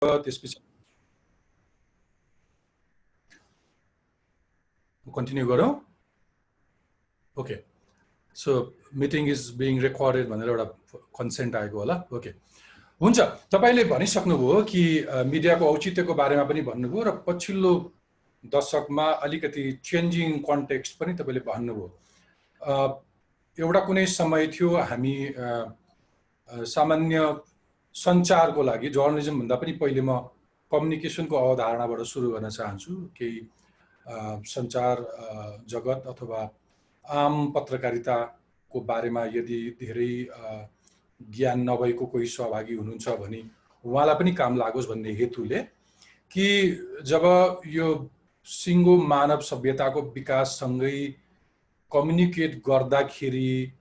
त्यसपछि कन्टिन्यू गरौँ। Okay, so meeting is being recorded भनेर एउटा कन्सेन्ट आएको होला। ओके, हुन्छ। तपाईले भनिसक्नुभयो कि मिडियाको औचित्यको बारेमा पनि भन्नुभयो र पछिल्लो दशकमा अलिकति चेन्जिङ कन्टेक्स्ट पनि तपाईले भन्नुभयो। एउटा कुनै समय थियो हामी सामान्य सञ्चारको लागि, जर्नलिजम भन्दा पनि पहिले म कम्युनिकेसनको अवधारणाबाट सुरु गर्न चाहन्छु। केही सञ्चार जगत अथवा आम पत्रकारिताको बारेमा यदि धेरै ज्ञान नभएको कोही सहभागी हुनुहुन्छ भने उहाँलाई पनि काम लागोस् भन्ने हेतुले कि जब यो सिङ्गो मानव सभ्यताको विकाससँगै कम्युनिकेट गर्दाखेरि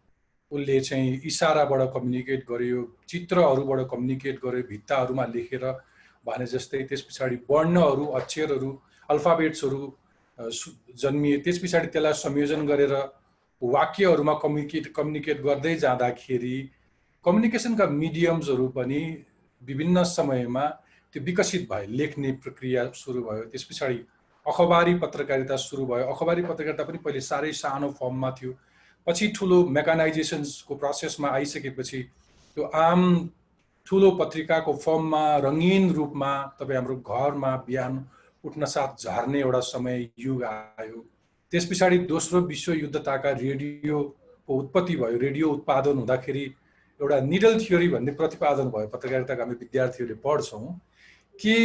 उसले चाहिँ इसाराबाट कम्युनिकेट गर्यो, चित्रहरूबाट कम्युनिकेट गर्यो, भित्ताहरूमा लेखेर भने जस्तै, त्यस पछाडि वर्णहरू, अक्षरहरू, अल्फाबेट्सहरू जन्मिए, त्यस पछाडि त्यसलाई संयोजन गरेर वाक्यहरूमा कम्युनिकेट गर्दै जाँदाखेरि कम्युनिकेसनका मिडियम्सहरू पनि विभिन्न समयमा त्यो विकसित भए, लेख्ने प्रक्रिया सुरु भयो। त्यस पछाडि अखबारी पत्रकारिता सुरु भयो। अखबारी पत्रकारिता पनि पहिले साह्रै सानो फर्ममा थियो, पछि ठुलो मेकानाइजेसन्सको प्रोसेसमा आइसकेपछि त्यो आम ठुलो पत्रिकाको फर्ममा रङ्गीन रूपमा तपाईँ हाम्रो घरमा बिहान उठ्न साथ झर्ने एउटा समय युग आयो। त्यस पछाडि दोस्रो विश्वयुद्धताका रेडियोको उत्पत्ति भयो। रेडियो उत्पादन हुँदाखेरि एउटा निडल थ्योरी भन्ने प्रतिपादन भयो। पत्रकारिताका हामी विद्यार्थीहरूले पढ्छौँ कि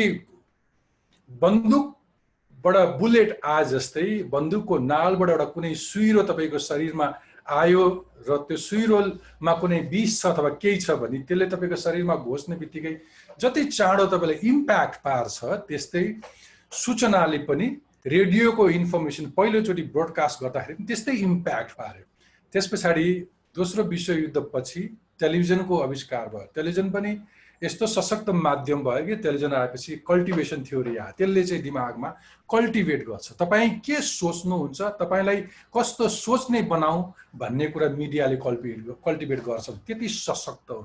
बन्दुकबाट बुलेट आए जस्तै बन्दुकको नालबाट एउटा कुनै सुइरो तपाईँको शरीरमा आयो र त्यो सुइरोमा कुनै विष छ अथवा केही छ भने त्यसले तपाईँको शरीरमा घोस्ने बित्तिकै जति चाँडो तपाईँलाई इम्प्याक्ट पार्छ, त्यस्तै सूचनाले पनि रेडियोको इन्फर्मेसन पहिलोचोटि ब्रोडकास्ट गर्दाखेरि त्यस्तै इम्प्याक्ट पार्यो। त्यस पछाडि दोस्रो विश्वयुद्धपछि टेलिभिजनको आविष्कार भयो। टेलिभिजन पनि यस्तो सशक्त माध्यम भयो कि टेलिभिजन आएपछि कल्टिभेसन थ्योरी आयो। त्यसले चाहिँ दिमागमा कल्टिभेट गर्छ, तपाईँ के सोच्नुहुन्छ, तपाईँलाई कस्तो सोच्ने बनाऊ भन्ने कुरा मिडियाले कल्टिभेट गर्छ। त्यति सशक्त हो।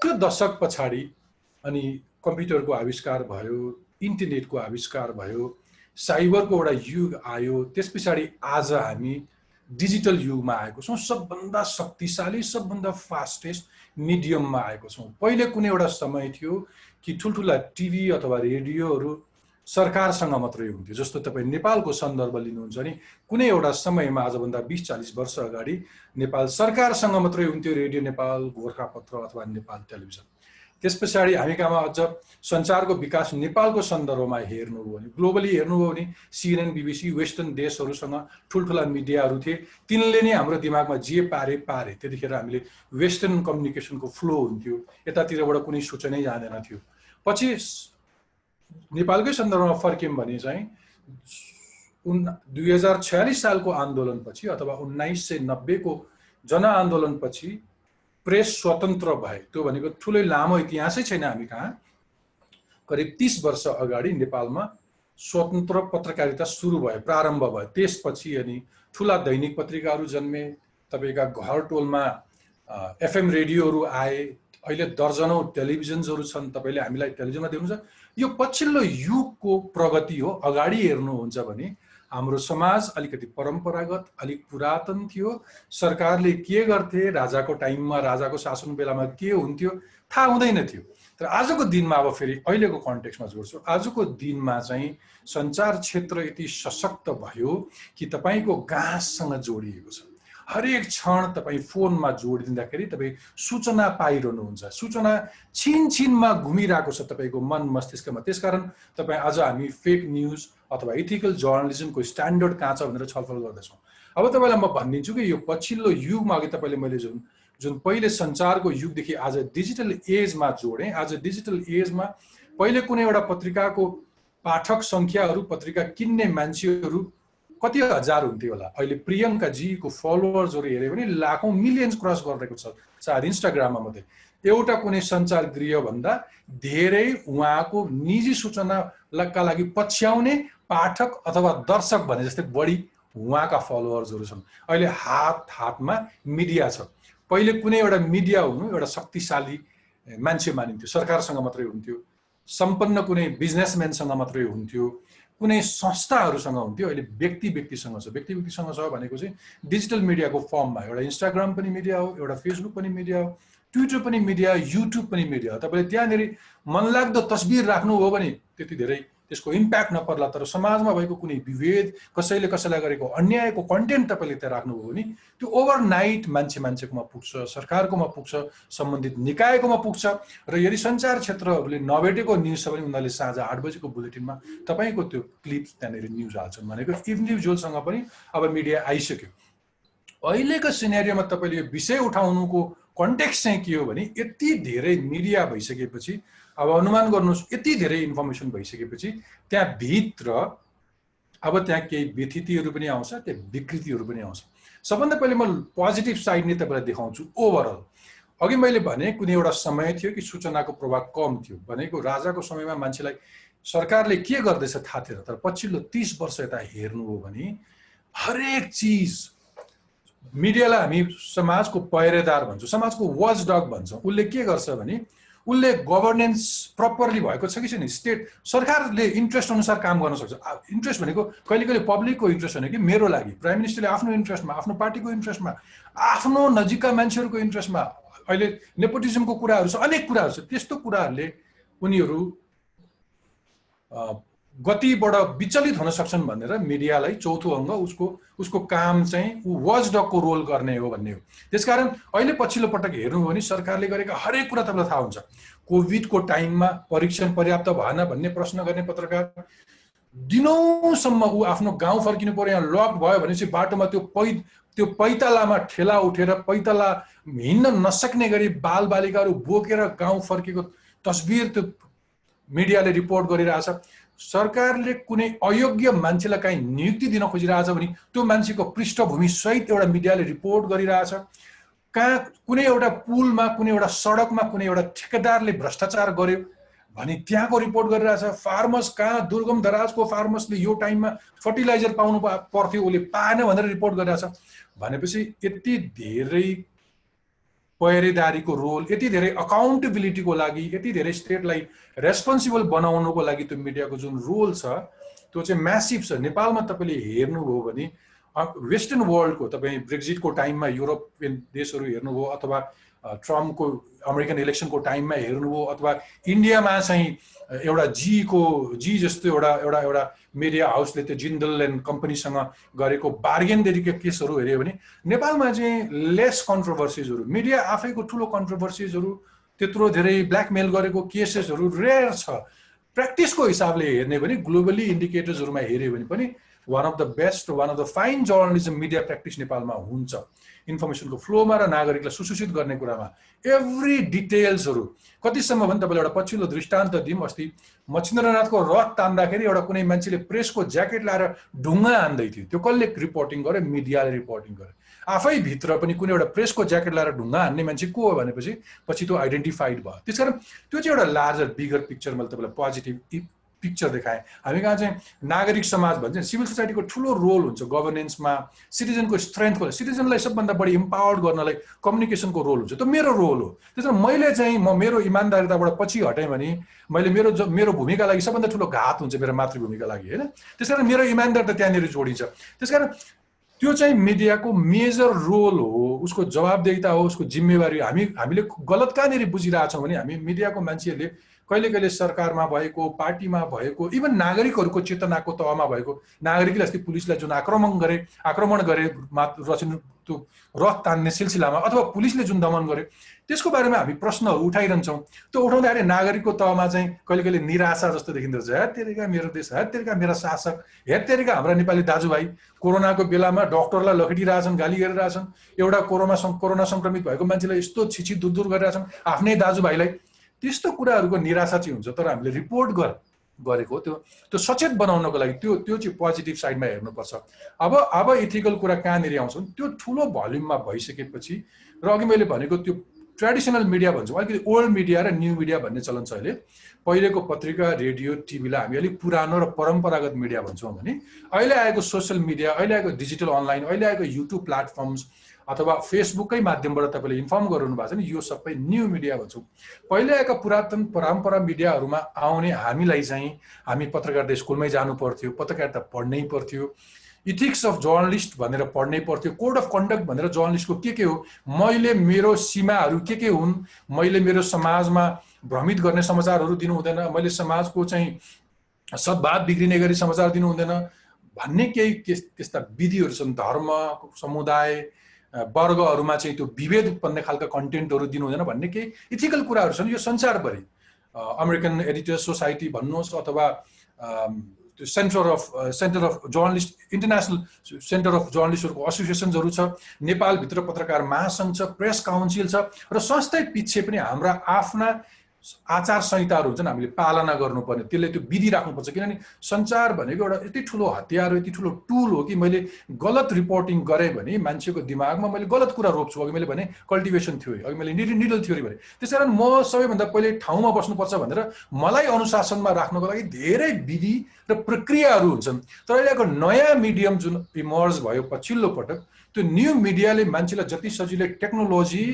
त्यो दशक पछाडि अनि कम्प्युटरको आविष्कार भयो, इन्टरनेटको आविष्कार भयो, साइबरको एउटा युग आयो। त्यस पछाडि आज हामी डिजिटल युगमा आएको छौँ, सबभन्दा शक्तिशाली, सबभन्दा फास्टेस्ट मिडियममा आएको छौँ। पहिले कुनै एउटा समय थियो कि ठुल्ठुला टिभी अथवा रेडियोहरू सरकारसँग मात्रै हुन्थ्यो। जस्तो तपाईँ नेपालको सन्दर्भ लिनुहुन्छ नि, कुनै एउटा समयमा आजभन्दा 20-40 वर्ष अगाडि नेपाल सरकारसँग मात्रै हुन्थ्यो रेडियो नेपाल, गोर्खापत्र अथवा नेपाल टेलिभिजन। त्यस पछाडि हामी कहाँमा अझ सञ्चारको विकास नेपालको सन्दर्भमा हेर्नुभयो भने, ग्लोबली हेर्नुभयो भने CNN, BBC, वेस्टर्न देशहरूसँग ठुल्ठुला मिडियाहरू थिए। तिनले नै हाम्रो दिमागमा जे पारे। त्यतिखेर हामीले वेस्टर्न कम्युनिकेसनको फ्लो हुन्थ्यो, यतातिरबाट कुनै सूचनै जाँदैन थियो। पछि नेपालकै सन्दर्भमा फर्क्यौँ भने चाहिँ 2046 सालको आन्दोलनपछि अथवा 1990 को जनआन्दोलनपछि प्रेस स्वतन्त्र भए। त्यो भनेको ठुलै लामो इतिहासै छैन हामी कहाँ। करिब 30 वर्ष अगाडि नेपालमा स्वतन्त्र पत्रकारिता सुरु भयो, प्रारम्भ भयो। त्यसपछि अनि ठुला दैनिक पत्रिकाहरू जन्मे, तपाईँका घर टोलमा FM रेडियोहरू आए, अहिले दर्जनौं टेलिभिजन्सहरू छन्। तपाईँले हामीलाई टेलिभिजनमा देख्नुहुन्छ। यो पछिल्लो युगको प्रगति हो। अगाडि हेर्नुहुन्छ भने हाम्रो समाज अलिकति परम्परागत, अलिक पुरातन थियो। सरकारले के गर्थे, राजाको टाइममा, राजाको शासन बेलामा के हुन्थ्यो थाहा हुँदैन थियो। तर आजको दिनमा, अब फेरि अहिलेको कन्टेक्स्टमा जोड्छु, आजको दिनमा चाहिँ सञ्चार क्षेत्र यति सशक्त भयो कि तपाईँको गाँससँग जोडिएको छ। हरेक क्षण तपाईँ फोनमा जोडिदिँदाखेरि तपाईँ सूचना पाइरहनुहुन्छ। सूचना छिनछिनमा घुमिरहेको छ तपाईँको मन मस्तिष्कमा। त्यसकारण तपाईँ आज हामी फेक न्युज अथवा इथिकल जर्नलिजमको स्ट्यान्डर्ड कहाँ छ भनेर छलफल गर्दैछौँ। अब तपाईँलाई म भनिदिन्छु कि यो पछिल्लो युगमा, अघि तपाईँले मैले जुन पहिले सञ्चारको युगदेखि आज डिजिटल एजमा जोडेँ। आज डिजिटल एजमा पहिले कुनै एउटा पत्रिकाको पाठक सङ्ख्याहरू, पत्रिका किन्ने मान्छेहरू कति हजार हुन्थ्यो होला। अहिले प्रियङ्का जीको फलोवर्सहरू हेऱ्यो भने लाखौं, मिलियन्स क्रस गरेको छ सायद इन्स्टाग्राममा मात्रै। एउटा कुनै सञ्चार गृहभन्दा धेरै उहाँको निजी सूचनाका लागि पछ्याउने पाठक अथवा दर्शक भने जस्तै बढी उहाँका फलोवर्सहरू छन्। अहिले हातमा मिडिया छ। पहिले कुनै एउटा मिडिया हुनु एउटा शक्तिशाली मान्छे मानिन्थ्यो, सरकारसँग मात्रै हुन्थ्यो। सम्पन्न कुनै बिजनेसम्यानसँग मात्रै हुन्थ्यो, कुनै संस्थाहरूसँग हुन्थ्यो, अहिले व्यक्तिसँग छ। व्यक्तिसँग छ भनेको चाहिँ डिजिटल मिडियाको फर्ममा, एउटा इन्स्टाग्राम पनि मिडिया हो, एउटा फेसबुक पनि मिडिया हो, ट्विटर पनि मिडिया, युट्युब पनि मिडिया हो। तपाईँले त्यहाँनिर मनलाग्दो तस्बिर राख्नु हो भने त्यति धेरै त्यसको इम्प्याक्ट नपर्ला, तर समाजमा भएको कुनै विभेद, कसैले कसैलाई गरेको अन्यायको कन्टेन्ट तपाईँले त्यहाँ राख्नुभयो भने त्यो ओभरनाइट मान्छेकोमा पुग्छ, सरकारकोमा पुग्छ, सम्बन्धित निकायकोमा पुग्छ। र यदि सञ्चार क्षेत्रहरूले नभेटेको न्युज छ भने उनीहरूले साँझ 8 बजेको बुलेटिनमा तपाईँको त्यो क्लिप्स त्यहाँनिर न्युज हाल्छन् भनेको इन्डिभिजुअलसँग पनि अब मिडिया आइसक्यो। अहिलेको सिनेरियोमा तपाईँले यो विषय उठाउनुको कन्टेक्स्ट चाहिँ के हो भने यति धेरै मिडिया भइसकेपछि, अब अनुमान गर्नुहोस् यति धेरै इन्फर्मेसन भइसकेपछि त्यहाँ भित्र अब त्यहाँ केही व्यथितिहरू पनि आउँछ, त्यहाँ विकृतिहरू पनि आउँछ। सबभन्दा पहिले म पोजिटिभ साइड नै तपाईँलाई देखाउँछु। ओभरअल अघि मैले भने कुनै एउटा समय थियो कि सूचनाको प्रभाव कम थियो, भनेको राजाको समयमा मान्छेलाई सरकारले के गर्दैछ थाहा थिएन, तर पछिल्लो 30 वर्ष यता हेर्नु हो भने हरेक चिज मिडियालाई हामी समाजको पहिरेदार भन्छौँ, समाजको वाचडग भन्छौँ। उसले के गर्छ भने उसले गभर्नेन्स प्रपरली भएको छ कि छैन, स्टेट सरकारले इन्ट्रेस्ट अनुसार काम गर्न सक्छ। इन्ट्रेस्ट भनेको कहिले कहिले पब्लिकको इन्ट्रेस्ट होइन कि मेरो लागि, प्राइम मिनिस्टरले आफ्नो इन्ट्रेस्टमा, आफ्नो पार्टीको इन्ट्रेस्टमा, आफ्नो नजिकका मान्छेहरूको इन्ट्रेस्टमा, अहिले नेपोटिजमको कुराहरू छ, अनेक कुराहरू छ, त्यस्तो कुराहरूले उनीहरू गतिबाट विचलित हुन सक्छन् भनेर मिडियालाई चौथो अङ्ग उसको काम चाहिँ ऊ वाचडगको रोल गर्ने हो भन्ने हो। त्यसकारण अहिले पछिल्लो पटक हेर्नु हो भने सरकारले गरेका हरेक कुरा तपाईँलाई थाहा हुन्छ। कोभिडको टाइममा परीक्षण पर्याप्त भएन भन्ने प्रश्न गर्ने पत्रकार, दिनौँसम्म ऊ आफ्नो गाउँ फर्किनु पर्यो, यहाँ लक भयो भनेपछि बाटोमा त्यो पैतालामा ठेला उठेर पैताला हिँड्न नसक्ने गरी बालबालिकाहरू बोकेर गाउँ फर्केको तस्बिर त्यो मिडियाले रिपोर्ट गरिरहेछ। सरकारले कुनै अयोग्य मान्छेलाई काहीँ नियुक्ति दिन खोजिरहेछ भने त्यो मान्छेको पृष्ठभूमि सहित एउटा मिडियाले रिपोर्ट गरिरहेछ। कहाँ कुनै एउटा पुलमा, कुनै एउटा सडकमा कुनै एउटा ठेकेदारले भ्रष्टाचार गर्यो भने त्यहाँको रिपोर्ट गरिरहेछ। फार्मर्स कहाँ दुर्गम दराजको फार्मर्सले यो टाइममा फर्टिलाइजर पाउनु पर्थ्यो, उसले पाएन भनेर रिपोर्ट गरिरहेछ। भनेपछि यति धेरै पहिरेदारीको रोल, यति धेरै अकाउन्टेबिलिटीको लागि, यति धेरै स्टेटलाई रेस्पोन्सिबल बनाउनुको लागि त्यो मिडियाको जुन रोल छ त्यो चाहिँ म्यासिभ छ। नेपालमा तपाईँले हेर्नुभयो भने वेस्टर्न वर्ल्डको, तपाईँ ब्रेक्जिटको टाइममा युरोपियन देशहरू हेर्नुभयो, अथवा ट्रम्पको अमेरिकन इलेक्सनको टाइममा हेर्नुभयो, अथवा इन्डियामा चाहिँ एउटा जी जस्तो एउटा मिडिया हाउसले त्यो जिन्दल एन्ड कम्पनीसँग गरेको बार्गेनदेखिको केसहरू हेऱ्यो भने नेपालमा चाहिँ लेस कन्ट्रोभर्सिजहरू, मिडिया आफैको ठुलो कन्ट्रोभर्सिजहरू, त्यत्रो धेरै ब्ल्याकमेल गरेको केसेसहरू रेयर छ। प्र्याक्टिसको हिसाबले हेर्ने भने ग्लोबली इन्डिकेटर्सहरूमा हेऱ्यो भने पनि one of the best, one of the fine journalism media practice नेपालमा हुन्छ। इन्फर्मेसनको फ्लोमा र नागरिकलाई सुसूचित गर्ने कुरामा एभ्री डिटेल्सहरू कतिसम्म भने तपाईँले एउटा पछिल्लो दृष्टान्त दिउँ। अस्ति मच्छिन्द्रनाथको रथ तान्दाखेरि एउटा कुनै मान्छेले प्रेसको ज्याकेट लाएर ढुङ्गा हान्दै थियो, त्यो कसले रिपोर्टिङ गर्यो? मिडियाले रिपोर्टिङ गर्यो। आफै भित्र पनि कुनै एउटा प्रेसको ज्याकेट लाएर ढुङ्गा हान्ने मान्छे को हो भनेपछि पछि त्यो आइडेन्टिफाइड भयो। त्यसकारण त्यो चाहिँ एउटा लार्जर बिगर पिक्चर मैले तपाईँलाई पोजिटिभ पिक्चर देखाएँ। हामी कहाँ चाहिँ नागरिक समाज भन्छ, सिभिल सोसाइटीको ठुलो रोल हुन्छ गभर्नेन्समा, सिटिजनको स्ट्रेन्थको, सिटिजनलाई सबभन्दा बढी इम्पावर्ड गर्नलाई कम्युनिकेसनको रोल हुन्छ। त्यो मेरो रोल हो। त्यसमा मैले चाहिँ मेरो इमान्दारिताबाट पछि हटेँ भने मैले मेरो भूमिका लागि सबभन्दा ठुलो घात हुन्छ मेरो मातृभूमिका लागि, होइन? त्यसकारण मेरो इमान्दारिता त्यहाँनिर जोडिन्छ। त्यसकारण त्यो चाहिँ मिडियाको मेजर रोल हो, उसको जवाबदेहिता हो, उसको जिम्मेवारी। हामीले गलत कहाँनिर बुझिरहेछौँ भने हामी मिडियाको मान्छेहरूले कहिले कहिले सरकारमा भएको, पार्टीमा भएको, इभन नागरिकहरूको चेतनाको तहमा भएको, नागरिकले अस्ति पुलिसलाई जुन आक्रमण गरे त्यो रथ तान्ने सिलसिलामा, अथवा पुलिसले जुन दमन गर्यो त्यसको बारेमा हामी प्रश्नहरू उठाइरहन्छौँ। त्यो उठाउँदाखेरि नागरिकको तहमा चाहिँ कहिले कहिले निराशा जस्तो देखिँदो रहेछ। हेत्तेरिका मेरो देश, हेत्तेरिका मेरा शासक, हेत्तेरिका हाम्रा नेपाली दाजुभाइ कोरोनाको बेलामा डक्टरलाई लखेटिरहेछन्, गाली गरिरहेछन्, एउटा कोरोना सङ्क्रमित भएको मान्छेलाई यस्तो छिछि दुर गरिरहेछन् आफ्नै दाजुभाइलाई। त्यस्तो कुराहरूको निराशा चाहिँ हुन्छ। तर हामीले रिपोर्ट गरेको त्यो सचेत बनाउनको लागि त्यो चाहिँ पोजिटिभ साइडमा हेर्नुपर्छ। अब इथिकल कुरा कहाँनिर आउँछ भने त्यो ठुलो भल्युममा भइसकेपछि, र अघि मैले भनेको त्यो ट्रेडिसनल मिडिया भन्छौँ, अलिकति ओल्ड मिडिया र न्यू मिडिया भन्ने चलन छ अहिले। पहिलेको पत्रिका, रेडियो, टिभीलाई हामी अलिक पुरानो र परम्परागत मिडिया भन्छौँ भने अहिले आएको सोसियल मिडिया, अहिले आएको डिजिटल अनलाइन, अहिले आएको युट्युब प्लेटफर्म्स, अथवा फेसबुककै माध्यमबाट तपाईँले इन्फर्म गराउनु भएको छ नि, यो सबै न्यू मिडिया भन्छौँ। पहिले आएका पुरातन परम्परा मिडियाहरूमा आउने हामीलाई चाहिँ हामी पत्रकारिता स्कुलमै जानु पर्थ्यो, पत्रकारिता पढ्नै पर्थ्यो, इथिक्स अफ जर्नलिस्ट भनेर पढ्नै पर्थ्यो, कोड अफ कन्डक्ट भनेर जर्नलिस्टको के हो, मैले मेरो सीमाहरू के हुन्, मैले मेरो समाजमा भ्रमित गर्ने समाचारहरू दिनु हुँदैन, मैले समाजको चाहिँ सद्भाव बिग्रिने गरी समाचार दिनु हुँदैन भन्ने केही त्यस्ता विधिहरू छन्। धर्म, समुदाय, वर्गहरूमा चाहिँ त्यो विभेद उत्पन्न खालका कन्टेन्टहरू दिनु हुँदैन भन्ने केही इथिकल कुराहरू छन्। यो संसारभरि अमेरिकन एडिटर्स सोसाइटी भन्नुहोस् अथवा त्यो center of journalist, international center of जर्नलिस्टहरूको एसोसिएसन्सहरू छ, नेपालभित्र पत्रकार महासङ्घ छ, प्रेस काउन्सिल छ, र संस्थै पछि पनि हाम्रा आफ्ना आचार संहिताहरू हुन्छन्, हामीले पालना गर्नुपर्ने, त्यसले त्यो विधि राख्नुपर्छ। किनभने सञ्चार भनेको एउटा यति ठुलो हतियार हो, यति ठुलो टुल हो कि मैले गलत रिपोर्टिङ गरेँ भने मान्छेको दिमागमा मैले गलत कुरा रोप्छु। अघि मैले भने कल्टिभेसन थ्योरी, अघि मैले निडल थ्योरी भने। त्यसकारण म सबैभन्दा पहिले ठाउँमा बस्नुपर्छ भनेर मलाई अनुशासनमा राख्नको लागि धेरै विधि र प्रक्रियाहरू हुन्छन्। तर अहिलेको नयाँ मिडियम जुन इमर्ज भयो पछिल्लो पटक, त्यो न्यू मिडियाले मान्छेलाई जति सजिलै टेक्नोलोजी,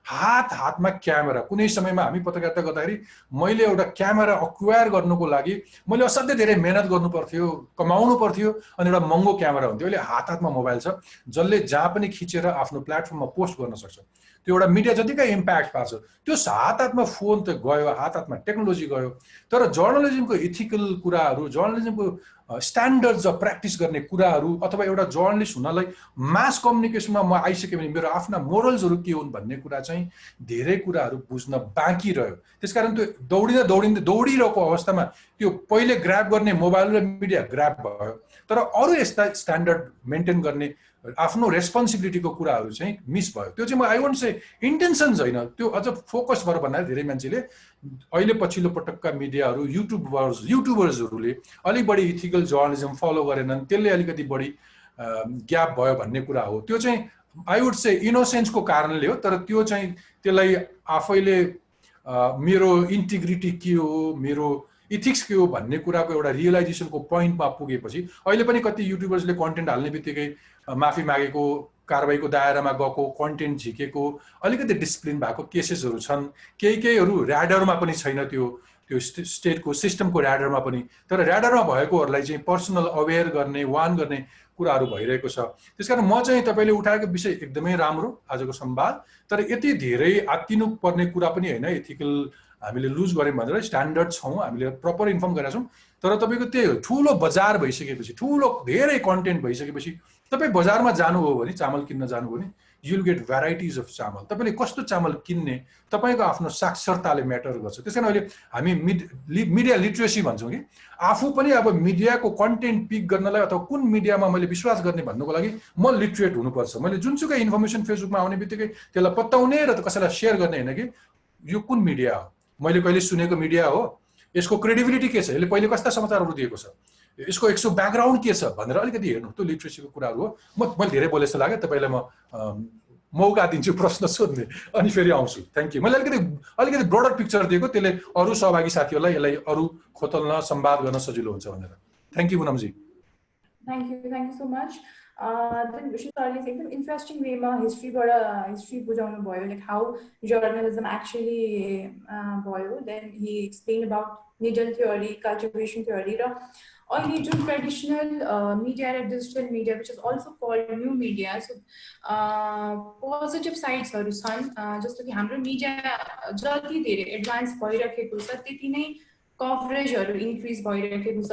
हातमा क्यामेरा, कुनै समयमा हामी पत्रकारिता गर्दाखेरि मैले एउटा क्यामेरा अक्वायर गर्नुको लागि मैले असाध्यै धेरै मेहनत गर्नु पर्थ्यो, कमाउनु पर्थ्यो, अनि एउटा महँगो क्यामेरा हुन्थ्यो। अहिले हातमा मोबाइल छ, जसले जहाँ पनि खिचेर आफ्नो प्लेटफर्ममा पोस्ट गर्न सक्छ। त्यो एउटा मिडिया जतिकै इम्प्याक्ट पार्छ, त्यो हातमा फोन त गयो, हातमा टेक्नोलोजी गयो, तर जर्नलिजमको इथिकल कुराहरू, जर्नलिजमको स्ट्यान्डर्ड्स अफ प्र्याक्टिस गर्ने कुराहरू, अथवा एउटा जर्नलिस्ट हुनलाई मास कम्युनिकेसनमा म आइसकेँ भने मेरो आफ्ना मोरल्सहरू के हुन् भन्ने कुरा चाहिँ धेरै कुराहरू बुझ्न बाँकी रह्यो। त्यसकारण त्यो दौडिरहेको अवस्थामा त्यो पहिले ग्राब गर्ने मोबाइल र मिडिया ग्राब भयो, तर अरू यस्ता स्ट्यान्डर्ड मेन्टेन गर्ने आफ्नो रेस्पोन्सिबिलिटीको कुराहरू चाहिँ मिस भयो। त्यो चाहिँ म आई वन्ट से इन्टेन्सन्स होइन, त्यो अझ फोकस भएर भन्नाले धेरै मान्छेले अहिले पछिल्लो पटकका मिडियाहरू, युट्युबर्सहरूले अलिक बढी इथिकल जर्नलिजम फलो गरेनन्, त्यसले अलिकति बढी ग्याप भयो भन्ने कुरा हो। त्यो चाहिँ आई वुड से इनोसेन्सको कारणले हो, तर त्यो चाहिँ त्यसलाई आफैले मेरो इन्टिग्रिटी के हो, मेरो इथिक्स के हो भन्ने कुराको एउटा रियलाइजेसनको पोइन्टमा पुगेपछि अहिले पनि कति युट्युबर्सले कन्टेन्ट हाल्ने बित्तिकै माफी मागेको, कारबाहीको दायरामा गएको, कन्टेन्ट झिकेको, अलिकति डिसिप्लिन भएको केसेसहरू छन्। केहीहरू ऱ्याडरमा पनि छैन, त्यो स्टेटको सिस्टमको ऱ्याडरमा पनि, तर ऱ्याडरमा भएकोहरूलाई चाहिँ पर्सनल अवेयर गर्ने, वार्न गर्ने कुराहरू भइरहेको छ। त्यसकारण म चाहिँ तपाईँले उठाएको विषय एकदमै राम्रो आजको संवाद, तर यति धेरै आत्तिनु पर्ने कुरा पनि होइन। एथिकल हामीले लुज गऱ्यौँ भनेर स्ट्यान्डर्ड छौँ, हामीले प्रपर इन्फर्म गरेका छौँ, तर तपाईँको त्यही हो, ठुलो बजार भइसकेपछि, ठुलो धेरै कन्टेन्ट भइसकेपछि तपाईँ बजारमा जानुभयो भने, चामल किन्न जानुभयो भने, युल गेट भ्याराइटिज अफ चामल। तपाईँले कस्तो चामल किन्ने, तपाईँको आफ्नो साक्षरताले म्याटर गर्छ। त्यस कारण अहिले हामी मिडिया लिट्रेसी भन्छौँ कि आफू पनि अब मिडियाको कन्टेन्ट पिक गर्नलाई अथवा कुन मिडियामा मैले विश्वास गर्ने भन्नुको लागि म लिट्रेट हुनुपर्छ। मैले जुनसुकै इन्फर्मेसन फेसबुकमा आउने बित्तिकै त्यसलाई पत्ताउने र कसैलाई सेयर गर्ने होइन कि यो कुन मिडिया हो, मैले कहिले सुनेको मिडिया हो, यसको क्रेडिबिलिटी के छ, यसले पहिले कस्ता समाचारहरू दिएको छ, यसको ब्याकग्राउन्ड के छ भनेर अलिकति हेर्नु। त्यो लिट्रेसीको कुराहरू हो। मैले धेरै बोले जस्तो लाग्यो, तपाईँलाई म मौका दिन्छु प्रश्न सोध्ने, अनि फेरि आउँछु। Thank you. मैले अलिकति ब्रोडर पिक्चर दिएको, त्यसले अरू सहभागी साथीहरूलाई यसलाई अरू खोतल्न, संवाद गर्न सजिलो हुन्छ भनेर। Thank you Poonam ji. Thank you so much. Then विशेष सरले एकदम इन्ट्रेस्टिङ वेमा हिस्ट्री बुझाउनु भयो, लाइक हाउ जर्नलिजम एक्चुअली भयो। Then he explain about needle theory, cultivation theory, र अहिले जुन ट्रेडिसनल मिडिया र digital media which is also called new media, so positive साइड्सहरू छन्। जस्तो कि हाम्रो मिडिया जति धेरै एडभान्स भइरहेको छ त्यति नै कभरेजहरू इन्क्रिज भइरहेको छ,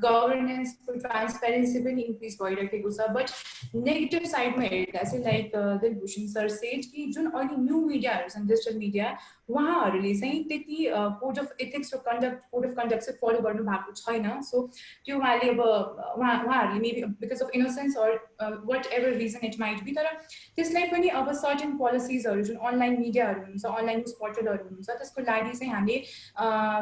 गभर्नेन्सको ट्रान्सपेरेन्सी पनि इन्क्रिज भइरहेको छ। बट नेगेटिभ साइडमा हेर्दा चाहिँ लाइक दिलभूषण सर सेड कि जुन अहिले न्यू मिडियाहरू छन्, डिजिटल मिडिया, उहाँहरूले चाहिँ त्यति कोड अफ एथिक्स र कोड अफ कन्डक्ट चाहिँ फलो गर्नु भएको छैन। सो त्यो उहाँले अब उहाँहरूले maybe because of innocence or whatever reason it might be, तर त्यसलाई पनि अब सर्टेन पोलिसिजहरू जुन अनलाइन मिडियाहरू हुन्छ, अनलाइन न्युज पोर्टलहरू हुन्छ, त्यसको लागि चाहिँ हामीले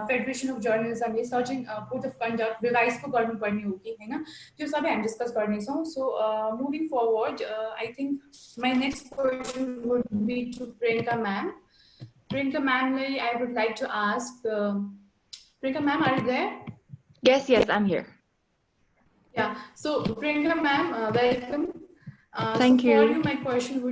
फेडरेसन अफ जर्नलिजमले certain code of conduct revise पो गर्नुपर्ने हो कि होइन, त्यो सबै हामी डिस्कस गर्नेछौँ। So moving forward, I think my next question would be to Priyanka ma'am. Priyanka ma'am, I would like to ask, Priyanka ma'am, are you there? Yes, I'm here. Yeah, so Priyanka ma'am, welcome. So Thank for you. you, my question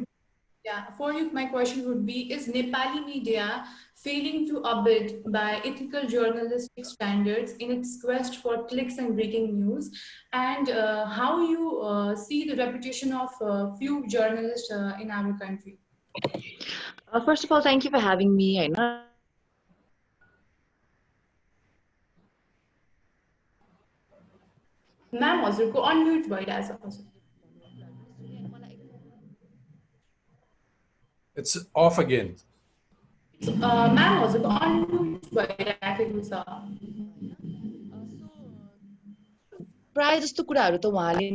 would be: Is Nepali media failing to abide by ethical journalistic standards in its quest for clicks and breaking news? And how you see the reputation of few journalists in our country? First of all, thank you for having me. I know. Ma'am, हजुरको unmute भइरहेछ हजुर. It's off again. Ma'am, हजुरको unmute भइरहेको छ. प्राय जस्तो कुराहरू त उहाँले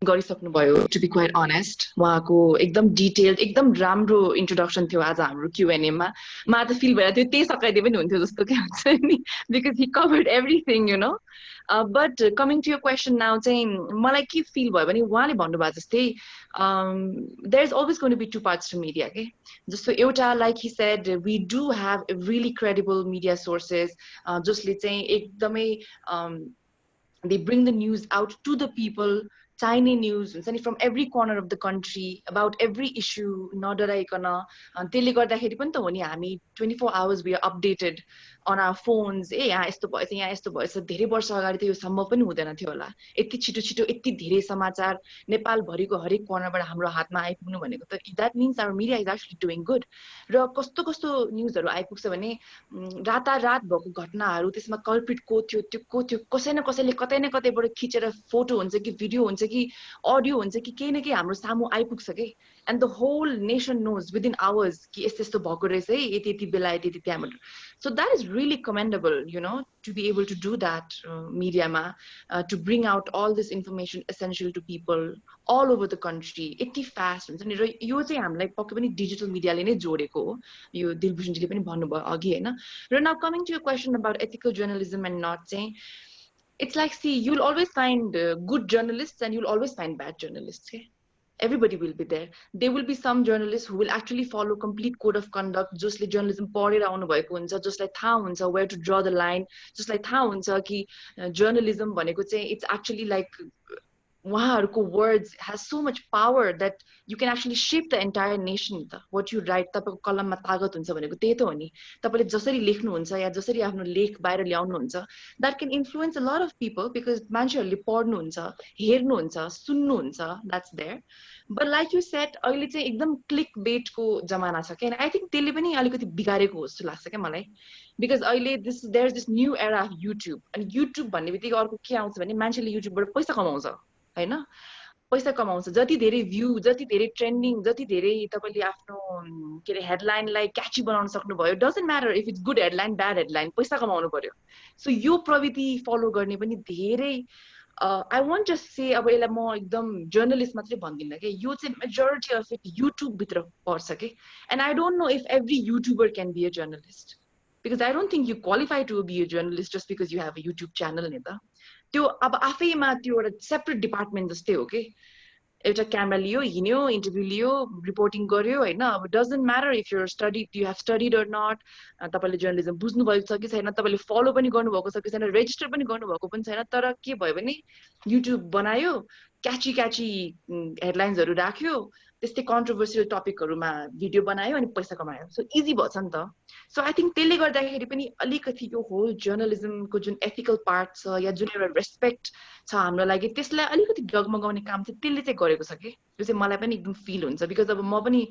गरिसक्नुभयो, टु बी क्वाइट अनेस्ट. उहाँको एकदम डिटेल्ड, एकदम राम्रो इन्ट्रोडक्सन थियो आज हाम्रो Q&A मा. मलाई त फिल भइरहेको थियो त्यही सकाइदिए पनि हुन्थ्यो जस्तो के हुन्छ नि, because he covered everything, you know. But coming to your question now चाहिँ मलाई के फिल भयो भने उहाँले भन्नुभयो जस्तै there is always going to be two parts to media के. जस्तो एउटा, like he said, we do have really credible media sources जसले चाहिँ एकदमै they bring the news out to the people, tiny news from every corner of the country about every issue, नडराइकन. त्यसले गर्दाखेरि पनि त हो नि हामी 24 hours we are updated on our phones. ए यहाँ यस्तो भएछ, यहाँ यस्तो भएछ. धेरै वर्ष अगाडि त यो सम्भव पनि हुँदैन थियो होला. यति छिटो छिटो यति धेरै समाचार नेपाल भरिको हरेक कर्नरबाट हाम्रो हातमा आइपुग्नु भनेको त that means our media is actually doing good. र कस्तो कस्तो न्यूजहरु आइपुग्छ भने रातारात भएको घटनाहरु, त्यसमा कल्प्रिट को थियो, त्यो को थियो, कसै न कसैले कतै न कतैबाट खिचेर फोटो हुन्छ कि भिडियो हुन्छ कि अडियो हुन्छ कि केही न केही हाम्रो सामु आइपुग्छ के. And the whole nation knows within hours कि यस्तो यस्तो भएको रहेछ है, यति यति बेला यति यति त्यहाँबाट. So that is really commendable, you know, to be able to do that media ma, to bring out all this information essential to people all over the country. यति fast हुन्छ नि. र यो चाहिँ हामीलाई पक्कै पनि डिजिटल मिडियाले नै जोडेको हो. यो दिलभूषणजीले पनि भन्नुभयो अघि हैन. र now coming to your question about ethical journalism and not saying, it's like, see, you'll always find good journalists and you'll always find bad journalists. Okay? Everybody will be there. There will be some journalists who will actually follow complete code of conduct, just like journalism पढेर आउनु भएको हुन्छ, just like थाहा हुन्छ where to draw the line, just like थाहा हुन्छ कि journalism भनेको चाहिँ it's actually like उहाँहरुको words has so much power that you can actually shape the entire nation. What you write, तपाईको कलममा तागत हुन्छ भनेको त्यही त हो नि. तपाईले जसरी लेख्नुहुन्छ या जसरी आफ्नो लेख बाहिर ल्याउनुहुन्छ, that can influence a lot of people because मान्छेहरुले पढ्नुहुन्छ, हेर्नुहुन्छ, सुन्नुहुन्छ, that's there. But like you said, अहिले चाहिँ एकदम क्लिक बेटको जमाना छ के. And I think त्यसले पनि अलिकति बिगारेको हो जस्तो लाग्छ के मलाई. Because अहिले there's this new era of YouTube. And YouTube भन्ने बित्तिकै अर्को के आउँछ भने मान्छेले YouTubeबाट पैसा कमाउँछ. हैन, पैसा कमाउँछ. जति धेरै भ्यू, जति धेरै ट्रेन्डिङ, जति धेरै तपाईले आफ्नो के रे हेडलाइनलाई क्याची बनाउन सक्नुभयो, doesn't matter if it's good headline bad headline, पैसा कमाउनु पर्यो. सो यो प्रविधि फलो गर्ने पनि धेरै I want to say, अब यसलाई म एकदम जर्नलिस्ट मात्रै भन्दिनँ के, यो चाहिँ मेजोरिटी अफ इट युट्युब भित्र पर्छ के. And I don't know if every YouTuber can be a journalist, because I don't think you qualify to be a journalist just because you have a YouTube channel नि त. त्यो अब आफैमा त्यो एउटा सेपरेट डिपार्टमेन्ट जस्तै हो के. एउटा क्यामेरा लियो, हिँड्यो, इन्टरभ्यू लियो, रिपोर्टिङ गर्यो हैन. अब doesn't matter if you have studied or not, तपाईले जर्नलिजम बुझ्नु भएको छ कि छैन, तपाईले फलो पनि गर्नुभएको छ कि छैन, रेजिस्टर पनि गर्नुभएको पनि छैन, तर के भयो भने युट्युब बनायो, क्याची क्याची हेडलाइन्सहरु राख्यो, त्यस्तै कन्ट्रोभर्सियल टपिकहरुमा भिडियो बनायो अनि पैसा कमायो. सो इजी भछ नि त. सो आई थिंक त्यसले गर्दाखेरि पनि अलिकति यो होल जर्नलिजमको जुन एथिकल पार्ट छ या जुन एउटा रेस्पेक्ट छ हाम्रो लागि, त्यसलाई अलिकति डगमगाउने काम चाहिँ त्यसले चाहिँ गरेको छ कि. यो चाहिँ मलाई पनि एकदम फिल हुन्छ. बिकज अब म पनि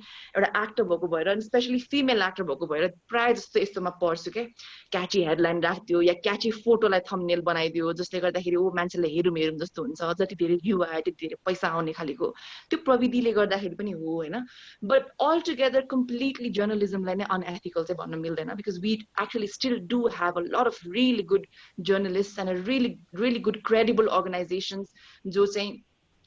एउटा एक्टर भएको भएर, अनि स्पेशली फिमेल एक्टर भएको भएर प्राय जस्तो यस्तोमा पर्छु के. क्याची हेडलाइन राख्दियो या क्याची फोटोलाई थम्बनेल बनाइदियो, जसले गर्दाखेरि ओ मान्छेले हेरौँ हेरौँ जस्तो हुन्छ, जति धेरै भ्यू आयो त्यति धेरै पैसा आउने खालीको त्यो प्रविधिले गर्दाखेरि पनि हो हैन. बट अल टुगेदर कम्प्लिटली जर्नलिजमलाई नै अनएथिकल चाहिँ भन्न मिल्दैन, because we actually still do have a lot of really good journalist and a really good credible organisations जो चाहिँ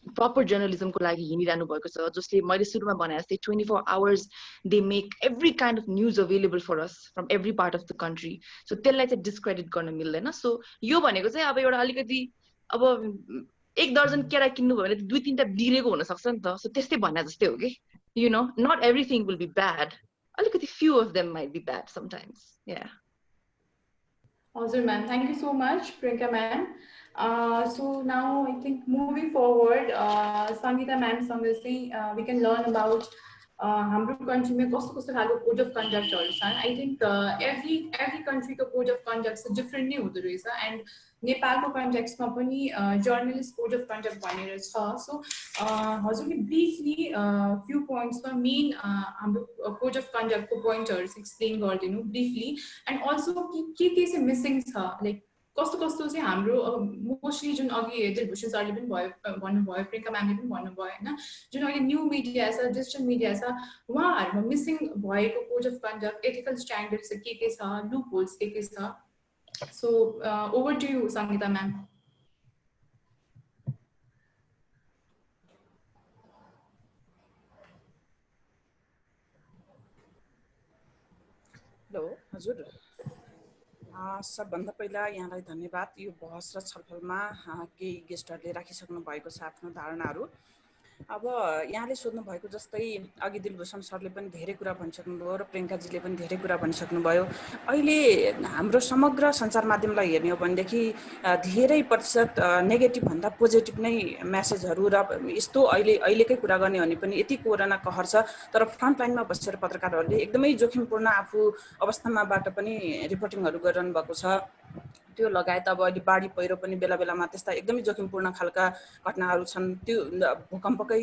प्रपर जर्नलिजमको लागि हिँडिरहनु भएको छ, जसले मैले सुरुमा भने जस्तै 24 hours they make every kind of news available for us from every part of the country. So त्यसलाई चाहिँ डिस्क्रेडिट गर्न मिल्दैन. सो यो भनेको चाहिँ अब एउटा अलिकति अब 1 दर्जन केरा किन्नु भयो भने 2-3टा बिग्रेको हुन सक्छ नि त. सो त्यस्तै भन्ने जस्तै हो कि, you know, not everything will be bad. अलिकति few of them might be bad sometimes. Yeah. Awesome, ma'am. Thank you so much, Priyanka ma'am. So now I think moving forward, Sangeeta ma'am we can learn about हाम्रो country में कस्तो कस्तो खालको code of conduct छन्. I think every country को code of conduct चाहिँ different नै हुँदो रहेछ, and नेपालको context मा पनि journalist code of conduct भनेर छ. So हजुरले briefly few points मा main हाम्रो code of conduct को pointers explain गरिदिनु briefly, and also के चाहिँ missing छ, like कस्तो कस्तो चाहिँ हाम्रो मोस्टली जुन अघि दिलभूषण सरले पनि भन्नुभयो, प्रियङ्का म्यामले पनि भन्नुभयो होइन, जुन अहिले न्यू मिडिया छ, डिजिटल मिडिया छ, उहाँहरूमा मिसिङ भएको code of conduct, ethical standards के छ, लुप होल्स के छ. So over to you Sangeeta ma'am. Hello हजुर, सबभन्दा पहिला यहाँलाई धन्यवाद. यो बहस र छलफलमा केही गेस्टहरूले राखिसक्नु भएको छ आफ्नो धारणाहरू. अब यहाँले सोध्नु भएको जस्तै अघि दिलभूषण सरले पनि धेरै कुरा भनिसक्नुभयो र प्रियङ्काजीले पनि धेरै कुरा भनिसक्नुभयो. अहिले हाम्रो समग्र सञ्चार माध्यमलाई हेर्ने हो भनेदेखि धेरै प्रतिशत नेगेटिभ भन्दा पोजिटिभ नै मेसेजहरू, र यस्तो अहिलेकै कुरा गर्ने भने पनि यति कोरोना कहर छ, तर फ्रन्ट लाइनमा बसेर पत्रकारहरूले एकदमै जोखिमपूर्ण आफू अवस्थामाबाट पनि रिपोर्टिङहरू गरिरहनु भएको छ. त्यो लगायत अब अहिले बाढी पहिरो पनि बेला बेलामा त्यस्ता एकदमै जोखिमपूर्ण खालका घटनाहरू छन्. त्यो भूकम्पकै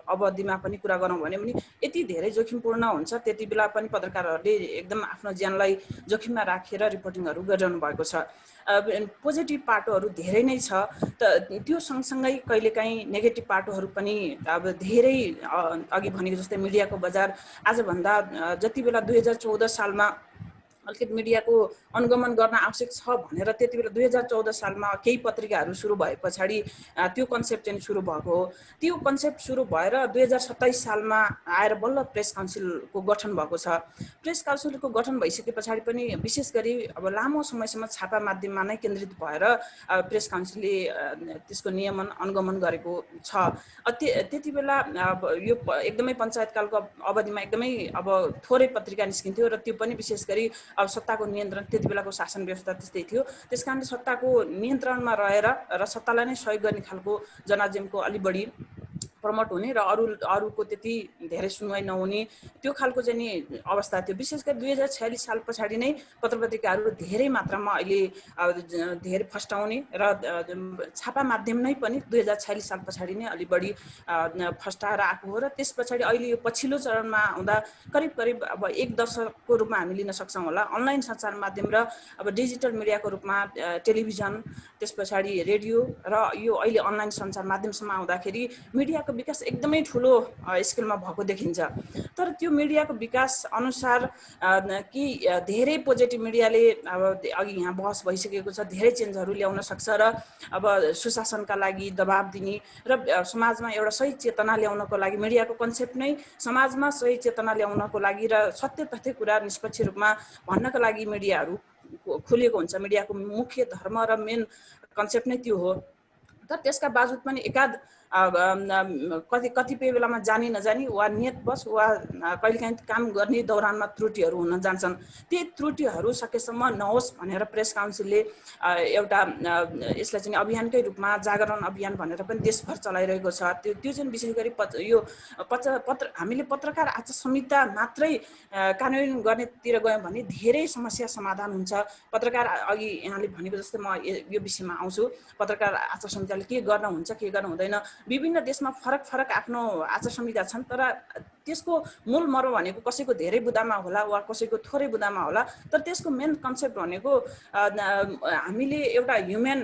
अवधिमा पनि कुरा गरौँ भने पनि यति धेरै जोखिमपूर्ण हुन्छ, त्यति बेला पनि पत्रकारहरूले एकदम आफ्नो ज्यानलाई जोखिममा राखेर रिपोर्टिङहरू गरिरहनु भएको छ. पोजिटिभ पाटोहरू धेरै नै छ, त त्यो सँगसँगै कहिलेकाहीँ नेगेटिभ पाटोहरू पनि अब धेरै अघि भनेको जस्तै मिडियाको बजार आजभन्दा जति बेला 2014 सालमा अलिकति मिडियाको अनुगमन गर्न आवश्यक छ भनेर त्यति बेला 2014 सालमा केही पत्रिकाहरू सुरु भए पछाडि त्यो कन्सेप्ट चाहिँ सुरु भएको हो. त्यो कन्सेप्ट सुरु भएर 2027 सालमा आएर बल्ल प्रेस काउन्सिलको गठन भएको छ. प्रेस काउन्सिलको गठन भइसके पछाडि पनि विशेष गरी अब लामो समयसम्म छापा माध्यममा नै केन्द्रित भएर प्रेस काउन्सिलले त्यसको नियमन अनुगमन गरेको छ. त्यति बेला यो एकदमै पञ्चायतकालको अवधिमा एकदमै अब थोरै पत्रिका निस्किन्थ्यो, र त्यो पनि विशेष गरी अब सत्ताको नियन्त्रण, त्यति बेलाको शासन व्यवस्था त्यस्तै थियो. त्यसकारणले सत्ताको नियन्त्रणमा रहेर र सत्तालाई नै सहयोग गर्ने खालको जर्नलिज्मको अलि बढी प्रमोट हुने र अरूको त्यति धेरै सुनवाई नहुने त्यो खालको चाहिँ नि अवस्था थियो. विशेष गरी 2046 साल पछाडि नै पत्रपत्रिकाहरू धेरै मात्रामा अहिले धेरै फस्टाउने र छापा माध्यम नै पनि 2046 साल पछाडि नै अलि बढी फस्टाएर आएको हो. र त्यस पछाडि अहिले यो पछिल्लो चरणमा हुँदा करिब अब 1 दशकको रूपमा हामी लिन सक्छौँ होला. अनलाइन सञ्चार माध्यम र अब डिजिटल मिडियाको रूपमा टेलिभिजन, त्यस पछाडि रेडियो र यो अहिले अनलाइन सञ्चार माध्यमसम्म आउँदाखेरि मिडियाको विकास एकदमै ठुलो स्केलमा भएको देखिन्छ. तर त्यो मिडियाको विकास अनुसार कि धेरै पोजिटिभ मिडियाले अब अघि यहाँ बहस भइसकेको छ, धेरै चेन्जहरू ल्याउन सक्छ र अब सुशासनका लागि दबाब दिने र समाजमा एउटा सही चेतना ल्याउनको लागि मिडियाको कन्सेप्ट नै समाजमा सही चेतना ल्याउनको लागि र सत्य तथ्य कुरा निष्पक्ष रूपमा भन्नका लागि मिडियाहरू खुलेको हुन्छ. मिडियाको मुख्य धर्म र मेन कन्सेप्ट नै त्यो हो. तर त्यसका बावजुद पनि एकाध कतिपय बेलामा जानी नजानी वा नियतवश वा कहिलेकाहीँ काम गर्ने दौरानमा त्रुटिहरू हुन जान्छन्. ती त्रुटिहरू सकेसम्म नहोस् भनेर प्रेस काउन्सिलले एउटा यसलाई चाहिँ अभियानकै रूपमा जागरण अभियान भनेर पनि देशभर चलाइरहेको छ. त्यो चाहिँ विशेष गरी यो हामीले पत्रकार आचार संहिता मात्रै कार्यान्वयन गर्नेतिर गयौँ भने धेरै समस्या समाधान हुन्छ. पत्रकार अघि यहाँले भनेको जस्तै म यो विषयमा आउँछु. पत्रकार आचार संहिताले के गर्न हुन्छ के गर्न हुँदैन, विभिन्न देशमा फरक आफ्नो आचार संहिता छन्, तर त्यसको मूल मर्म भनेको कसैको धेरै बुदामा होला वा कसैको थोरै बुदामा होला. तर त्यसको मेन कन्सेप्ट भनेको हामीले एउटा ह्युमन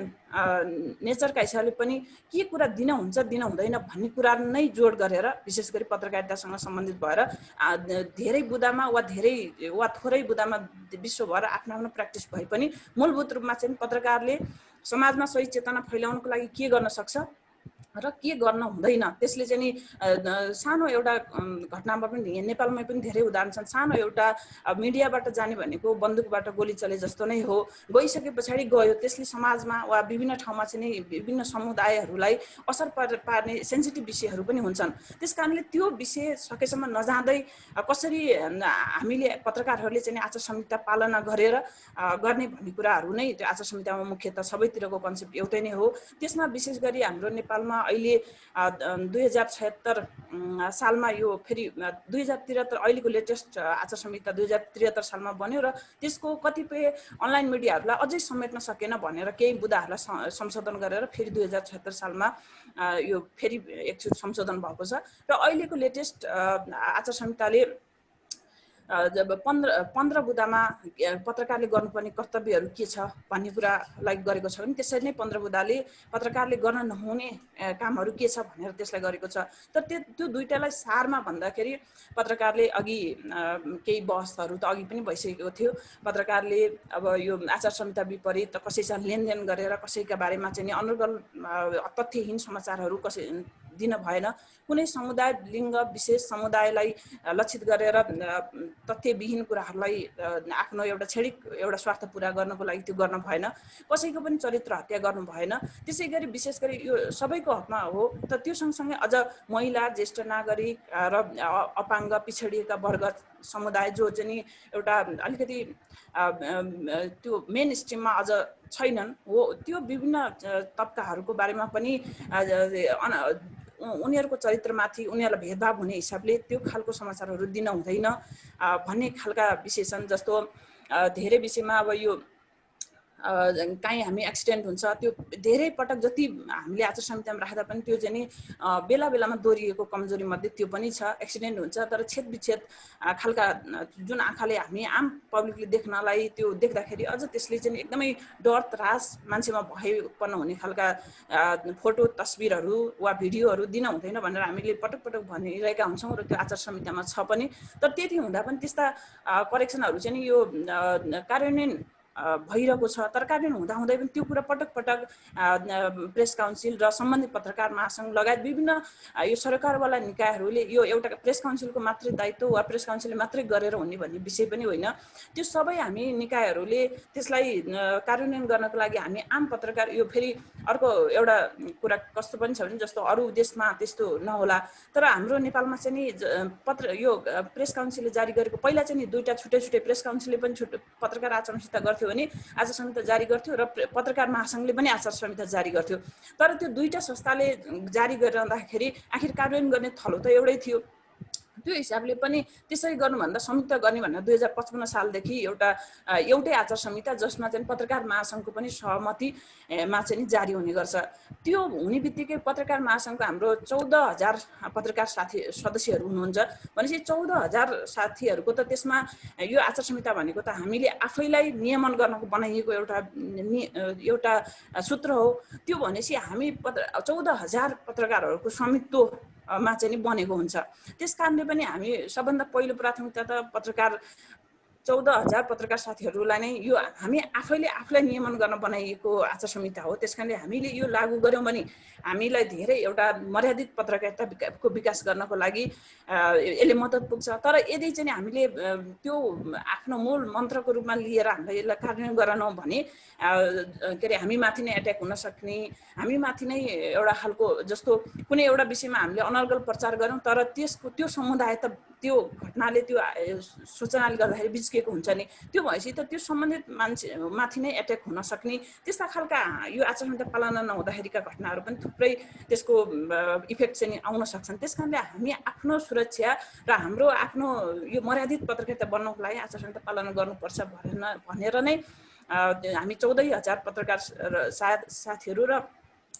नेचरका हिसाबले पनि के कुरा दिन हुन्छ दिन हुँदैन भन्ने कुरा नै जोड गरेर विशेष गरी पत्रकारितासँग सम्बन्धित भएर धेरै बुदामा वा थोरै बुदामा विश्वभर आफ्नो प्र्याक्टिस भए पनि मूलभूत रूपमा चाहिँ पत्रकारले समाजमा सही चेतना फैलाउनको लागि के गर्न सक्छ र के गर्न हुँदैन त्यसले चाहिँ नि सानो एउटा घटनामा पनि नेपालमै पनि धेरै उदाहरण छन्। सानो एउटा मिडियाबाट जाने भनेको बन्दुकबाट गोली चले जस्तो नै हो। गइसके पछाडि गयो त्यसले समाजमा वा विभिन्न ठाउँमा चाहिँ नि विभिन्न समुदायहरूलाई असर पार्ने सेन्सिटिभ विषयहरू पनि हुन्छन्। त्यसकारणले त्यो विषय सकेसम्म नजाँदै कसरी हामीले पत्रकारहरूले चाहिँ आचार संहिता पालना गरेर गर्ने भन्ने कुराहरू नै त्यो आचार संहितामा मुख्यतः सबैतिरको कन्सेप्ट एउटै नै हो। त्यसमा विशेष गरी हाम्रो नेपालमा अहिले 2076 सालमा यो फेरि 2073 अहिलेको लेटेस्ट आचार संहिता 2073 सालमा बन्यो र त्यसको कतिपय अनलाइन मिडियाहरूलाई अझै समेट्न सकेन भनेर केही बुदाहरूलाई संशोधन गरेर फेरि 2076 सालमा यो फेरि एकचोटि संशोधन भएको छ। र अहिलेको लेटेस्ट आचार संहिताले जब 15 बुदामा पत्रकारले गर्नुपर्ने कर्तव्यहरू के छ भन्ने कुरालाई गरेको छ भने त्यसरी नै 15 बुदाले पत्रकारले गर्न नहुने कामहरू के छ भनेर त्यसलाई गरेको छ। तर त्यो दुईटालाई सारमा भन्दाखेरि पत्रकारले अघि केही बहसहरू त अघि पनि भइसकेको थियो। पत्रकारले अब यो आचार संहिता विपरीत कसैसँग लेनदेन गरेर कसैका बारेमा चाहिँ अनर्गल तथ्यहीन समाचारहरू दिन भएन। कुनै समुदाय लिङ्ग विशेष समुदायलाई लक्षित गरेर तथ्यविहीन कुराहरूलाई आफ्नो एउटा क्षणिक एउटा स्वार्थ पुरा गर्नको लागि त्यो गर्न भएन। कसैको पनि चरित्र हत्या गर्नु भएन। त्यसै गरी विशेष गरी यो सबैको हकमा हो। त त्यो सँगसँगै अझ महिला, ज्येष्ठ नागरिक र अपाङ्ग पिछडिएका वर्ग समुदाय जो चाहिँ एउटा अलिकति त्यो मेन स्ट्रिममा अझ छैनन् हो, त्यो विभिन्न तबकाहरूको बारेमा पनि उनीहरूको चरित्रमाथि उनीहरूलाई भेदभाव हुने हिसाबले त्यो खालको समाचारहरू दिन हुँदैन भन्ने खालका विषय छन्। जस्तो धेरै विषयमा अब यो काहीँ हामी एक्सिडेन्ट हुन्छ त्यो धेरै पटक जति हामीले आचार संहितामा राख्दा पनि त्यो चाहिँ नि बेला बेलामा दोहोरिएको कमजोरी मध्ये त्यो पनि छ। एक्सिडेन्ट हुन्छ तर छेदविच्छेद खालका जुन आँखाले हामी आम पब्लिकले देख्नलाई त्यो देख्दाखेरि अझ त्यसले चाहिँ एकदमै डर त्रास मान्छेमा भय उत्पन्न हुने खालका फोटो तस्बिरहरू वा भिडियोहरू दिन हुँदैन भनेर हामीले पटक पटक भनिरहेका हुन्छौँ र त्यो आचार संहितामा छ पनि। तर त्यति हुँदा पनि त्यस्ता करेक्सनहरू चाहिँ यो कार्यान्वयन भइरहेको छ। तर कार्यान्वयन हुँदाहुँदै पनि त्यो कुरा पटक पटक प्रेस काउन्सिल र सम्बन्धित पत्रकार महासङ्घ लगायत विभिन्न यो सरकारवाला निकायहरूले यो एउटा प्रेस काउन्सिलको मात्रै दायित्व वा प्रेस काउन्सिलले मात्रै गरेर हुने भन्ने विषय पनि होइन। त्यो सबै हामी निकायहरूले त्यसलाई कार्यान्वयन गर्नको लागि हामी आम पत्रकार यो फेरि अर्को एउटा कुरा कस्तो पनि छ भने जस्तो अरू देशमा त्यस्तो नहोला तर हाम्रो नेपालमा चाहिँ नि यो प्रेस काउन्सिलले जारी गरेको पहिला चाहिँ नि दुईटा छुट्टै छुट्टै प्रेस काउन्सिलले पनि पत्रकार आचरण संहिता गर्थ्यो भने आचार संहिता जारी गर्थ्यो र पत्रकार महासङ्घले पनि आचार संहिता जारी गर्थ्यो। तर त्यो दुईटा संस्थाले जारी गरिरहँदाखेरि आखिर कार्यान्वयन गर्ने थलो त एउटै थियो। त्यो हिसाबले पनि त्यसरी गर्नुभन्दा संयुक्त गर्ने भनेर 2055 सालदेखि एउटै आचार संहिता जसमा चाहिँ पत्रकार महासङ्घको पनि सहमतिमा चाहिँ जारी हुने गर्छ। त्यो हुने बित्तिकै पत्रकार महासङ्घको हाम्रो 14,000 पत्रकार साथी सदस्यहरू हुनुहुन्छ भनेपछि 14,000 साथीहरूको त त्यसमा यो आचार संहिता भनेको त हामीले आफैलाई नियमन गर्नको बनाइएको एउटा सूत्र हो। त्यो भनेपछि हामी 14,000 पत्रकारहरूको स्वामित्व मा चाहिँ बनेको हुन्छ। त्यसकारणले पनि हामी सबभन्दा पहिलो प्राथमिकता त पत्रकार 14,000 पत्रकार साथीहरूलाई नै यो हामी आफूलाई नियमन गर्न बनाइएको आचार संहिता हो। त्यसकारणले हामीले यो लागू गर्यौँ भने हामीलाई धेरै एउटा मर्यादित पत्रकारिताको विकास गर्नको लागि यसले मद्दत पुग्छ। तर यदि चाहिँ हामीले त्यो आफ्नो मूल मन्त्रको रूपमा लिएर हामीले यसलाई कार्यान्वयन गराउनौँ भने के अरे हामी माथि नै एट्याक हुन सक्ने, हामी माथि नै एउटा खालको जस्तो कुनै एउटा विषयमा हामीले अनर्गल प्रचार गरौँ तर त्यो समुदाय त त्यो घटनाले त्यो सूचनाले गर्दाखेरि बिच्किएको हुन्छ नि, त्यो भएपछि त त्यो सम्बन्धित मान्छे माथि नै एट्याक हुन सक्ने त्यस्ता खालका यो आचार संहिता पालना नहुँदाखेरिका घटनाहरू पनि थुप्रै त्यसको इफेक्ट चाहिँ आउन सक्छन्। त्यसकारणले हामी आफ्नो सुरक्षा र हाम्रो आफ्नो यो मर्यादित पत्रकारिता बन्नको लागि आचार संहिता पालना गर्नुपर्छ भनेर नै हामी 14,000 पत्रकार साथीहरू र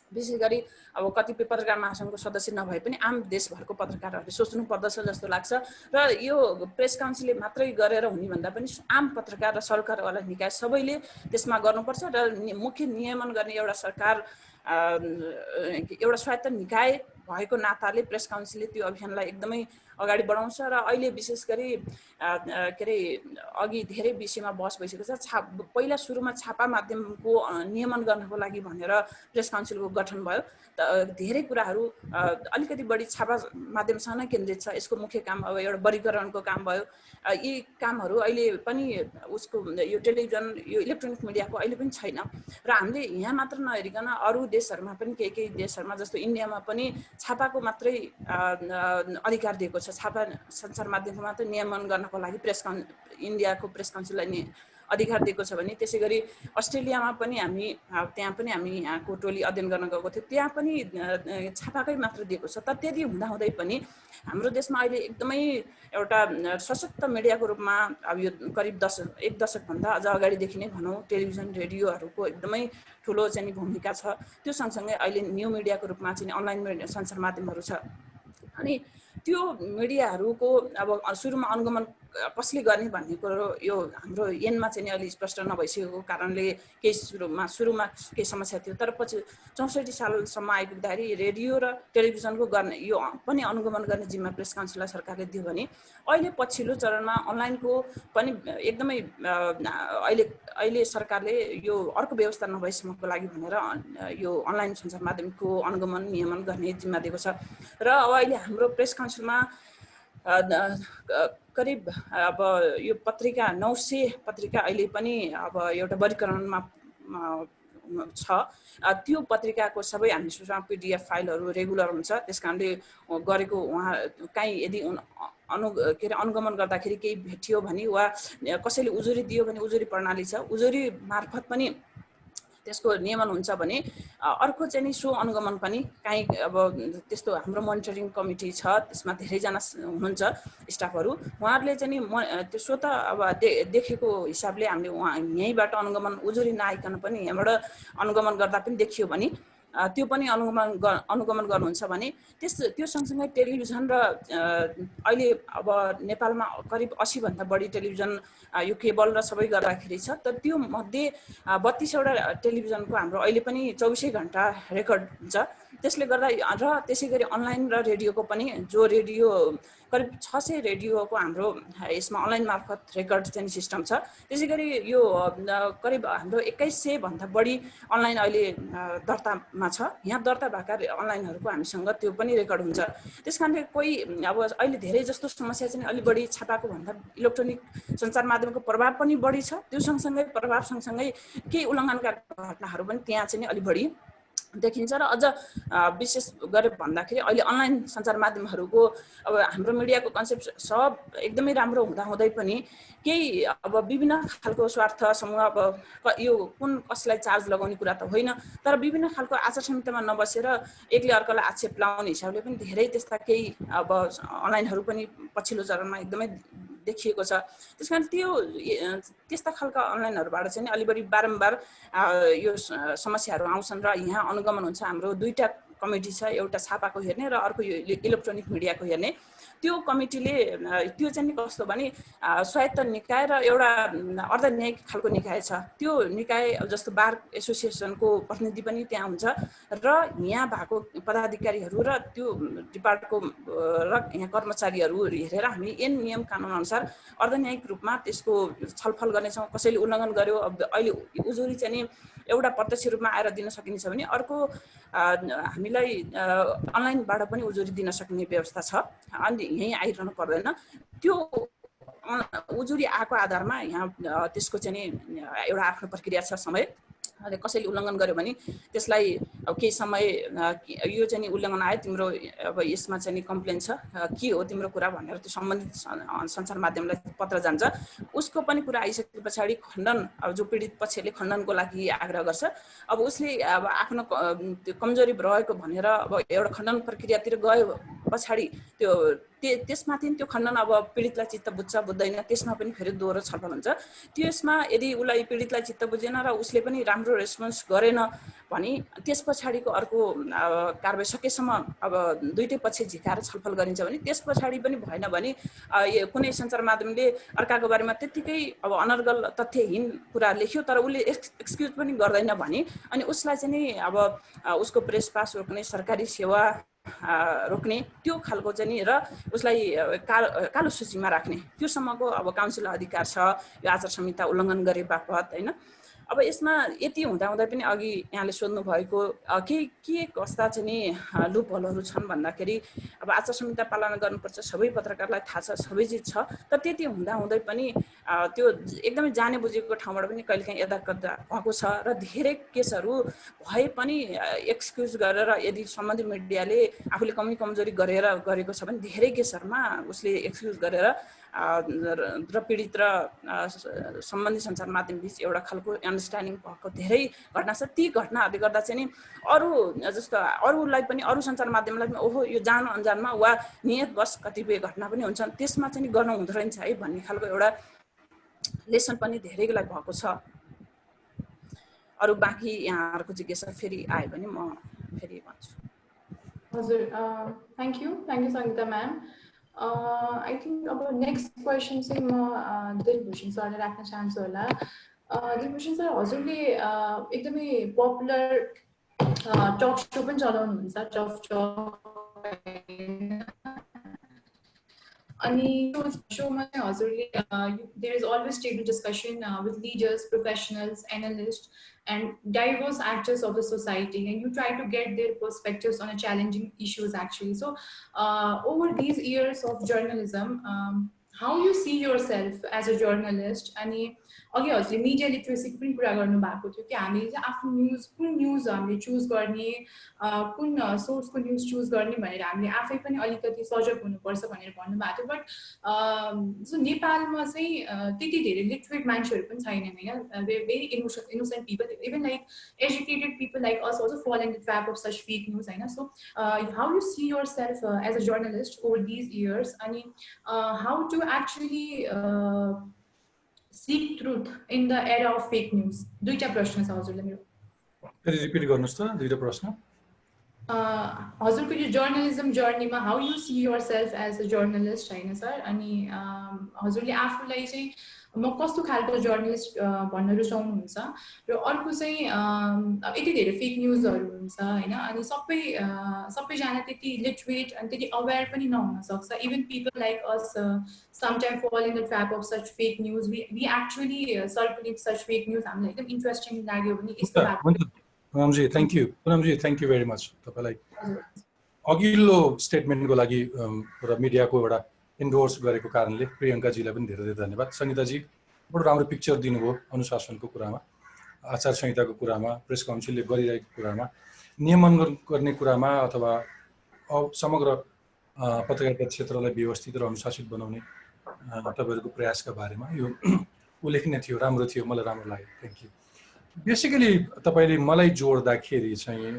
विशेष गरी अब कतिपय पत्रकार महासङ्घको सदस्य नभए पनि आम देशभरको पत्रकारहरूले सोच्नु पर्दछ जस्तो लाग्छ। र यो प्रेस काउन्सिलले मात्रै गरेर हुने भन्दा पनि आम पत्रकार र सरकारवाला निकाय सबैले त्यसमा गर्नुपर्छ र मुख्य नियमन गर्ने एउटा सरकार एउटा स्वायत्त निकाय भएको नाताले प्रेस काउन्सिलले त्यो अभियानलाई एकदमै अगाडि बढाउँछ र अहिले विशेष गरी के अरे अघि धेरै विषयमा बहस भइसकेको छ। पहिला सुरुमा छापा माध्यमको नियमन गर्नको लागि भनेर प्रेस काउन्सिलको गठन भयो। धेरै कुराहरू अलिकति बढी छापा माध्यमसँग नै केन्द्रित छ। यसको मुख्य काम अब एउटा वर्गीकरणको काम भयो। यी कामहरू अहिले पनि उसको यो टेलिभिजन यो इलेक्ट्रोनिक मिडियाको अहिले पनि छैन र हामीले यहाँ मात्र नहेरिकन अरू देशहरूमा पनि केही देशहरूमा जस्तो इन्डियामा पनि छापाको मात्रै अधिकार दिएको छ। छापा सञ्चार माध्यमको मात्रै नियमन गर्नको लागि इन्डियाको प्रेस काउन्सिललाई नि अधिकार दिएको छ भने त्यसै गरी अस्ट्रेलियामा पनि त्यहाँ पनि हामी यहाँको टोली अध्ययन गर्न गएको थियो। त्यहाँ पनि छापाकै मात्र दिएको छ। तर त्यति हुँदाहुँदै पनि हाम्रो देशमा अहिले एकदमै एउटा सशक्त मिडियाको रूपमा अब यो करिब एक दशकभन्दा अझ अगाडिदेखि नै भनौँ टेलिभिजन रेडियोहरूको एकदमै ठुलो चाहिँ भूमिका छ। त्यो सँगसँगै अहिले न्यू मिडियाको रूपमा चाहिँ अनलाइन सञ्चार माध्यमहरू छ। अनि त्यो मिडियाहरूको अब सुरुमा अनुगमन कसले गर्ने भन्ने कुरो यो हाम्रो ऐनमा चाहिँ अलि स्पष्ट नभइसकेको कारणले सुरुमा केही समस्या थियो। तर पछि 64 सालसम्म आइपुग्दाखेरि रेडियो र टेलिभिजनको गर्ने यो पनि अनुगमन गर्ने जिम्मा प्रेस काउन्सिललाई सरकारले दियो भने अहिले पछिल्लो चरणमा अनलाइनको पनि एकदमै अहिले सरकारले यो अर्को व्यवस्था नभएसम्मको लागि भनेर यो अनलाइन सञ्चार माध्यमको अनुगमन नियमन गर्ने जिम्मा दिएको छ। र अब अहिले हाम्रो प्रेस काउन्सिलमा करिब अब यो पत्रिका 900 पत्रिका अहिले पनि अब एउटा वर्गीकरणमा छ। त्यो पत्रिकाको सबै हामीसँग PDF फाइलहरू रेगुलर हुन्छ। त्यसकारणले गरेको उहाँ कहीँ यदि अनुगमन गर्दाखेरि केही भेटियो भने वा कसैले उजुरी दियो भने उजुरी प्रणाली छ। उजुरी मार्फत पनि त्यसको नियमन हुन्छ भने अर्को चाहिँ नि सो अनुगमन पनि कहीँ अब त्यस्तो हाम्रो मोनिटरिङ कमिटी छ। त्यसमा धेरैजना हुनुहुन्छ स्टाफहरू। उहाँहरूले चाहिँ नि त्यो सो त अब देखेको हिसाबले हामीले यहीँबाट अनुगमन उजुरी नआइकन पनि यहाँबाट अनुगमन गर्दा पनि देखियो भने त्यो पनि अनुगमन गर्नुहुन्छ भने त्यो सँगसँगै टेलिभिजन र अहिले अब नेपालमा करिब 80 भन्दा बढी टेलिभिजन यो केबल र सबै गर्दाखेरि छ। तर त्यो मध्ये 32 वटा टेलिभिजनको हाम्रो अहिले पनि 24 घण्टा रेकर्ड हुन्छ। त्यसले गर्दा र त्यसै गरी अनलाइन र रेडियोको पनि जो रेडियो करिब 600 रेडियोको हाम्रो यसमा अनलाइन मार्फत रेकर्ड चाहिँ सिस्टम छ। त्यसै गरी यो करिब हाम्रो 2100 भन्दा बढी अनलाइन अहिले दर्तामा छ। यहाँ दर्ता भएका अनलाइनहरूको हामीसँग त्यो पनि रेकर्ड हुन्छ। त्यसकारणले कोही अब अहिले धेरै जस्तो समस्या चाहिँ अलि बढी छापाको भन्दा इलेक्ट्रोनिक सञ्चार माध्यमको प्रभाव पनि बढी छ। त्यो सँगसँगै प्रभाव सँगसँगै केही उल्लङ्घनका घटनाहरू पनि त्यहाँ चाहिँ अलि बढी देखिन्छ। र अझ विशेष गरेर भन्दाखेरि अहिले अनलाइन सञ्चार माध्यमहरूको अब हाम्रो मिडियाको कन्सेप्ट सब एकदमै राम्रो हुँदाहुँदै पनि केही अब विभिन्न खालको स्वार्थ समूह अब यो कुन कसलाई चार्ज लगाउने कुरा त होइन, तर विभिन्न खालको आचार संहितामा नबसेर एकले अर्कालाई आक्षेप लाउने हिसाबले पनि धेरै त्यस्ता केही अब अनलाइनहरू पनि पछिल्लो चरणमा एकदमै देखिएको छ। त्यसकारण त्यस्ता खालका अनलाइनहरूबाट चाहिँ अलि बढी बारम्बार यो समस्याहरू आउँछन् र यहाँ अनुगमन हुन्छ। हाम्रो दुईटा कमिटी छ, एउटा छापाको हेर्ने र अर्को यो इलेक्ट्रोनिक मिडियाको हेर्ने। त्यो कमिटीले त्यो चाहिँ कस्तो भने स्वायत्त निकाय र एउटा अर्धन्यायिक खालको निकाय छ। त्यो निकाय जस्तो बार एसोसिएसनको प्रतिनिधि पनि त्यहाँ हुन्छ र यहाँ भएको पदाधिकारीहरू र त्यो डिपार्टको र यहाँ कर्मचारीहरू हेरेर हामी ऐन नियम कानुन अनुसार अर्धन्यायिक रूपमा त्यसको छलफल गर्नेछौँ। कसैले उल्लङ्घन गर्यो अहिले उजुरी चाहिँ नि एउटा प्रत्यक्ष रूपमा आएर दिन सकिन्छ भने अर्को हामीलाई अनलाइनबाट पनि उजुरी दिन सक्ने व्यवस्था छ। अनि यहीँ आइरहनु पर्दैन। त्यो उजुरी आएको आधारमा यहाँ त्यसको चाहिँ नि एउटा आफ्नो प्रक्रिया छ। समय कसैले उल्लङ्घन गर्यो भने त्यसलाई अब केही समय यो चाहिँ नि उल्लङ्घन आयो, तिम्रो अब यसमा चाहिँ नि कम्प्लेन छ, के हो तिम्रो कुरा भनेर त्यो सम्बन्धित सञ्चार माध्यमलाई पत्र जान्छ। उसको पनि कुरा आइसके पछाडि खण्डन अब जो पीडित पक्षले खण्डनको लागि आग्रह गर्छ। अब उसले अब आफ्नो त्यो कमजोरी रहेको भनेर अब एउटा खण्डन प्रक्रियातिर गयो पछाडि त्यो त्यसमाथि त्यो खण्डन अब पीडितलाई चित्त बुझ्छ बुझ्दैन त्यसमा पनि फेरि दोहोरो छलफल हुन्छ। त्यसमा यदि उसलाई पीडितलाई चित्त बुझेन र उसले पनि राम्रो रेस्पोन्स गरेन भने त्यस पछाडिको अर्को कारबाही सकेसम्म अब दुईटै पक्ष झिकाएर छलफल गरिन्छ भने त्यस पछाडि पनि भएन भने कुनै सञ्चार माध्यमले अर्काको बारेमा त्यत्तिकै अब अनर्गल तथ्यहीन कुरा लेख्यो तर उसले एक्सक्युज पनि गर्दैन भने अनि उसलाई चाहिँ नि अब उसको प्रेस पास रोक्ने सरकारी सेवा रोक्ने त्यो खालको चाहिँ नि र उसलाई कालो सूचीमा राख्ने त्योसम्मको अब काउन्सिल अधिकार छ यो आचार संहिता उल्लङ्घन गरे बापत हैन। अब यसमा यति हुँदाहुँदै पनि अघि यहाँले सोध्नु भएको के कस्ता चाहिँ नि लुपहोलहरू छन् भन्दाखेरि अब आचार संहिता पालना गर्नुपर्छ सबै पत्रकारलाई थाहा छ सबै चिज छ तर त्यति हुँदाहुँदै पनि त्यो एकदमै जाने बुझेको ठाउँबाट पनि कहिलेकाहीँ यदाकदा भएको छ र धेरै केसहरू भए पनि एक्सक्युज गरेर यदि सम्बन्धित मिडियाले आफूले कमजोरी गरेको छ भने धेरै केसहरूमा उसले एक्सक्युज गरेर र पीडित र सम्बन्धित सञ्चार माध्यम बीच एउटा खालको अन्डरस्ट्यान्डिङ भएको धेरै घटना छ। ती घटनाहरूले गर्दा चाहिँ नि अरू जस्तो अरूलाई पनि अरू सञ्चार माध्यमलाई पनि ओहो यो जान अनजानमा वा नियतवश कतिपय घटना पनि हुन्छन् त्यसमा चाहिँ नि गर्नु हुँदो रहेछ है भन्ने खालको एउटा लेसन पनि धेरैलाई भएको छ। अरू बाँकी यहाँहरूको जिज्ञासा फेरि आयो भने म फेरि भन्छु। हजुर thank you Sangeeta ma'am. I think अब नेक्स्ट क्वेसन चाहिँ म दिलभूषण सरलाई राख्न चाहन्छु होला। दिलभूषण सर हजुरले एकदमै पपुलर टक सो पनि चलाउनुहुन्छ टफ अनि शोमा चाहिँ हजुरले there is always table discussion with leaders professionals analyst and diverse actors of the society and you try to get their perspectives on a challenging issues actually. So over these years of journalism, how you see yourself as a journalist अनि अघि हजुरले media literacy पनि कुरा गर्नु भएको थियो कि हामीले चाहिँ आफ्नो न्युज कुन न्युज हामीले चुज गर्ने कुन सोर्सको न्युज चुज गर्ने भनेर हामीले आफै पनि अलिकति सजग हुनुपर्छ भनेर भन्नुभएको थियो। बट जो नेपालमा चाहिँ त्यति धेरै लिटरेट मान्छेहरू पनि छैनन् हैन। Very innocent people even like educated people like us also fall in the trap of such fake news हैन। So how you see yourself as a journalist over these years अनि how to actually seek truth in the era of fake news? दुईटा प्रश्न छ हजुरले मेरो। फेरि repeat गर्नुस् त दुईटा प्रश्न। हजुरको यो जर्नलिजम जर्नीमा how you see yourself as a journalist हैन सर अनि हजुरले आफूलाई चाहिँ म कस्तो खालको जर्नलिस्ट भन्न रुचाउनुहुन्छ र अर्को चाहिँ यति धेरै फेक न्युजहरू हुन्छ हैन अनि सबैजना त्यति लिटरेट अनि त्यति अवेयर पनि नहुन सक्छ। Even people like us sometimes fall in the trap of such fake news. We actually circulate such fake news. हामीलाई एकदम इन्ट्रेस्टिङ लाग्यो भने यस्तो हुन्छ Punamji thank you. Poonam ji thank you very much तपाईलाई अघिल्लो स्टेटमेन्टको लागि र मिडियाको एउटा इन्डोर्स गरेको कारणले प्रियङ्काजीलाई पनि धेरै धेरै धन्यवाद। सङ्गीताजी बडो राम्रो पिक्चर दिनुभयो अनुशासनको कुरामा आचार संहिताको कुरामा प्रेस काउन्सिलले गरिरहेको कुरामा नियमन गर्ने कुरामा अथवा समग्र पत्रकारिता क्षेत्रलाई व्यवस्थित र अनुशासित बनाउने तपाईहरुको प्रयासका बारेमा यो उल्लेखनीय थियो राम्रो थियो मलाई राम्रो लाग्यो। Thank you. बेसिकली तपाईले मलाई जोड्दाखेरि चाहिँ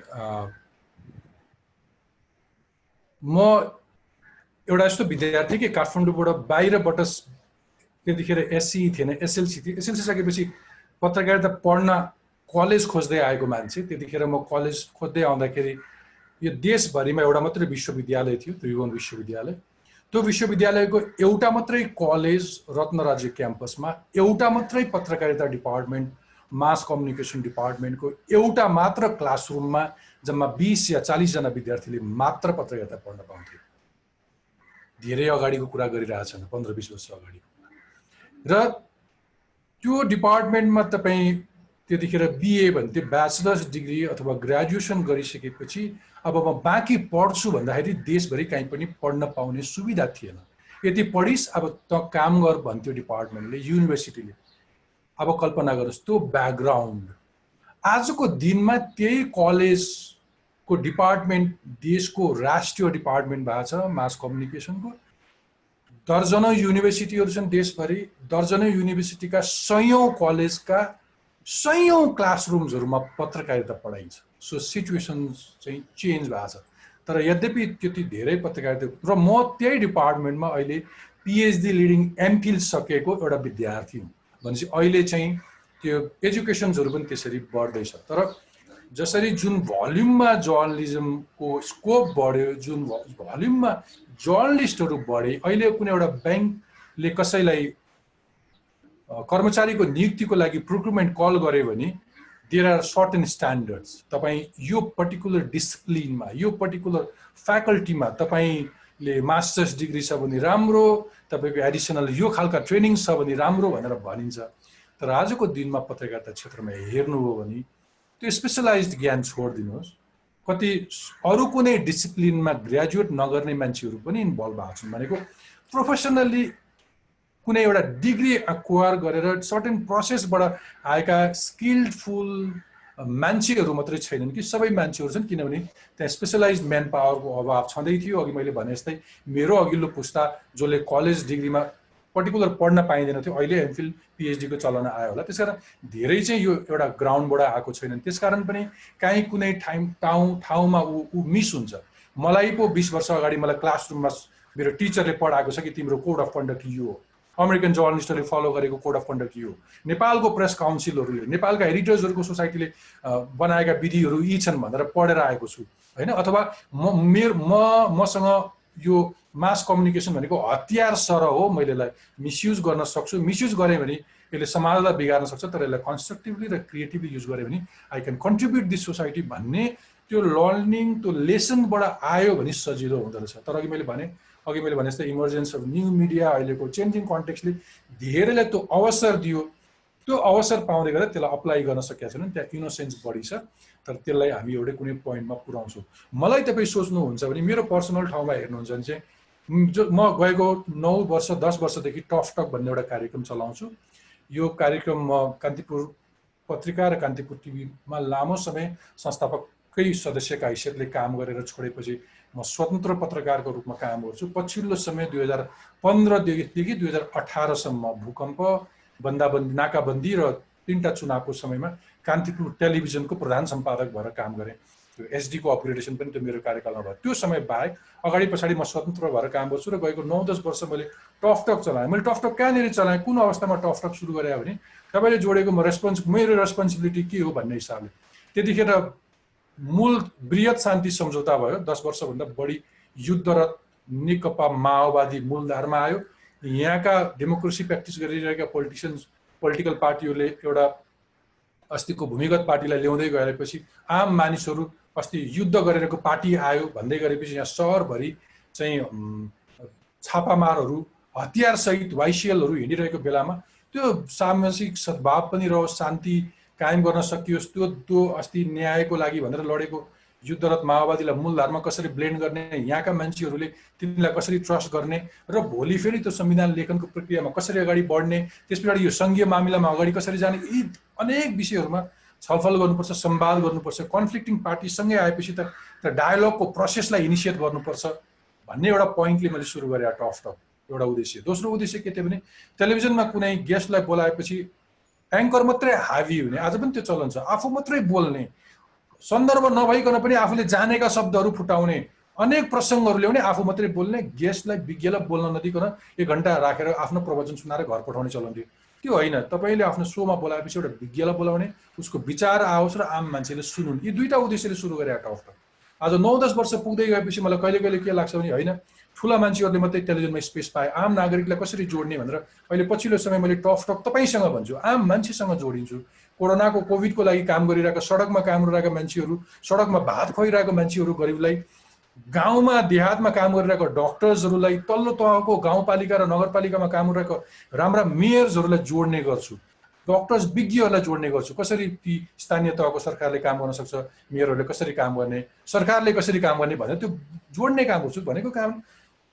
म एउटा यस्तो विद्यार्थी कि काठमाडौँबाट बाहिरबाट त्यतिखेर एससी थिएन एसएलसी थियो। एसएलसी सकेपछि पत्रकारिता पढ्न कलेज खोज्दै आएको मान्छे। त्यतिखेर म कलेज खोज्दै आउँदाखेरि यो देशभरिमा एउटा मात्रै विश्वविद्यालय थियो त्रिभुवन विश्वविद्यालय। त्यो विश्वविद्यालयको एउटा मात्रै कलेज रत्नराज्य क्याम्पसमा एउटा मात्रै पत्रकारिता डिपार्टमेन्ट मास कम्युनिकेसन डिपार्टमेन्टको एउटा मात्र क्लासरुममा जम्मा 20 या 40 जना विद्यार्थीले मात्र पत्रकारिता पढ्न पाउँथे। धेरै अगाडिको कुरा गरिरहेछन् 15-20 वर्ष अगाडि र त्यो डिपार्टमेन्टमा तपाई त्यतिखेर बीए भन्थे ब्याचलर्स डिग्री अथवा ग्रेजुएसन गरिसकेपछि अब म बाँकी पढ्छु भन्दाखेरि देशभरि कहीँ पनि पढ्न पाउने सुविधा थिएन। यदि पढिस अब त काम गर भन्थ्यो डिपार्टमेन्टले युनिभर्सिटीले। अब कल्पना गर्नुस् त्यो ब्याकग्राउन्ड आजको दिनमा त्यही कलेजको डिपार्टमेन्ट देशको राष्ट्रिय डिपार्टमेन्ट भएको छ मास कम्युनिकेसनको। दर्जनौं युनिभर्सिटीहरू छन् देशभरि। दर्जनौं युनिभर्सिटीका सयौं कलेजका सयौं क्लासरुम्सहरूमा पत्रकारिता पढाइन्छ। सो सिचुएसन चाहिँ चेन्ज भएको छ। तर यद्यपि त्यति धेरै पत्रकारिता र म त्यही डिपार्टमेन्टमा अहिले पिएचडी लिडिङ एमफिल सकेको एउटा विद्यार्थी हुँ भनेपछि अहिले चाहिँ त्यो एजुकेसन्सहरू पनि त्यसरी बढ्दैछ। तर जसरी जुन भल्युममा जर्नलिजमको स्कोप बढ्यो, जुन भल्युममा जर्नलिस्टहरू बढे, अहिले कुनै एउटा ब्याङ्कले कसैलाई कर्मचारीको नियुक्तिको लागि प्रोक्रुटमेन्ट कल गर्यो भने देयर आर सर्टेन स्ट्यान्डर्ड्स। तपाईँ यो पर्टिकुलर डिसिप्लिनमा, यो पर्टिकुलर फ्याकल्टीमा तपाईँले मास्टर्स डिग्री छ भने राम्रो, तपाईँको एडिसनल यो खालका ट्रेनिङ छ भने राम्रो भनेर भनिन्छ। तर आजको दिनमा पत्रकारिता क्षेत्रमा हेर्नुभयो भने त्यो स्पेसलाइज्ड ज्ञान छोडिदिनुहोस्, कति अरू कुनै डिसिप्लिनमा ग्रेजुएट नगर्ने मान्छेहरू पनि इन्भल्भ भएको छन्। भनेको प्रोफेसनल्ली कुनै एउटा डिग्री एक्वायर गरेर सर्टेन प्रोसेसबाट आएका स्किल्डफुल मान्छेहरू मात्रै छैनन् कि सबै मान्छेहरू छन्, किनभने त्यहाँ स्पेसलाइज्ड म्यान पावरको अभाव छँदै थियो। अघि मैले भने जस्तै मेरो अघिल्लो पुस्ता जसले कलेज डिग्रीमा पर्टिकुलर पढ्न पाइँदैन थियो, अहिले एमफिल पिएचडीको चलन आयो होला। त्यसकारण धेरै चाहिँ यो एउटा ग्राउन्डबाट आएको छैनन्। त्यसकारण पनि काहीँ कुनै ठाउँमा ऊ मिस हुन्छ। मलाई पो 20 वर्ष अगाडि मलाई क्लासरुममा मेरो टिचरले पढाएको छ कि तिम्रो कोड अफ कन्डक्ट यो हो, अमेरिकन जर्नलिस्टहरूले फलो गरेको कोड अफ कन्डक्ट यो हो, नेपालको प्रेस काउन्सिलहरूले, नेपालका एडिटर्सहरूको सोसाइटीले बनाएका विधिहरू यी छन् भनेर पढेर आएको छु होइन। अथवा मसँग यो मास कम्युनिकेसन भनेको हतियार सरह हो, मैले यसलाई मिसयुज गर्न सक्छु। मिसयुज गरेँ भने यसले समाजलाई बिगार्न सक्छ, तर यसलाई कन्स्ट्रक्टिभली र क्रिएटिभली युज गरेँ भने I can contribute this society भन्ने त्यो लर्निङ, त्यो लेसनबाट आयो भने सजिलो हुँदो रहेछ। तर अघि मैले भने जस्तै इमर्जेन्स अफ न्यू मिडिया, अहिलेको चेन्जिङ कन्टेक्स्टले धेरैलाई त्यो अवसर दियो। त्यो अवसर पाउँदै गर्दा त्यसलाई अप्लाई गर्न सकेका छैनन्, त्यहाँ इनोसेन्स बढी छ। तर त्यसलाई हामी एउटै कुनै पोइन्टमा पुर्याउँछौँ। मलाई तपाईँ सोच्नुहुन्छ भने मेरो पर्सनल ठाउँमा हेर्नुहुन्छ भने चाहिँ म गएको 9 वर्ष 10 वर्षदेखि टफ टक भन्ने एउटा कार्यक्रम चलाउँछु। यो कार्यक्रम म कान्तिपुर पत्रिका र कान्तिपुर टिभीमा लामो समय संस्थापकै सदस्यका हैसियतले काम गरेर छोडेपछि म स्वतन्त्र पत्रकारको रूपमा काम गर्छु। पछिल्लो समय 2015 देखि 2018 सम्म भूकम्प, बन्दाबन्दी, नाकाबन्दी र 3टा चुनावको समयमा कान्तिपुर टेलिभिजनको प्रधान सम्पादक भएर काम गरेँ। त्यो एसडीको अपग्रेडेसन पनि त्यो मेरो कार्यकालमा भयो। त्यो समय बाहेक अगाडि पछाडि म स्वतन्त्र भएर काम गर्छु र गएको 9-10 वर्ष मैले टफ टक चलाएँ। मैले टफ टक कहाँनिर चलाएँ, कुन अवस्थामा टफ टक सुरु गरेँ भने तपाईँले जोडेको मेरो रेस्पोन्सिबिलिटी के हो भन्ने हिसाबले त्यतिखेर मूल बृहत शान्ति सम्झौता भयो। 10 वर्षभन्दा बढी युद्धरत नेकपा माओवादी मूलधारमा आयो। यहाँका डेमोक्रेसी प्र्याक्टिस गरिरहेका पोलिटिकल पार्टीहरूले एउटा अस्तिको भूमिगत पार्टीलाई ल्याउँदै गएपछि आम मानिसहरू अस्ति युद्ध गरेको पार्टी आयो भन्दै गरेपछि यहाँ सहरभरि चाहिँ छापामारहरू, हतियारसहित वाइसिएलहरू हिँडिरहेको बेलामा त्यो सामाजिक सद्भाव पनि रहोस्, शान्ति कायम गर्न सकियोस्, त्यो अस्ति न्यायको लागि भनेर लडेको युद्धरत माओवादीलाई मूलधारमा कसरी ब्लेन्ड गर्ने, यहाँका मान्छेहरूले तिनीलाई कसरी ट्रस्ट गर्ने र भोलि फेरि त्यो संविधान लेखनको प्रक्रियामा कसरी अगाडि बढ्ने, त्यस पछाडि यो सङ्घीय मामिलामा अगाडि कसरी जाने, यी अनेक विषयहरूमा छलफल गर्नुपर्छ, संवाद गर्नुपर्छ। कन्फ्लिक्टिङ पार्टीसँगै आएपछि त डायलगको प्रोसेसलाई इनिसिएट गर्नुपर्छ भन्ने एउटा पोइन्टले मैले सुरु गरेँ टफ टक। एउटा उद्देश्य। दोस्रो उद्देश्य के थियो भने टेलिभिजनमा कुनै गेस्टलाई बोलाएपछि एङ्कर मात्रै हावी हुने, आज पनि त्यो चलन छ, आफू मात्रै बोल्ने, सन्दर्भ नभइकन पनि आफूले जानेका शब्दहरू फुटाउने, अनेक प्रसङ्गहरू ल्याउने, आफू मात्रै बोल्ने, गेस्टलाई विज्ञलाई बोल्न नदिकन 1 घन्टा राखेर आफ्नो प्रवचन सुनाएर घर पठाउने चलन थियो। त्यो होइन, तपाईँले आफ्नो सोमा बोलाएपछि एउटा विज्ञलाई बोलाउने, उसको विचार आओस् र आम मान्छेले सुनुन्। यी 2टा उद्देश्यले सुरु गरे टफ टक। आज 9-10 वर्ष पुग्दै गएपछि मलाई कहिले कहिले के लाग्छ भने होइन, ठुला मान्छेहरूले मात्रै टेलिभिजनमा स्पेस पाए, आम नागरिकलाई कसरी जोड्ने भनेर अहिले पछिल्लो समय मैले टफ टक तपाईँसँग भन्छु, आम मान्छेसँग जोडिन्छु। कोभिडको लागि काम गरिरहेका, सडकमा काम गरिरहेका मान्छेहरू, सडकमा भात खुवाइरहेका मान्छेहरू, गरिबलाई, गाउँमा देहातमा काम गरिरहेको डक्टर्सहरूलाई, तल्लो तहको गाउँपालिका र नगरपालिकामा काम गरिरहेको राम्रा मेयर्सहरूलाई जोड्ने गर्छु, डक्टर्स विज्ञहरूलाई जोड्ने गर्छु। कसरी ती स्थानीय तहको सरकारले काम गर्न सक्छ, मेयरहरूले कसरी काम गर्ने, सरकारले कसरी काम गर्ने भनेर त्यो जोड्ने काम गर्छु। भनेको काम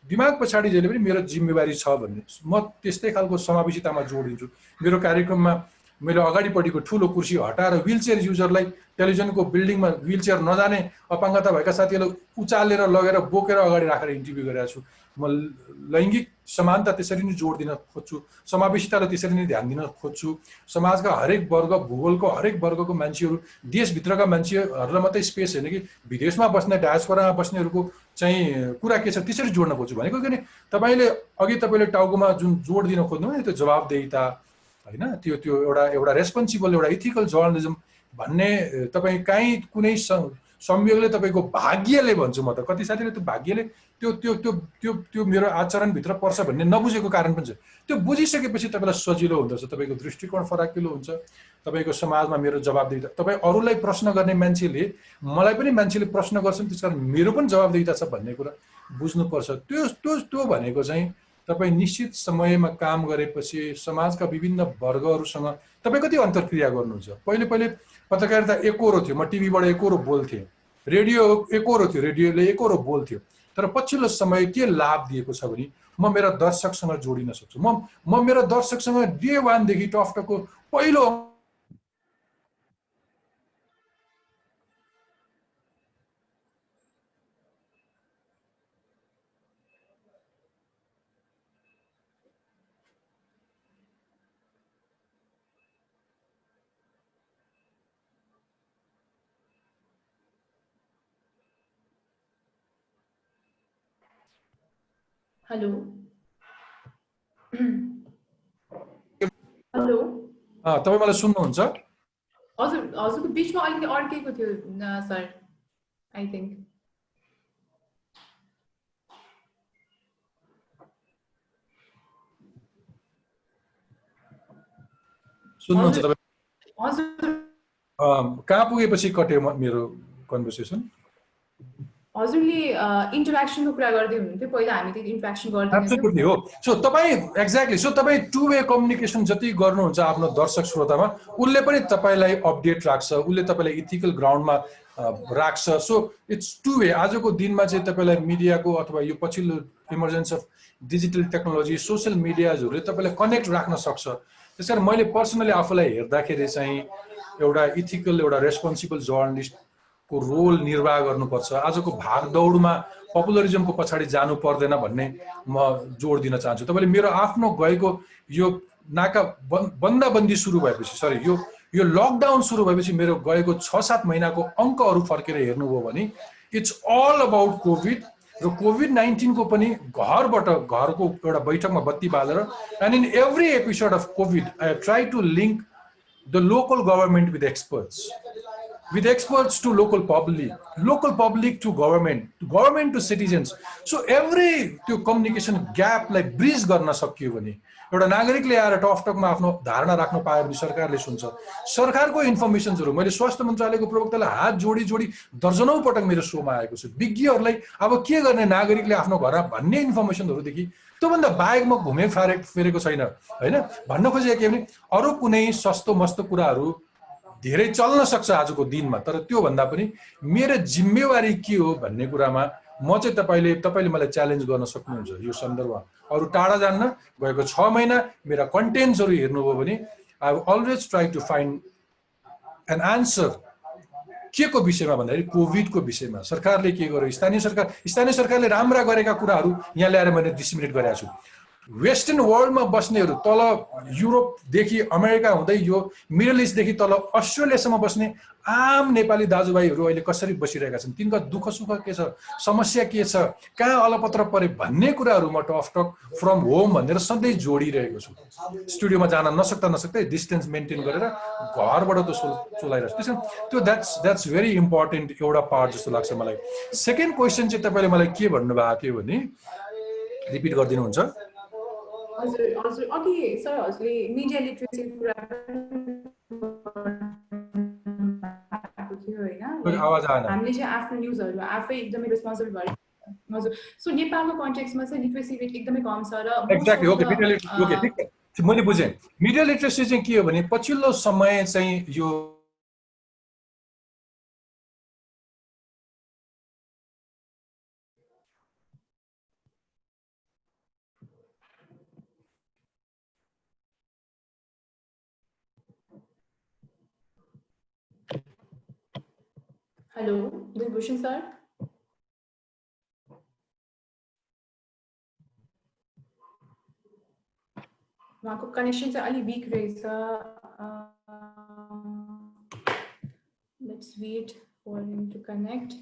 दिमाग पछाडि जहिले पनि मेरो जिम्मेवारी छ भन्ने, म त्यस्तै खालको समावेशितामा जोडिन्छु। मेरो कार्यक्रममा मैले अगाडिपट्टिको ठुलो कुर्सी हटाएर व्हीलचेयर युजरलाई टेलिभिजनको बिल्डिङमा व्हीलचेयर नजाने अपाङ्गता भएका साथीहरूलाई उचालेर लगेर बोकेर अगाडि राखेर इन्टरभ्यू गरिरहेको छु। म लैङ्गिक समानता त्यसरी नै जोड दिन खोज्छु, समावेशितालाई त्यसरी नै ध्यान दिन खोज्छु। समाजका हरेक वर्ग, भूगोलको हरेक वर्गको मान्छेहरू, देशभित्रका मान्छेहरूलाई मात्रै स्पेस होइन कि विदेशमा बस्ने, डायस्पोरामा बस्नेहरूको चाहिँ कुरा के छ त्यसरी जोड्न खोज्छु। भनेको किन तपाईँले टाउकोमा जुन जोड दिन खोज्नु त्यो जवाबदेहिता होइन, त्यो एउटा रेस्पोन्सिबल, एउटा इथिकल जर्नलिजम भन्ने तपाईँ काहीँ कुनै संयोगले तपाईँको भाग्यले भन्छु म त, कति साथीले त्यो भाग्यले त्यो त्यो त्यो त्यो त्यो मेरो आचरणभित्र पर्छ भन्ने नबुझेको कारण पनि छ। त्यो बुझिसकेपछि तपाईँलाई सजिलो हुँदछ, तपाईँको दृष्टिकोण फराकिलो हुन्छ, तपाईँको समाजमा मेरो जवाबदेहिता, तपाईँ अरूलाई प्रश्न गर्ने मान्छेले मलाई पनि मान्छेले प्रश्न गर्छन्, त्यस कारण मेरो पनि जवाबदेहिता छ भन्ने कुरा बुझ्नुपर्छ। त्यो भनेको चाहिँ तपाईँ निश्चित समयमा काम गरेपछि समाजका विभिन्न वर्गहरूसँग तपाईँ कति अन्तर्क्रिया गर्नुहुन्छ। पहिले पत्रकारिता एकोरो थियो, म टिभीबाट एकोरो बोल्थेँ, रेडियो एकोरो थियो, रेडियोले एकोरो बोल्थ्यो। तर पछिल्लो समय के लाभ दिएको छ भने म मेरा दर्शकसँग जोडिन सक्छु। म मेरा दर्शकसँग डे 1 देखि टफटकको पहिलो हेलो हेलो तपाईँ मलाई सुन्नुहुन्छ? हजुरको बिचमा अलिकति अड्केको थियो सर, आई थिङ्क। सुन्नुहुन्छ तपाईँ? हजुर कहाँ पुगेपछि कट्यो मेरो कन्भर्सेसन? हजुरले इन्टरेक्सनको कुरा गर्दै हुनुहुन्थ्यो, पहिला हामी त्यो इन्टरेक्सन गर्दैनौँ। एब्सोल्युटली हो। सो तपाईँ एक्ज्याक्टली, सो तपाईँ टु वे कम्युनिकेसन जति गर्नुहुन्छ आफ्नो दर्शक श्रोतामा, उसले पनि तपाईँलाई अपडेट राख्छ, उसले तपाईँलाई इथिकल ग्राउन्डमा राख्छ। So it's two way. आजको दिनमा चाहिँ तपाईँलाई मिडियाको अथवा यो पछिल्लो emergence of digital technology, social मिडियाजहरूले तपाईँलाई कनेक्ट राख्न सक्छ। त्यस कारण मैले पर्सनली आफूलाई हेर्दाखेरि चाहिँ एउटा इथिकल, एउटा रेस्पोन्सिबल जर्नलिस्टको रोल निर्वाह गर्नुपर्छ। आजको भागदौडमा पपुलरिजमको पछाडि जानु पर्दैन भन्ने म जोड दिन चाहन्छु। तपाईँले मेरो आफ्नो गएको यो नाका बन्दाबन्दी सुरु भएपछि, सरी यो लकडाउन सुरु भएपछि मेरो गएको 6-7 महिनाको अङ्कहरू फर्केर हेर्नुभयो भने इट्स अल अबाउट कोभिड र कोभिड-19 को पनि घरको एउटा बैठकमा बत्ती बालेर, and in every episode of covid I try to link the local government with experts to local public to government to citizens. So every त्यो कम्युनिकेसन ग्यापलाई ब्रिज गर्न सकियो भने, एउटा नागरिकले आएर टकटकमा आफ्नो धारणा राख्न पायो भने सरकारले सुन्छ। सरकारको इन्फर्मेसन्सहरू मैले स्वास्थ्य मन्त्रालयको प्रवक्तालाई हात जोडी दर्जनौं पटक मेरो सोमा आएको छु। विज्ञहरूलाई अब के गर्ने नागरिकले आफ्नो घरमा भन्ने इन्फर्मेसनहरूदेखि त्योभन्दा बाहेक म घुमे फेरेको छैन होइन। भन्न खोजेको के भने अरू कुनै सस्तो मस्तो कुराहरू धेरै चल्न सक्छ आजको दिनमा, तर त्यो भन्दा पनि मेरो जिम्मेवारी के हो भन्ने कुरामा म चाहिँ तपाईले मलाई च्यालेन्ज गर्न सक्नुहुन्छ यो सन्दर्भमा। अरू टाढा जान्न, गएको 6 महिना मेरा कन्टेन्ट्सहरू हेर्नुभयो भने I will always try to find an answer. के को विषयमा भन्दाखेरि कोभिडको विषयमा सरकारले के गर्यो, स्थानीय सरकारले राम्रा गरेका कुराहरू यहाँ ल्याएर मैले डिसिमिनेट गरेको छु। वेस्टर्न वर्ल्डमा बस्नेहरू, तल युरोपदेखि अमेरिका हुँदै यो मिडल इस्टदेखि तल अस्ट्रेलियासम्म बस्ने आम नेपाली दाजुभाइहरू अहिले कसरी बसिरहेका छन्, तिनका दुःख सुख के छ, समस्या के छ, कहाँ अलपत्र परे भन्ने कुराहरू म टक फ्रम होम भनेर सधैँ जोडिरहेको छु। स्टुडियोमा जान नसक्दै डिस्टेन्स मेन्टेन गरेर घरबाट त चलाइरहेको छु। त्यो द्याट्स भेरी इम्पोर्टेन्ट एउटा पार्ट जस्तो लाग्छ मलाई। सेकेन्ड क्वेसन चाहिँ तपाईँले मलाई के भन्नुभएको थियो भने रिपिट गरिदिनुहुन्छ? हजुर अघि सर हजुरले मिडिया लिटरेसी कुरा थियो होइन, हामीले चाहिँ आफ्नो न्युजहरू आफै एकदमै रेस्पोन्सिबल भएर। हजुर, सो नेपालको कन्टेक्स्टमा चाहिँ लिटरेसी रेट एकदमै कम छ र exactly okay media literacy okay ठीक छ, मैले बुझेँ। मिडिया लिटरेसी चाहिँ के हो भने पछिल्लो समय चाहिँ यो हेलो दिलभूषण सर उहाँको कनेक्सन चाहिँ अलि वीक रहेछ let's wait for him to connect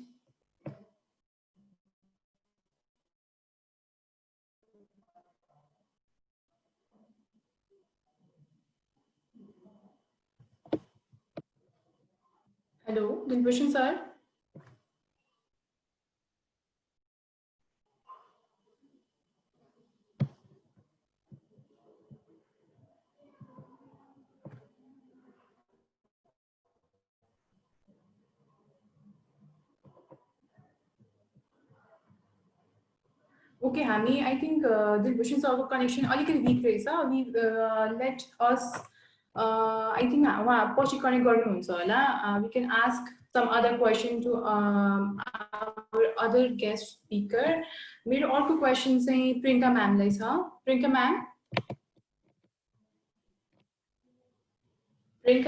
hello Dilbhushan sir okay हामी आई थिङ्क दिलभूषण सरको कनेक्सन अलिकति विक रहेछ we let us I think उहाँ पछि कनेक्ट गर्नुहुन्छ होला we can ask some other question to our other guest speaker मेरो अर्को क्वेसन चाहिँ प्रियङ्का म्यामलाई छ प्रियङ्का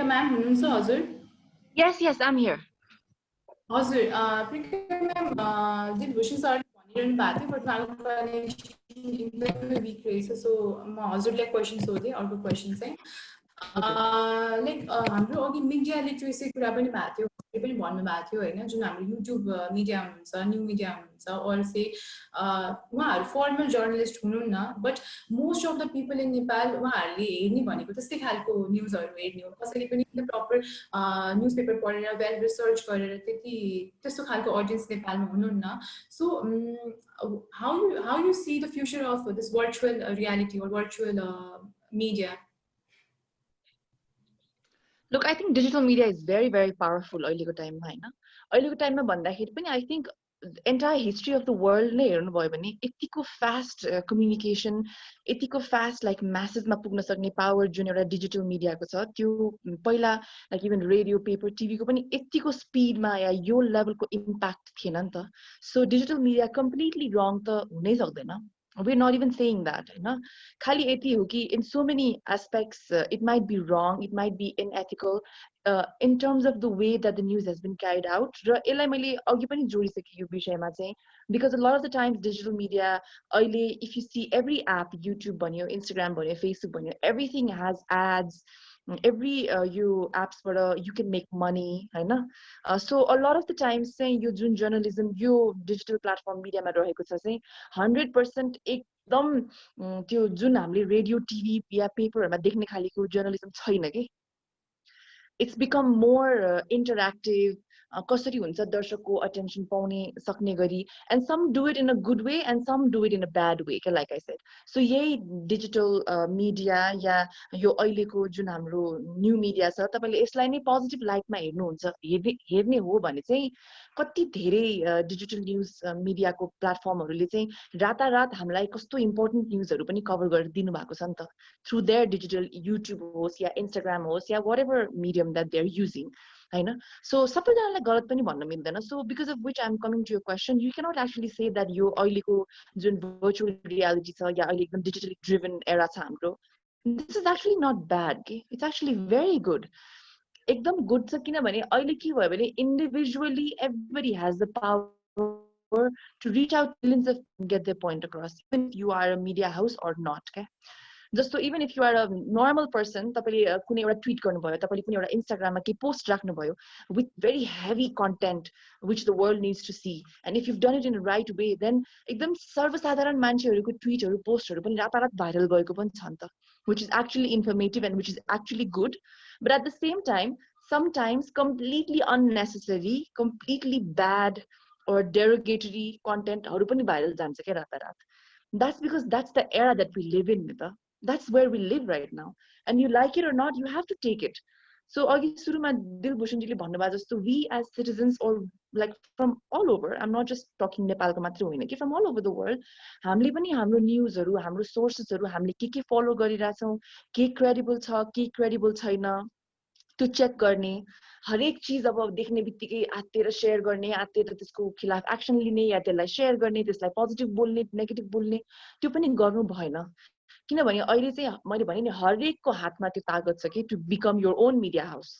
म्याम हुनुहुन्छ हजुर Yes, yes, I'm here. हजुर प्रियङ्का म्याम दिलभूषण सर भनिरहनु भएको थियो बट उहाँको कनेक्सन एकदमै विक रहेछ सो म हजुरलाई क्वेसन सोधेँ अर्को क्वेसन चाहिँ लाइक हाम्रो अघि मिडिया लिटरेसी कुरा पनि भएको थियो पनि भन्नुभएको थियो होइन जुन हाम्रो युट्युब मिडिया हुनुहुन्छ न्यू मिडिया हुनुहुन्छ अरू चाहिँ उहाँहरू फर्मल जर्नलिस्ट हुनुहुन्न but most of the people in Nepal उहाँहरूले हेर्ने भनेको त्यस्तै खालको न्युजहरू हेर्ने हो कसैले पनि प्रपर न्युज पेपर पढेर वेल रिसर्च गरेर त्यस्तो खालको अडियन्स नेपालमा हुनुहुन्न so how you see the future of this virtual reality or virtual media? Look, I think digital media is very, very powerful अहिलेको टाइममा हैन अहिलेको टाइममा भन्दाखेरि पनि I think entire history of the world नै हेर्नु भयो भने यतिको फास्ट कम्युनिकेसन यतिको फास्ट लाइक म्यासेजमा पुग्न सक्ने पावर जुन एउटा डिजिटल मिडियाको छ त्यो पहिला लाइक इभन रेडियो पेपर टिभीको पनि यतिको स्पिडमा या यो लेभलको इम्प्याक्ट थिएन नि त सो डिजिटल मिडिया कम्प्लिटली रङ त हुनै सक्दैन we're not even saying that हैन खाली यति हो कि in so many aspects it might be wrong it might be unethical in terms of the way that the news has been carried out र यसलाई मैले अघि पनि जोडिसके यो विषयमा चाहिँ because a lot of the times digital media अहिले if you see every app YouTube भन्यो Instagram भन्यो Facebook भन्यो everything has ads every you apps for you can make money हैन so a lot of the times चाहिँ यो जुन journalism यो digital platform मिडियामा रहेको छ चाहिँ 100% एकदम त्यो जुन हामीले रेडियो टिभी या पेपरहरुमा देख्ने खालीको जर्नलिजम छैन के it's become more interactive कसरी हुन्छ दर्शकको अटेन्सन पाउने सक्ने गरी and some do it in a good way and some do it in a bad way like I said so यही डिजिटल मिडिया या यो अहिलेको जुन हाम्रो न्यू मिडिया छ तपाईले यसलाई नै पोजिटिभ लाइटमा हेर्नुहुन्छ हेर्ने हो भने चाहिँ कति धेरै डिजिटल न्यूज मिडियाको प्लेटफर्महरुले चाहिँ रातारात हामीलाई कस्तो इम्पोर्टेन्ट न्यूजहरु पनि कभर गरेर दिनु भएको छ नि त थ्रु देयर डिजिटल युट्युब होस् या इन्स्टाग्राम होस् या whatever medium that they're using हैन so सबैजनालाई गलत पनि भन्न मिल्दैन so because of which I'm coming to your question you cannot actually say that यो अहिलेको जुन virtual reality छ या अहिले एकदम digitally driven era छ हाम्रो this is actually not bad okay it's actually very good एकदम गुड छ किनभने अहिले के भयो भने individually everybody has the power to reach out to millions of get their point across even if you are a media house or not okay जस्तो even if you are a normal person तपाईले कुनै एउटा tweet गर्नुभयो तपाईले कुनै एउटा इन्स्टाग्राममा के पोस्ट राख्नुभयो with very heavy content which the world needs to see and if you've done it in a right way then एकदम सर्वसाधारण मान्छेहरुको ट्वीटहरु पोस्टहरु पनि रातारात भाइरल गएको पनि छ नि त which is actually informative and which is actually good but at the same time sometimes completely unnecessary completely bad or derogatory content हरु पनि भाइरल जान्छ के रातारात that's because that's the era that we live in Nita. That's where we live right now and you like it or not you have to take it so agi suruma Dilbhushan ji le bhannu bha jasto we as citizens or like from all over I'm not just talking Nepal ko matra hoina ke from all over the world hamle pani hamro news haru hamro sources haru hamle ke follow garira chau ke credible chaina to check गर्ने हरेक चीज अब देख्ने बित्तिकै आत्तेर share गर्ने आत्तेर त्यसको खिलाफ action लिने या त्यसलाई शेयर गर्ने त्यसलाई पोजिटिभ बोल्ने नेगेटिभ बोल्ने त्यो पनि गर्नु भएन किनभने अहिले चाहिँ मैले भने नि हरेकको हातमा त्यो ताकत छ कि to become your own media house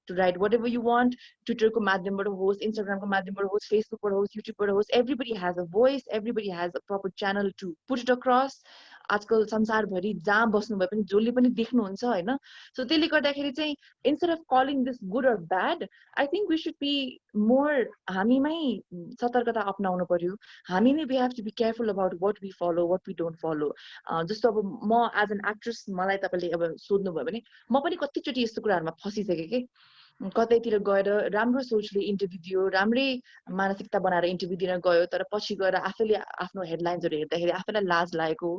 to write whatever you want. Twitter ko madhyamबाट होस्, Instagram ko madhyamबाट होस्, Facebook बाट होस्, YouTube बाट होस्, everybody has a voice, everybody has a proper channel to put it across. आजकल संसारभरि जहाँ बस्नु भए पनि जसले पनि देख्नुहुन्छ हैन. So त्यसले गर्दाखेरि चाहिँ instead of calling this good or bad, I think we should be more हामीमै सतर्कता अपनाउनु पर्यो. हामीमै we have to be careful about what we follow, what we don't follow. जस्तो अब म as an actress मलाई तपाईले अब सोध्नु भयो भने म पनि कतिचोटी यस्तो कुराहरुमा फसिसके के कतैतिर गएर राम्रो सोचले इन्टरभ्यु दियो, राम्रै मानसिकता बनाएर इन्टरभ्यु दिन गयो, तर पछि गएर आफैले आफ्नो हेडलाइन्सहरु हेर्दाखेरि आफैलाई लाज लागेको,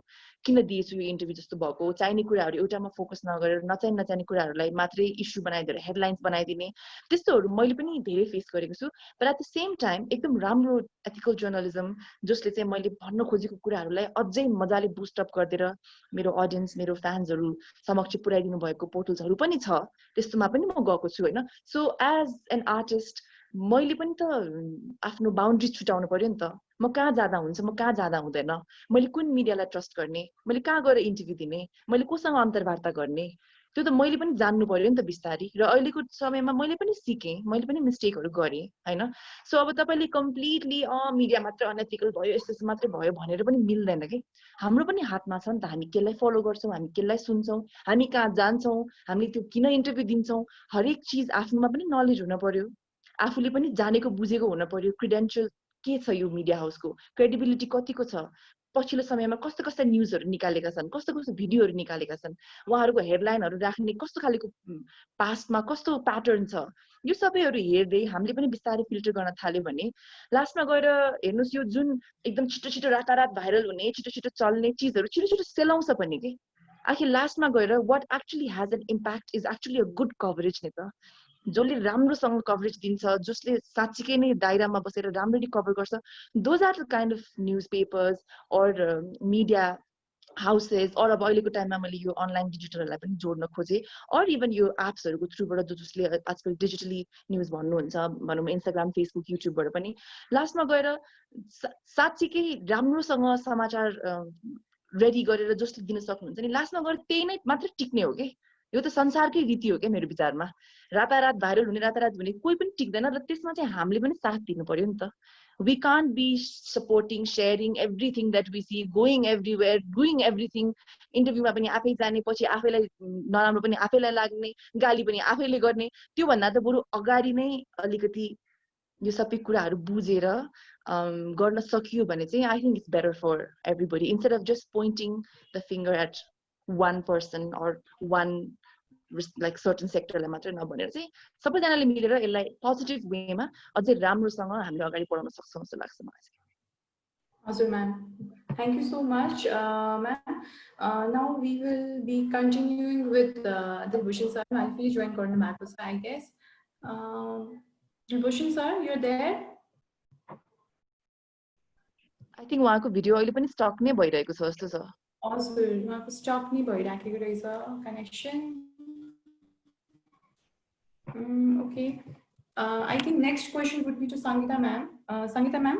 किन दिएछु यो इन्टरभ्यु जस्तो भएको, चाहिने कुराहरु एउटामा फोकस नगरेर नचाहिने कुराहरुलाई मात्रै इस्यु बनाइदिएर हेडलाइन्स बनाइदिने, त्यस्तोहरु मैले पनि धेरै फेस गरेको छु. But at the same time एकदम राम्रो एथिकल जर्नलिजम जसले चाहिँ मैले भन्न खोजेको कुराहरुलाई अझै मजाले बुस्ट अप गर्दिएर मेरो ऑडियन्स, मेरो फ्यान्सहरु समक्ष पुर्याइदिनु भएको पोर्टल्सहरु पनि छ. त्यस्तोमा पनि म गएको छु हैन. So as an artist, मैले पनि त आफ्नो बाउन्ड्री छुटाउनु पर्यो नि त. म कहाँ जादा हुन्छ, म कहाँ जादा हुँदैन, मैले कुन मिडियालाई ट्रस्ट गर्ने, मैले कहाँ गएर इन्टरभ्यु दिने, मैले कोसँग अन्तर्वार्ता गर्ने, त्यो त मैले पनि जान्नु पर्यो नि त बिस्तारै. र अहिलेको समयमा मैले पनि सिकेँ, मैले पनि मिस्टेकहरु गरेँ हैन. सो अब तपाईले कम्प्लिटली मिडिया मात्र अनएथिकल भयो, यस्तो मात्र भयो भनेर पनि मिल्दैन के. हाम्रो पनि हातमा छ नि त, हामी केलाई फलो गर्छौं, हामी केलाई सुन्छौं, हामी कहाँ जान्छौं, हामीले त्यो किन इन्टरभ्यु दिन्छौं, हरेक चीज आफ्नुमा पनि नलेज हुन पर्यो, आफूले पनि जानेको बुझेको हुन पर्यो. क्रेडेन्शियल के छ यो मिडिया हाउसको, क्रेडिबिलिटी कतिको छ, पछिल्लो समयमा कस्तो कस्तो न्यूजहरु निकालेका छन्, कस्तो कस्तो भिडियोहरु निकालेका छन्, उहाँहरुको हेडलाइनहरु राख्ने कस्तो खालको पास्टमा कस्तो प्याटर्न छ, यो सबैहरु हेर्दै हामीले पनि बिस्तारै फिल्टर गर्न थाल्यो भने लास्टमा गएर हेर्नुस् यो जुन एकदम छिटो छिटो रातारात भाइरल हुने, छिटो छिटो चल्ने चीजहरु छिटो छिटो सेलाउँछ पनि के. आखिर लास्टमा गएर what actually has an impact is actually a good coverage नि त. जसले राम्रोसँग कभरेज दिन्छ, जसले साच्चीकै नै दायरामा बसेर राम्ररी कभर गर्छ, those are the kind of newspapers or media houses. और अब अहिलेको टाइममा मैले यो अनलाइन डिजिटललाई पनि जोड्न खोजे, और इभन यो एप्सहरुको थ्रुबाट जसले आजकल डिजिटली न्यूज भन्नुहुन्छ, भनौं इन्स्टाग्राम, फेसबुक, युट्युबबाट पनि लास्टमा गएर साच्चीकै राम्रोसँग समाचार रेडी गरेर जसले दिन सक्नुहुन्छ नि, लास्टमा गएर त्यही नै मात्र टिक्ने हो के. यो त संसारकै रीति हो के मेरो विचारमा. रातारात भाइरल हुने, रातारात हुने कोही पनि टिक्दैन, र त्यसमा चाहिँ हामीले पनि साथ दिनु पर्यो नि त. We can't be supporting, sharing everything that we see, going everywhere, doing everything. इन्टरभ्युमा पनि आफै जाने, पछि आफैलाई नराम्रो पनि आफैलाई लाग्ने, गाली पनि आफैले गर्ने, त्यो भन्दा त बरु अगाडि नै अलिकति यो सबै कुराहरु बुझेर गर्न सकियो भने चाहिँ I think it's better for everybody instead of just pointing the finger at one person or one like certain sectorलाई मात्र नभनेर चाहिँ सबैजनाले मिलेर यसलाई पोजिटिभ वेमा अझै राम्रोसँग हामीले अगाडि बढाउन सक्छौं जस्तो लाग्छ मलाई चाहिँ. हजुर ma'am, thank you so much ma'am. Now we will be continuing with Dilbhushan sir. I'll please join गर्न भएको छ I guess. Dilbhushan sir, you're there? I think उहाँको भिडियो अहिले पनि स्टक नै भइरहेको छ जस्तो छ. हजुर, उहाँको स्टक नै भइराखेको रहेछ connection. Okay. I think next question would be to Sangeeta ma'am. Sangeeta ma'am?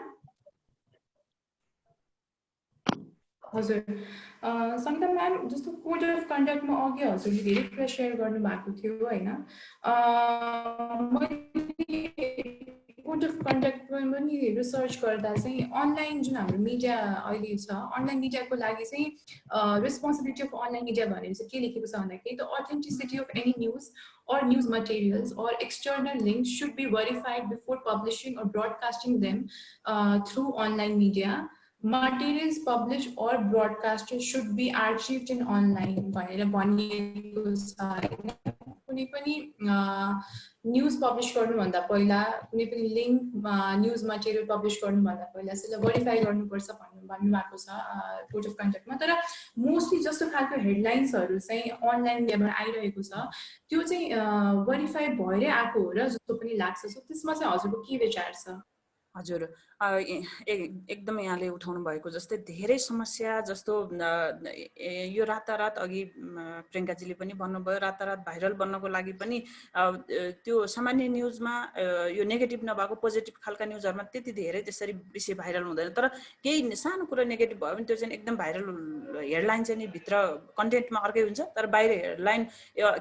हजुर, Sangeeta ma'am, जस्तो कोड अफ कन्डक्टमा अघि हजुरले धेरै कुरा शेयर गर्नु भएको थियो हैन. कोड अफ कन्डक्टमा पनि रिसर्च गर्दा चाहिँ अनलाइन जुन हाम्रो मिडिया अहिले छ, अनलाइन मिडियाको लागि चाहिँ रेस्पोन्सिबिलिटी अफ अनलाइन मिडिया भनेर चाहिँ के लेखेको छ भन्दाखेरि the authenticity of any news or news materials or external links should be verified before publishing or broadcasting them through online media. Materials published or broadcasted should be archived in online. कुनै पनि news publish गर्नुभन्दा पहिला, कुनै पनि link news material publish गर्नुभन्दा पहिला यसलाई verify गर्नुपर्छ भन्नु भएको छ कोड अफ कन्डक्टमा. तर मोस्टली जस्तो खालको हेडलाइन्सहरु चाहिँ अनलाइन मिडियामा आइरहेको छ, त्यो चाहिँ भेरिफाई भएरै आएको हो र जस्तो पनि लाग्छ. सो त्यसमा चाहिँ हजुरको के विचार छ? हजुर एकदमै यहाँले उठाउनु भएको जस्तै धेरै समस्या जस्तो यो रातारात अघि प्रियङ्काजीले पनि भन्नुभयो रातारात भाइरल बन्नको लागि पनि त्यो सामान्य न्युजमा यो नेगेटिभ नभएको पोजिटिभ खालका न्युजहरुमा त्यति धेरै त्यसरी विषय भाइरल हुँदैन तर केही सानो कुरा नेगेटिभ भयो भने त्यो चाहिँ एकदम भाइरल हेडलाइन चाहिँ नि भित्र कन्टेन्टमा अर्कै हुन्छ तर बाहिर हेडलाइन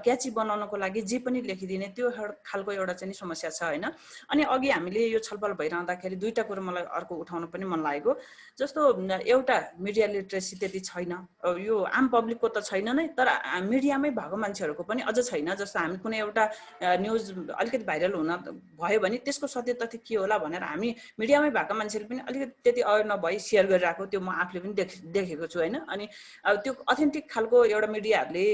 क्याची बनाउनको लागि जे पनि लेखिदिने त्यो खालको एउटा चाहिँ नि समस्या छ हैन अनि अघि हामीले यो छलफल भइरहँदाखेरि दुईटा कुरा मलाई अर्को उठाउन पनि मन लागेको जस्तो एउटा मिडिया लिटरेसी त्यति छैन यो आम पब्लिकको त छैन नै तर मिडियामै भएको मान्छेहरुको पनि अझ छैन जस्तो हामी कुनै एउटा न्युज अलिकति भाइरल हुन भयो भने त्यसको सत्य तथ्य के होला भनेर हामी मिडियामै भएको मान्छेले पनि अलिकति त्यति अवेर नभई शेयर गरिराखेको त्यो म आफूले पनि देखेको छु हैन अनि त्यो अथेन्टिक खालको एउटा मिडियाहरुले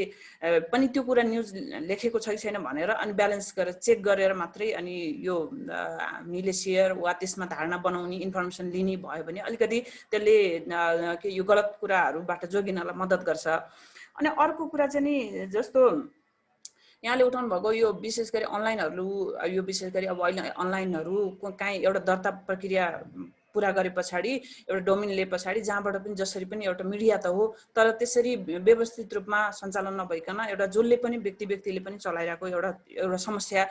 पनि त्यो कुरा न्युज लेखेको छैन भनेर अनि ब्यालेन्स गरेर चेक गरेर मात्रै अनि यो हामीले शेयर वा त्यसमा धारणा बनाउने इन्फर्मेसन लिने भयो भने अलिकति त्यसले यो गलत कुराहरुबाट जोगिनलाई मद्दत गर्छ अनि अर्को कुरा चाहिँ नि जस्तो यहाँले उठाउनु भएको यो विशेष गरी अनलाइनहरु यो विशेष गरी अब अहिले अनलाइनहरु काहीँ एउटा दर्ता प्रक्रिया पूरा गरे पछाडी एउटा डोमेन लिए पछाडी जहाँबाट पनि जसरी पनि एउटा मिडिया त हो तर त्यसरी व्यवस्थित रूपमा सञ्चालन नभइकन एउटा जसले पनि व्यक्तिले पनि चलाइरहेको एउटा समस्या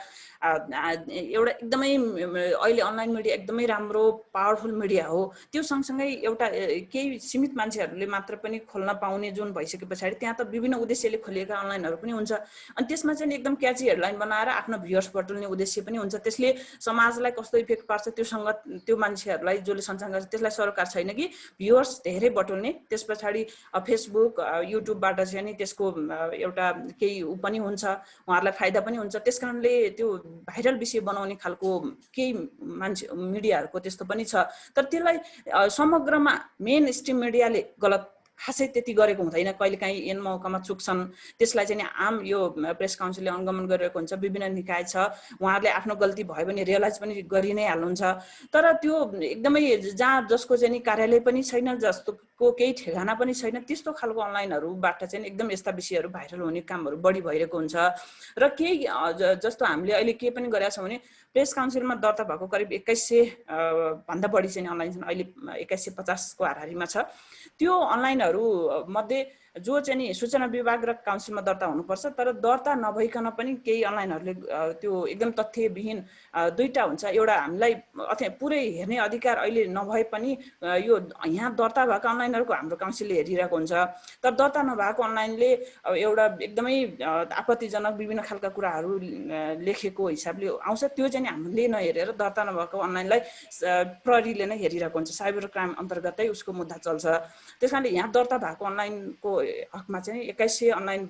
एउटा एकदमै अहिले अनलाइन मिडिया एकदमै राम्रो पावरफुल मिडिया हो त्यो सँगसँगै एउटा केही सीमित मान्छेहरूले मात्र पनि खोल्न पाउने जुन भइसके पछाडी त्यहाँ त विभिन्न उद्देश्यले खोलिएका अनलाइनहरु पनि हुन्छ अनि त्यसमा चाहिँ एकदम क्याची हेडलाइन बनाएर आफ्नो भ्युअर्स बटुल्ने उद्देश्य पनि हुन्छ त्यसले समाजलाई कस्तो इफेक्ट पार्छ त्यो मान्छेहरूलाई जसले सञ्चालन गर्छ त्यसलाई सरोकार छैन कि भ्युअर्स धेरै बटुल्ने त्यसपछि फेसबुक युट्युबबाट चाहिँ नि त्यसको एउटा केही पनि हुन्छ उहाँहरुलाई फाइदा पनि हुन्छ त्यसकारणले त्यो भाइरल विषय बनाउने खालको केही मान्छे मिडियाहरुको त्यस्तो पनि छ तर त्यसलाई समग्रमा मेन स्ट्रिम मिडियाले गलत खासै त्यति गरेको हुँदैन कहिलेकाहीँ एन मौकामा चुक्छन् त्यसलाई चाहिँ आम यो प्रेस काउन्सिलले अनुगमन गरिरहेको हुन्छ विभिन्न निकाय छ उहाँहरुले आफ्नो गल्ती भयो भने रियलाइज पनि गरि नै हाल्नुहुन्छ तर त्यो एकदमै जहाँ जसको चाहिँ कार्यालय पनि छैन जस्तोको केही ठेगाना पनि छैन त्यस्तो खालको अनलाइनहरुबाट चाहिँ एकदम यस्ता विषयहरु भाइरल हुने कामहरु बढी भइरहेको हुन्छ र केही जस्तो हामीले अहिले के पनि गरेका छौं भने प्रेस काउन्सिलमा दर्ता भएको करिब 2100 भन्दा बढी चाहिँ अनलाइन छन् अहिले 2150 को हाराहारीमा छ त्यो अनलाइनहरु मध्ये जो चाहिँ नि सूचना विभाग र काउन्सिलमा दर्ता हुनुपर्छ तर दर्ता नभइकन पनि केही अनलाइनहरुले त्यो एकदम तथ्यविहीन दुईटा हुन्छ एउटा हामीलाई पुरै हेर्ने अधिकार अहिले नभए पनि यो यहाँ दर्ता भएको अनलाइनहरुको हाम्रो काउन्सिलले हेरिरहेको हुन्छ तर दर्ता नभएको अनलाइनले एउटा एकदमै आपत्तिजनक विभिन्न खालका कुराहरु लेखेको हिसाबले आउँछ त्यो चाहिँ हामीले नहेरेर दर्ता नभएको अनलाइनलाई प्रहरीले नै हेरिरहेको हुन्छ साइबर क्राइम अन्तर्गतै उसको मुद्दा चल्छ त्यसकारणले यहाँ दर्ता भएको अनलाइनको हकमा चाहिँ 2100 अनलाइन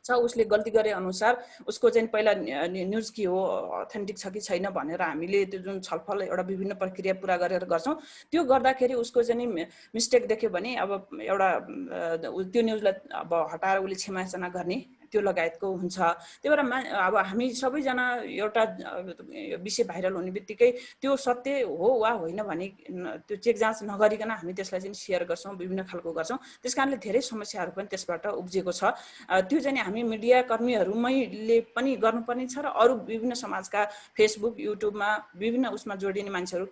छ उसले गल्ती गरे अनुसार उसको चाहिँ पहिला न्युज के हो अथेन्टिक छ कि छैन भनेर हामीले त्यो जुन छलफल एउटा विभिन्न प्रक्रिया पूरा गरेर गर्छौं त्यो गर्दाखेरि उसको चाहिँ मिस्टेक देख्यो भने अब एउटा त्यो न्युजलाई अब हटाएर उसले क्षमायाचना गर्ने त्यो लगायतको हुन्छ त्यही भएर अब हामी सबैजना एउटा विषय भाइरल हुने बित्तिकै त्यो सत्य हो वा होइन भने त्यो चेक जाँच नगरिकन हामी त्यसलाई चाहिँ शेयर गर्छौं विभिन्न खालको गर्छौं त्यसकारणले धेरै समस्याहरु पनि त्यसबाट उब्जेको छ त्यो चाहिँ हामी मिडिया कर्मीहरुमैले पनि गर्नुपर्ने छ र अरु विभिन्न समाजका फेसबुक युट्युबमा विभिन्न उसमा जोडिने मान्छेहरु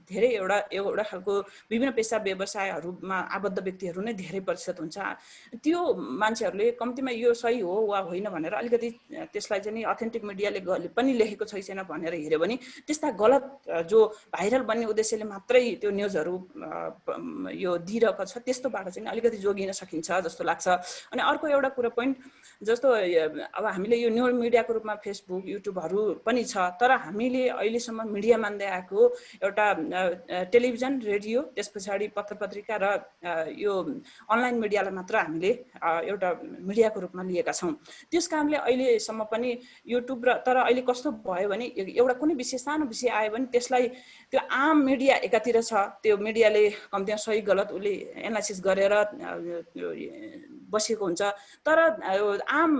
धेरै एउटा खालको विभिन्न पेशा व्यवसायहरुमा आबद्ध व्यक्तिहरु नै धेरै प्रतिशत हुन्छ त्यो मान्छेहरुले कम्तिमा यो सही हो वा होइन भनेर अलिकति त्यसलाई चाहिँ अथेन्टिक मिडियाले पनि लेखेको छैन भनेर हेर्यो भने त्यस्ता गलत जो भाइरल बन्ने उद्देश्यले मात्रै त्यो न्युजहरु यो दिइरहेको छ त्यस्तोबाट चाहिँ अलिकति जोगिन सकिन्छ जस्तो लाग्छ अनि अर्को एउटा कुरा पोइन्ट जस्तो अब हामीले यो न्यू मिडियाको रूपमा फेसबुक युट्युबहरु पनि छ तर हामीले अहिलेसम्म मिडिया मान्दै आएको एउटा टेलिभिजन रेडियो त्यसपछि पत्रपत्रिका र यो अनलाइन मिडियालाई मात्र हामीले एउटा मिडियाको रूपमा लिएका छौं त्यसकारणले अहिलेसम्म पनि युट्युब र तर अहिले कस्तो भयो भने एउटा कुनै विषय सानो विषय आयो भने त्यसलाई त्यो आम मिडिया एकातिर छ त्यो मिडियाले कम्तिमा सही गलत उले एनालाइसिस गरेर बसेको हुन्छ तर आम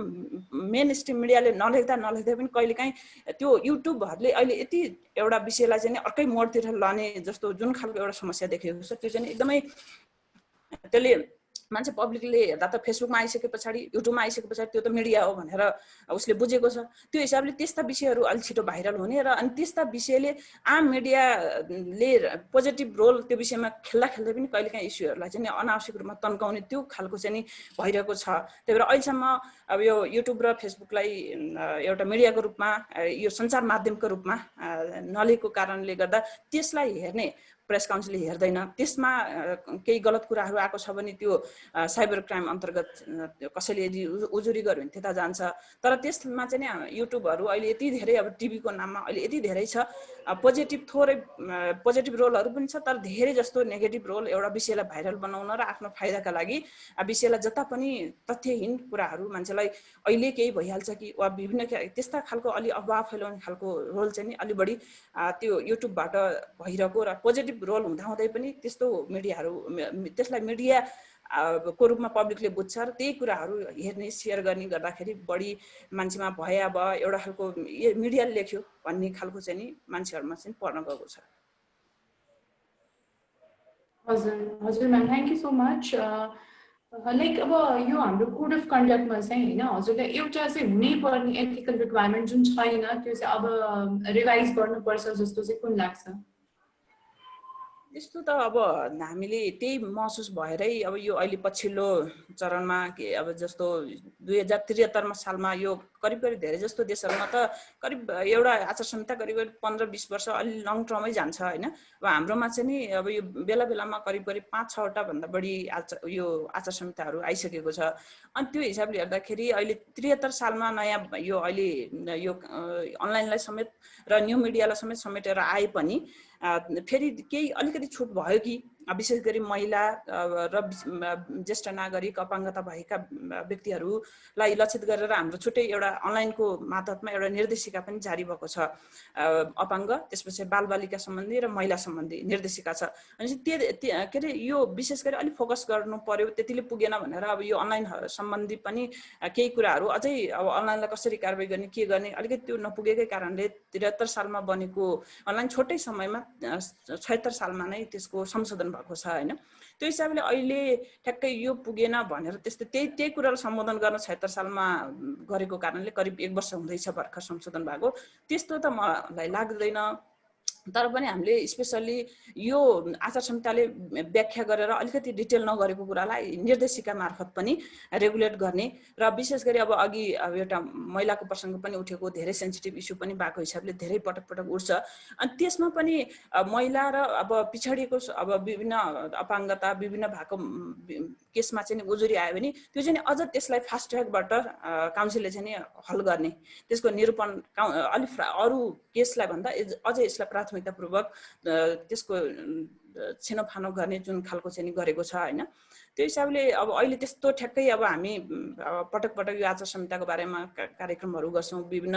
मेन स्ट्रिम मिडियाले नलेख्दा पनि कहिलेकाहीँ त्यो युट्युबहरुले अहिले यति एउटा विषयलाई चाहिँ अर्कै मोडतिर लाने जस्तो जुन खालको एउटा समस्या देखेको छ त्यो चाहिँ एकदमै त्यसले मान्छे पब्लिकले हेर्दा त फेसबुकमा आइसके पछाडि युट्युबमा आइसके पछाडि त्यो त मिडिया हो भनेर उसले बुझेको छ। त्यो हिसाबले त्यस्ता विषयहरू अलि छिटो भाइरल हुने र अनि त्यस्ता विषयले आम मिडियाले पोजिटिभ रोल त्यो विषयमा खेल्दा खेल्दै पनि कहिलेकाहीँ इस्युहरूलाई चाहिँ अनावश्यक रूपमा तन्काउने त्यो खालको चाहिँ भइरहेको छ। त्यही भएर अहिलेसम्म अब यो युट्युब र फेसबुकलाई एउटा मिडियाको रूपमा यो सञ्चार माध्यमको रूपमा नलिएको कारणले गर्दा त्यसलाई हेर्ने प्रेस काउन्सिलले हेर्दैन। त्यसमा केही गलत कुराहरू आएको छ भने त्यो साइबर क्राइम अन्तर्गत कसैले यदि उजुरी गर्यो भने त्यता जान्छ। तर त्यसमा चाहिँ नि युट्युबहरू अहिले यति धेरै अब टिभीको नाममा अहिले यति धेरै छ, पोजिटिभ थोरै पोजिटिभ रोलहरू पनि छ, तर धेरै जस्तो नेगेटिभ रोल एउटा विषयलाई भाइरल बनाउन र आफ्नो फाइदाका लागि विषयलाई जता पनि तथ्यहीन कुराहरू मान्छेलाई अहिले केही भइहाल्छ कि वा विभिन्न त्यस्ता खालको अलि अफवाह फैलाउने खालको रोल चाहिँ नि अलि बढी त्यो युट्युबबाट भइरहेको र पोजिटिभ रोल हुँदाहुँदै पनि त्यस्तो मिडियाहरू त्यसलाई मिडिया को रूपमा पब्लिकले बुझ्छ र त्यही कुराहरू हेर्ने सेयर गर्ने गर्दाखेरि बढी मान्छेमा भए अब एउटा खालको मिडियाले लेख्यो भन्ने खालको चाहिँ नि मान्छेहरूमा चाहिँ पर्न गएको छ। हजुर हजुर ma'am, thank you so much. Like अब यो हाम्रो कोड अफ कन्डक्टमा चाहिँ होइन हजुरलाई एउटा चाहिँ हुनै पर्ने एथिकल रिक्वायरमेन्ट जुन छैन त्यो चाहिँ अब रिभाइज गर्नुपर्छ जस्तो चाहिँ कुन लाग्छ? त्यस्तो त अब हामीले त्यही महसुस भएरै अब यो अहिले पछिल्लो चरणमा के अब जस्तो 2073 सालमा यो करिब करिब धेरै जस्तो देशहरूमा त करिब एउटा आचार संहिता करिब 15-20 वर्ष अलि लङ टर्मै जान्छ होइन। अब हाम्रोमा चाहिँ नि अब यो बेला बेलामा करिब करिब 5-6वटा भन्दा बढी यो आचार संहिताहरू आइसकेको छ। अनि त्यो हिसाबले हेर्दाखेरि अहिले 73 सालमा नयाँ यो अहिले यो अनलाइनलाई समेत र न्यू मिडियालाई समेत समेटेर आए पनि फेरि केही अलिकति छुट भयो कि विशेष गरी महिला र ज्येष्ठ नागरिक अपाङ्गता भएका व्यक्तिहरूलाई लक्षित गरेर हाम्रो छुट्टै एउटा अनलाइनको मार्फतमा एउटा निर्देशिका पनि जारी भएको छ। अपाङ्ग त्यसपछि बालबालिका सम्बन्धी र महिला सम्बन्धी निर्देशिका छ। अनि के अरे यो विशेष गरी अलिक फोकस गर्नु पर्यो, त्यतिले पुगेन भनेर अब यो अनलाइन सम्बन्धी पनि केही कुराहरू अझै अब अनलाइनलाई कसरी कारबाही गर्ने के गर्ने अलिकति त्यो नपुगेकै कारणले 73 सालमा बनेको अनलाइन छोटै समयमा 76 सालमा नै त्यसको संशोधन भएको छ होइन। त्यो हिसाबले अहिले ठ्याक्कै यो पुगेन भनेर त्यही कुरालाई सम्बोधन गर्न 76 सालमा गरेको कारणले करिब 1 वर्ष हुँदैछ भर्खर संशोधन भएको, त्यस्तो त मलाई लाग्दैन। तर पनि हामीले स्पेसल्ली यो आचार संहिताले व्याख्या गरेर अलिकति डिटेल नगरेको कुरालाई निर्देशिका मार्फत पनि रेगुलेट गर्ने र विशेष गरी अब अघि एउटा महिलाको प्रसङ्ग पनि उठेको धेरै सेन्सिटिभ इस्यु पनि भएको हिसाबले धेरै पटक पटक उठ्छ। अनि त्यसमा पनि महिला र अब पिछडिएको अब विभिन्न अपाङ्गता विभिन्न भएको केसमा चाहिँ उजुरी आयो भने त्यो चाहिँ अझ त्यसलाई फास्ट ट्र्याकबाट काउन्सिलले चाहिँ हल गर्ने, त्यसको निरूपण अलिक अरू केसलाई भन्दा अझ यसलाई प्राथमिकतापूर्वक त्यसको छिनोफानो गर्ने जुन खालको चाहिँ गरेको छ होइन। त्यो हिसाबले अब अहिले त्यस्तो ठ्याक्कै अब हामी पटक पटक यो आचार संहिताको बारेमा कार्यक्रमहरू गर्छौँ, विभिन्न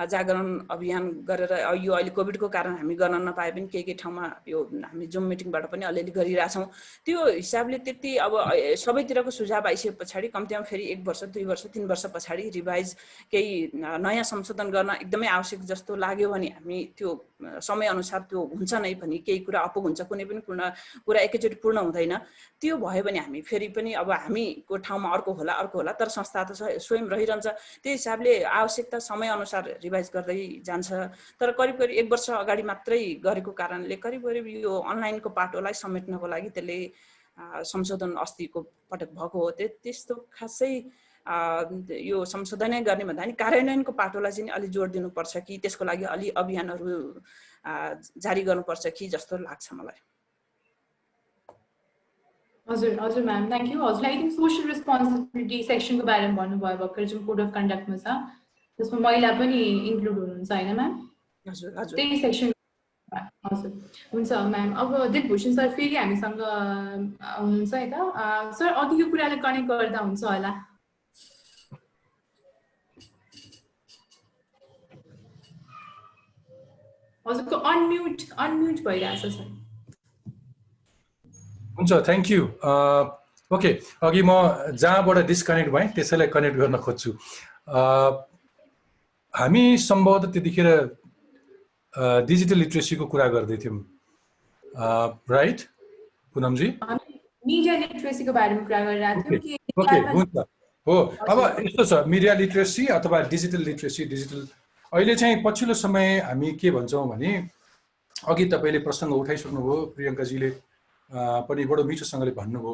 जागरण अभियान गरेर यो अहिले कोभिडको कारण हामी गर्न नपाए पनि केही ठाउँमा यो हामी जुम मिटिङबाट पनि अलिअलि गरिरहेछौँ। त्यो हिसाबले त्यति अब सबैतिरको सुझाव आइसके पछाडि कम्तीमा फेरि 1 वर्ष 2 वर्ष 3 वर्ष पछाडि रिभाइज केही नयाँ संशोधन गर्न एकदमै आवश्यक जस्तो लाग्यो भने हामी त्यो समयअनुसार त्यो हुन्छ नै पनि, केही कुरा अपुग हुन्छ, कुनै पनि कुरा एकैचोटि पूर्ण हुँदैन। त्यो भयो भने हामी फेरि पनि अब हामीको ठाउँमा अर्को होला, तर संस्था त स्वयं रहिरहन्छ। त्यही हिसाबले आवश्यकता समयअनुसार रिभाइज गर्दै जान्छ। तर करिब करिब 1 वर्ष अगाडि मात्रै गरेको कारणले करिब करिब यो अनलाइनको पाटोलाई समेट्नको लागि त्यसले संशोधन अस्तिको पटक भएको हो। त्यस्तो खासै यो संशोधनै गर्ने भन्दा नि कार्यान्वयनको पाटोलाई चाहिँ अलि जोड दिनुपर्छ कि त्यसको लागि अलि अभियानहरू जारी गर्नुपर्छ कि जस्तो लाग्छ मलाई। हजुर हजुर म्याम, थ्याङ्क यू। हजुर आई थिङ्क सोसियल रेस्पोन्सिबिलिटी सेक्सनको बारेमा भन्नुभयो भर्खर जुन कोड अफ कन्डक्टमा छ त्यसमा महिला पनि इन्क्लुड हुनुहुन्छ होइन म्याम? हजुर हजुर त्यही सेक्सन। हजुर हुन्छ म्याम। अब दिलभूषण सर फेरि हामीसँग हुनुहुन्छ है त सर, अघिको कुरालाई कनेक्ट गर्दा हुन्छ होला? हजुरको अनम्युट भइरहेछ सर। हुन्छ, थ्याङ्क यू। ओके, अघि म जहाँबाट डिस्कनेक्ट भएँ त्यसैलाई कनेक्ट गर्न खोज्छु। हामी सम्भवतः त्यतिखेर डिजिटल लिट्रेसीको कुरा गर्दै थियौँ, राइट पुनमजी? मिडिया लिटरेसीको बारेमा कुरा गरिरहेको थियौँ कि ओके नेपालमा हुन्छ हो अब यस्तो छ मिडिया लिटरेसी अथवा डिजिटल लिटरेसी अहिले चाहिँ पछिल्लो समय हामी के भन्छौँ भने अघि तपाईँले प्रसङ्ग उठाइसक्नुभयो प्रियङ्काजीले पनि बडो मिठोसँगले भन्नुभयो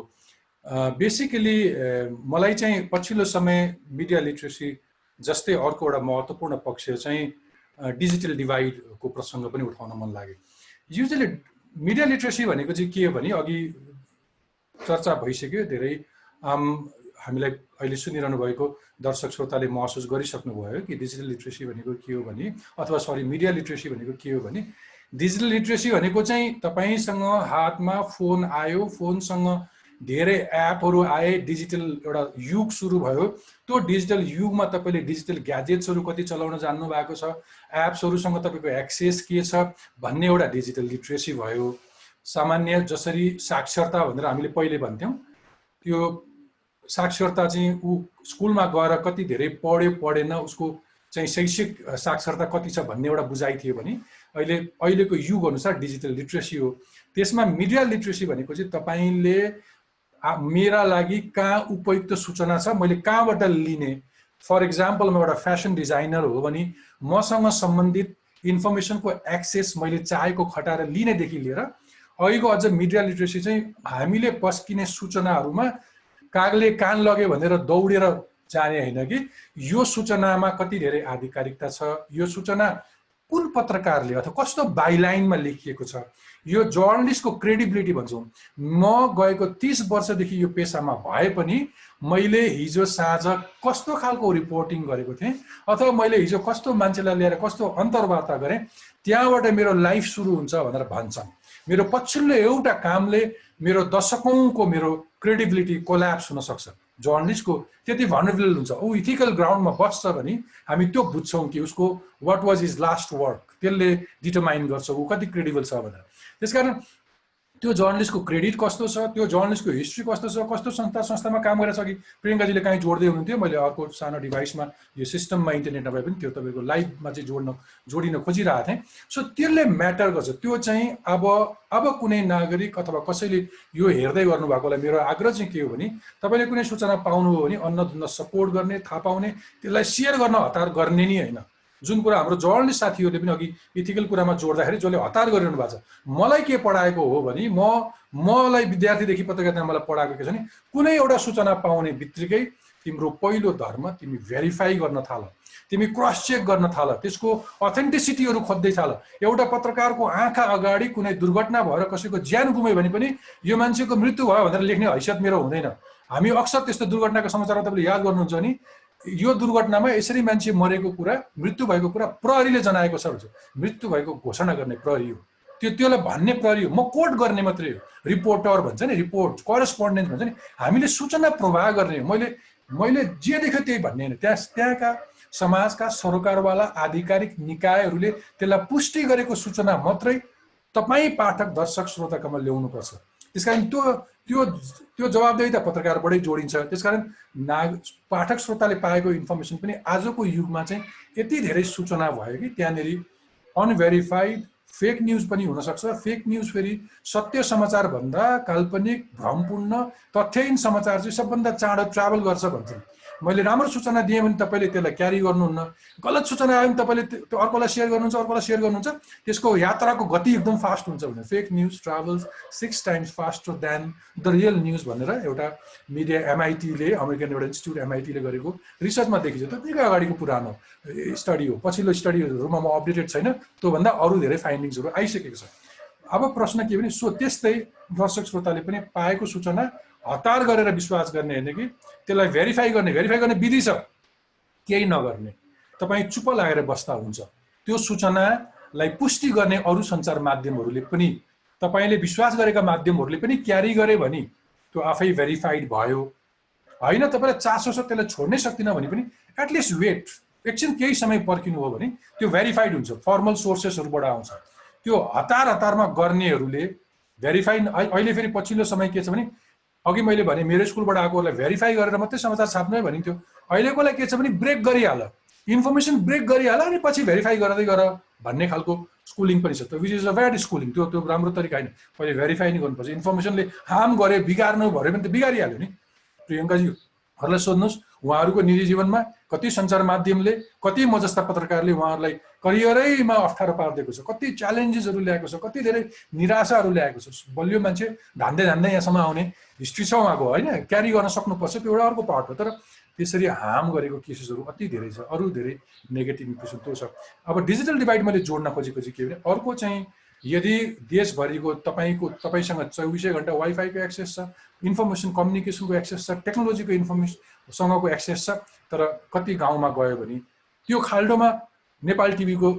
बेसिकली मलाई चाहिँ पछिल्लो समय मिडिया लिटरेसी जस्तै अर्को एउटा महत्त्वपूर्ण पक्ष चाहिँ डिजिटल डिभाइडको प्रसङ्ग पनि उठाउन मन लाग्यो युजली मिडिया लिटरेसी भनेको चाहिँ के हो भने अघि चर्चा भइसक्यो धेरै हामीलाई अहिले सुनिरहनु भएको दर्शक श्रोताले महसुस गरिसक्नुभयो कि डिजिटल लिटरेसी भनेको के हो भने अथवा सरी मिडिया लिटरेसी भनेको के हो भने डिजिटल लिटरेसी भनेको चाहिँ तपाईसँग हातमा फोन आयो फोनसँग धेरै एपहरू आए डिजिटल एउटा युग सुरु भयो त्यो डिजिटल युगमा तपाईँले डिजिटल ग्याजेट्सहरू कति चलाउन जान्नु भएको छ एप्सहरूसँग तपाईँको एक्सेस के छ भन्ने एउटा डिजिटल लिटरेसी भयो सामान्य जसरी साक्षरता भनेर हामीले पहिले भन्थ्यौँ त्यो साक्षरता चाहिँ ऊ स्कुलमा गएर कति धेरै पढ्यो पढेन उसको चाहिँ शैक्षिक साक्षरता कति छ भन्ने एउटा बुझाइ थियो भने अहिलेको युग अनुसार डिजिटल लिटरेसी हो त्यसमा मिडिया लिटरेसी भनेको चाहिँ तपाईँले मेरा लागि कहाँ उपयुक्त सूचना छ मैले कहाँबाट लिने फर इक्जाम्पल म एउटा फेसन डिजाइनर हो भने मसँग सम्बन्धित इन्फर्मेसनको एक्सेस मैले चाहेको खटाएर लिनेदेखि लिएर अहिलेको अझ मिडिया लिटरेसी चाहिँ हामीले पस्किने सूचनाहरूमा कागले कान लग्यो भनेर दौडेर जाने होइन कि यो सूचनामा कति धेरै आधिकारिकता छ यो सूचना कुन पत्रकारले अथवा कस्तो बाइलाइनमा लेखिएको छ यो जर्नलिस्टको क्रेडिबिलिटी भन्छौँ म गएको 30 वर्षदेखि यो पेसामा भए पनि मैले हिजो साँझ कस्तो खालको रिपोर्टिङ गरेको थिएँ अथवा मैले हिजो कस्तो मान्छेलाई लिएर कस्तो अन्तर्वार्ता गरेँ त्यहाँबाट मेरो लाइफ सुरु हुन्छ भनेर भन्छन् मेरो पछिल्लो एउटा कामले मेरो दशकौँको मेरो क्रेडिबिलिटी कोल्याप्स हुन सक्छ जर्नलिस्टको त्यति भनरेबल हुन्छ ऊ इथिकल ग्राउन्डमा बस्छ भने हामी त्यो बुझ्छौँ कि उसको what was is last work त्यसले डिटरमाइन गर्छ ऊ कति क्रेडिबल छ भनेर त्यसकारण त्यो जर्नलिस्टको क्रेडिट कस्तो छ त्यो जर्नलिस्टको हिस्ट्री कस्तो छ कस्तो संस्थामा काम गरेछ कि प्रियङ्काजीले काहीँ जोड्दै हुनुहुन्थ्यो मैले अर्को सानो डिभाइसमा यो सिस्टममा इन्टरनेट नभए पनि त्यो तपाईँको लाइभमा चाहिँ जोडिन खोजिरहेको थिएँ सो त्यसले म्याटर गर्छ त्यो चाहिँ अब कुनै नागरिक अथवा कसैले यो हेर्दै गर्नुभएकोलाई मेरो आग्रह चाहिँ के हो भने तपाईँले कुनै सूचना पाउनुभयो भने अन्नधुन्द सपोर्ट गर्ने थाहा पाउने त्यसलाई सेयर गर्न हतार गर्ने नि होइन जुन कुरा हाम्रो जर्नलिस्ट साथीहरूले पनि अघि इथिकल कुरामा जोड्दाखेरि जसले हतार गरिरहनु भएको छ मलाई के पढाएको हो भने मलाई विद्यार्थीदेखि पत्रकारिता मलाई पढाएको के छ भने कुनै एउटा सूचना पाउने बित्तिकै तिम्रो पहिलो धर्म तिमी भेरिफाई गर्न थाल तिमी क्रस चेक गर्न थाल त्यसको अथेन्टिसिटीहरू खोज्दै थाल एउटा पत्रकारको आँखा अगाडि कुनै दुर्घटना भएर कसैको ज्यान गुम्यो भने पनि यो मान्छेको मृत्यु भयो भनेर लेख्ने हैसियत मेरो हुँदैन हामी अक्सर त्यस्तो दुर्घटनाको समाचार तपाईँले याद गर्नुहुन्छ भने यो दुर्घटनामा यसरी मान्छे मरेको कुरा मृत्यु भएको कुरा प्रहरीले जनाएको छ भन्छ मृत्यु भएको घोषणा गर्ने प्रहरी हो त्यसलाई भन्ने प्रहरी हो म कोट गर्ने मात्रै हो रिपोर्टर भन्छ नि रिपोर्ट करेस्पोन्डेन्ट भन्छ नि हामीले सूचना प्रवाह गर्ने हो मैले जे देख्यो त्यही भन्ने होइन त्यहाँका समाजका सरकारवाला आधिकारिक निकायहरूले त्यसलाई पुष्टि गरेको सूचना मात्रै तपाईँ पाठक दर्शक श्रोताकामा ल्याउनुपर्छ त्यसकारण त्यो जवाबदेही पत्रकारबाटै जोडिन्छ त्यसकारण पाठक श्रोताले पाएको इन्फर्मेसन पनि आजको युगमा चाहिँ यति धेरै सूचना भयो कि त्यहाँनिर अनभेरिफाइड फेक न्युज पनि हुनसक्छ फेक न्युज फेरि सत्य समाचार भन्दा काल्पनिक भ्रमपूर्ण तथ्यहीन समाचार चाहिँ सबभन्दा चाँडो ट्राभल गर्छ भन्छन् मैले राम्रो सूचना दिएँ भने तपाईँले त्यसलाई क्यारी गर्नुहुन्न गलत सूचना आयो भने तपाईँले त्यो अर्कोलाई सेयर गर्नुहुन्छ त्यसको यात्राको गति एकदम फास्ट हुन्छ भने fake news travels 6 times faster than the real news भनेर एउटा मिडिया एमआइटीले अमेरिकन एउटा इन्स्टिट्युट एमआइटीले गरेको रिसर्चमा देखिन्छ त्यतिकै अगाडिको पुरानो स्टडी हो पछिल्लो स्टडीहरूमा म अपडेटेड छैन त्योभन्दा अरू धेरै फाइन्डिङ्सहरू आइसकेको छ अब प्रश्न के भने सो त्यस्तै दर्शक श्रोताले पनि पाएको सूचना हतार गरेर विश्वास गर्ने होइन कि त्यसलाई भेरिफाई गर्ने विधि छ केही नगर्ने तपाईँ चुप लागेर बस्दा हुन्छ त्यो सूचनालाई पुष्टि गर्ने अरू सञ्चार माध्यमहरूले पनि तपाईँले विश्वास गरेका माध्यमहरूले पनि क्यारी गरे भने त्यो आफै भेरिफाइड भयो होइन तपाईँलाई चासो छ त्यसलाई छोड्नै सक्दिनँ भने पनि एटलिस्ट वेट एकछिन केही समय पर्खिनु हो भने त्यो भेरिफाइड हुन्छ फर्मल सोर्सेसहरूबाट आउँछ त्यो हतारमा गर्नेहरूले भेरिफाई अहिले फेरि पछिल्लो समय के छ भने अघि मैले भने मेरो स्कुलबाट आएकोलाई भेरिफाई गरेर मात्रै समाचार छाप्नै भनिन्थ्यो अहिलेकोलाई के छ भने ब्रेक गरिहाल इन्फर्मेसन ब्रेक गरिहाल अनि पछि भेरिफाई गर्दै गर भन्ने खालको स्कुलिङ पनि छ, त्यो which is a bad schooling, त्यो राम्रो तरिका होइन। पहिले भेरिफाई नै गर्नुपर्छ। इन्फर्मेसनले हार्म गरे बिगार्नु भऱ्यो भने त बिगारिहाल्यो नि। प्रियङ्काजीहरूलाई सोध्नुहोस्, उहाँहरूको निजी जीवनमा कति सञ्चार माध्यमले, कति म जस्ता पत्रकारले उहाँहरूलाई करियरैमा अप्ठ्यारो पारिदिएको छ, कति च्यालेन्जेसहरू ल्याएको छ, कति धेरै निराशाहरू ल्याएको छ। बलियो मान्छे धान्दै यहाँसम्म आउने हिस्ट्री छ उहाँको, होइन, क्यारी गर्न सक्नुपर्छ, त्यो एउटा अर्को पार्ट हो। तर त्यसरी हार्म गरेको केसेसहरू अति धेरै छ, अरू धेरै नेगेटिभ इम्प्रेसन त्यो छ। अब डिजिटल डिभाइड मैले जोड्न खोजेको चाहिँ के भने, अर्को चाहिँ यदि देशभरिको तपाईँसँग 24 घण्टा वाइफाईको एक्सेस छ, इन्फर्मेसन कम्युनिकेसनको एक्सेस छ, टेक्नोलोजीको इन्फर्मेसनसँगको एक्सेस छ, तर कति गाउँमा गयो भने त्यो खाल्डोमा नेपाल टिभीको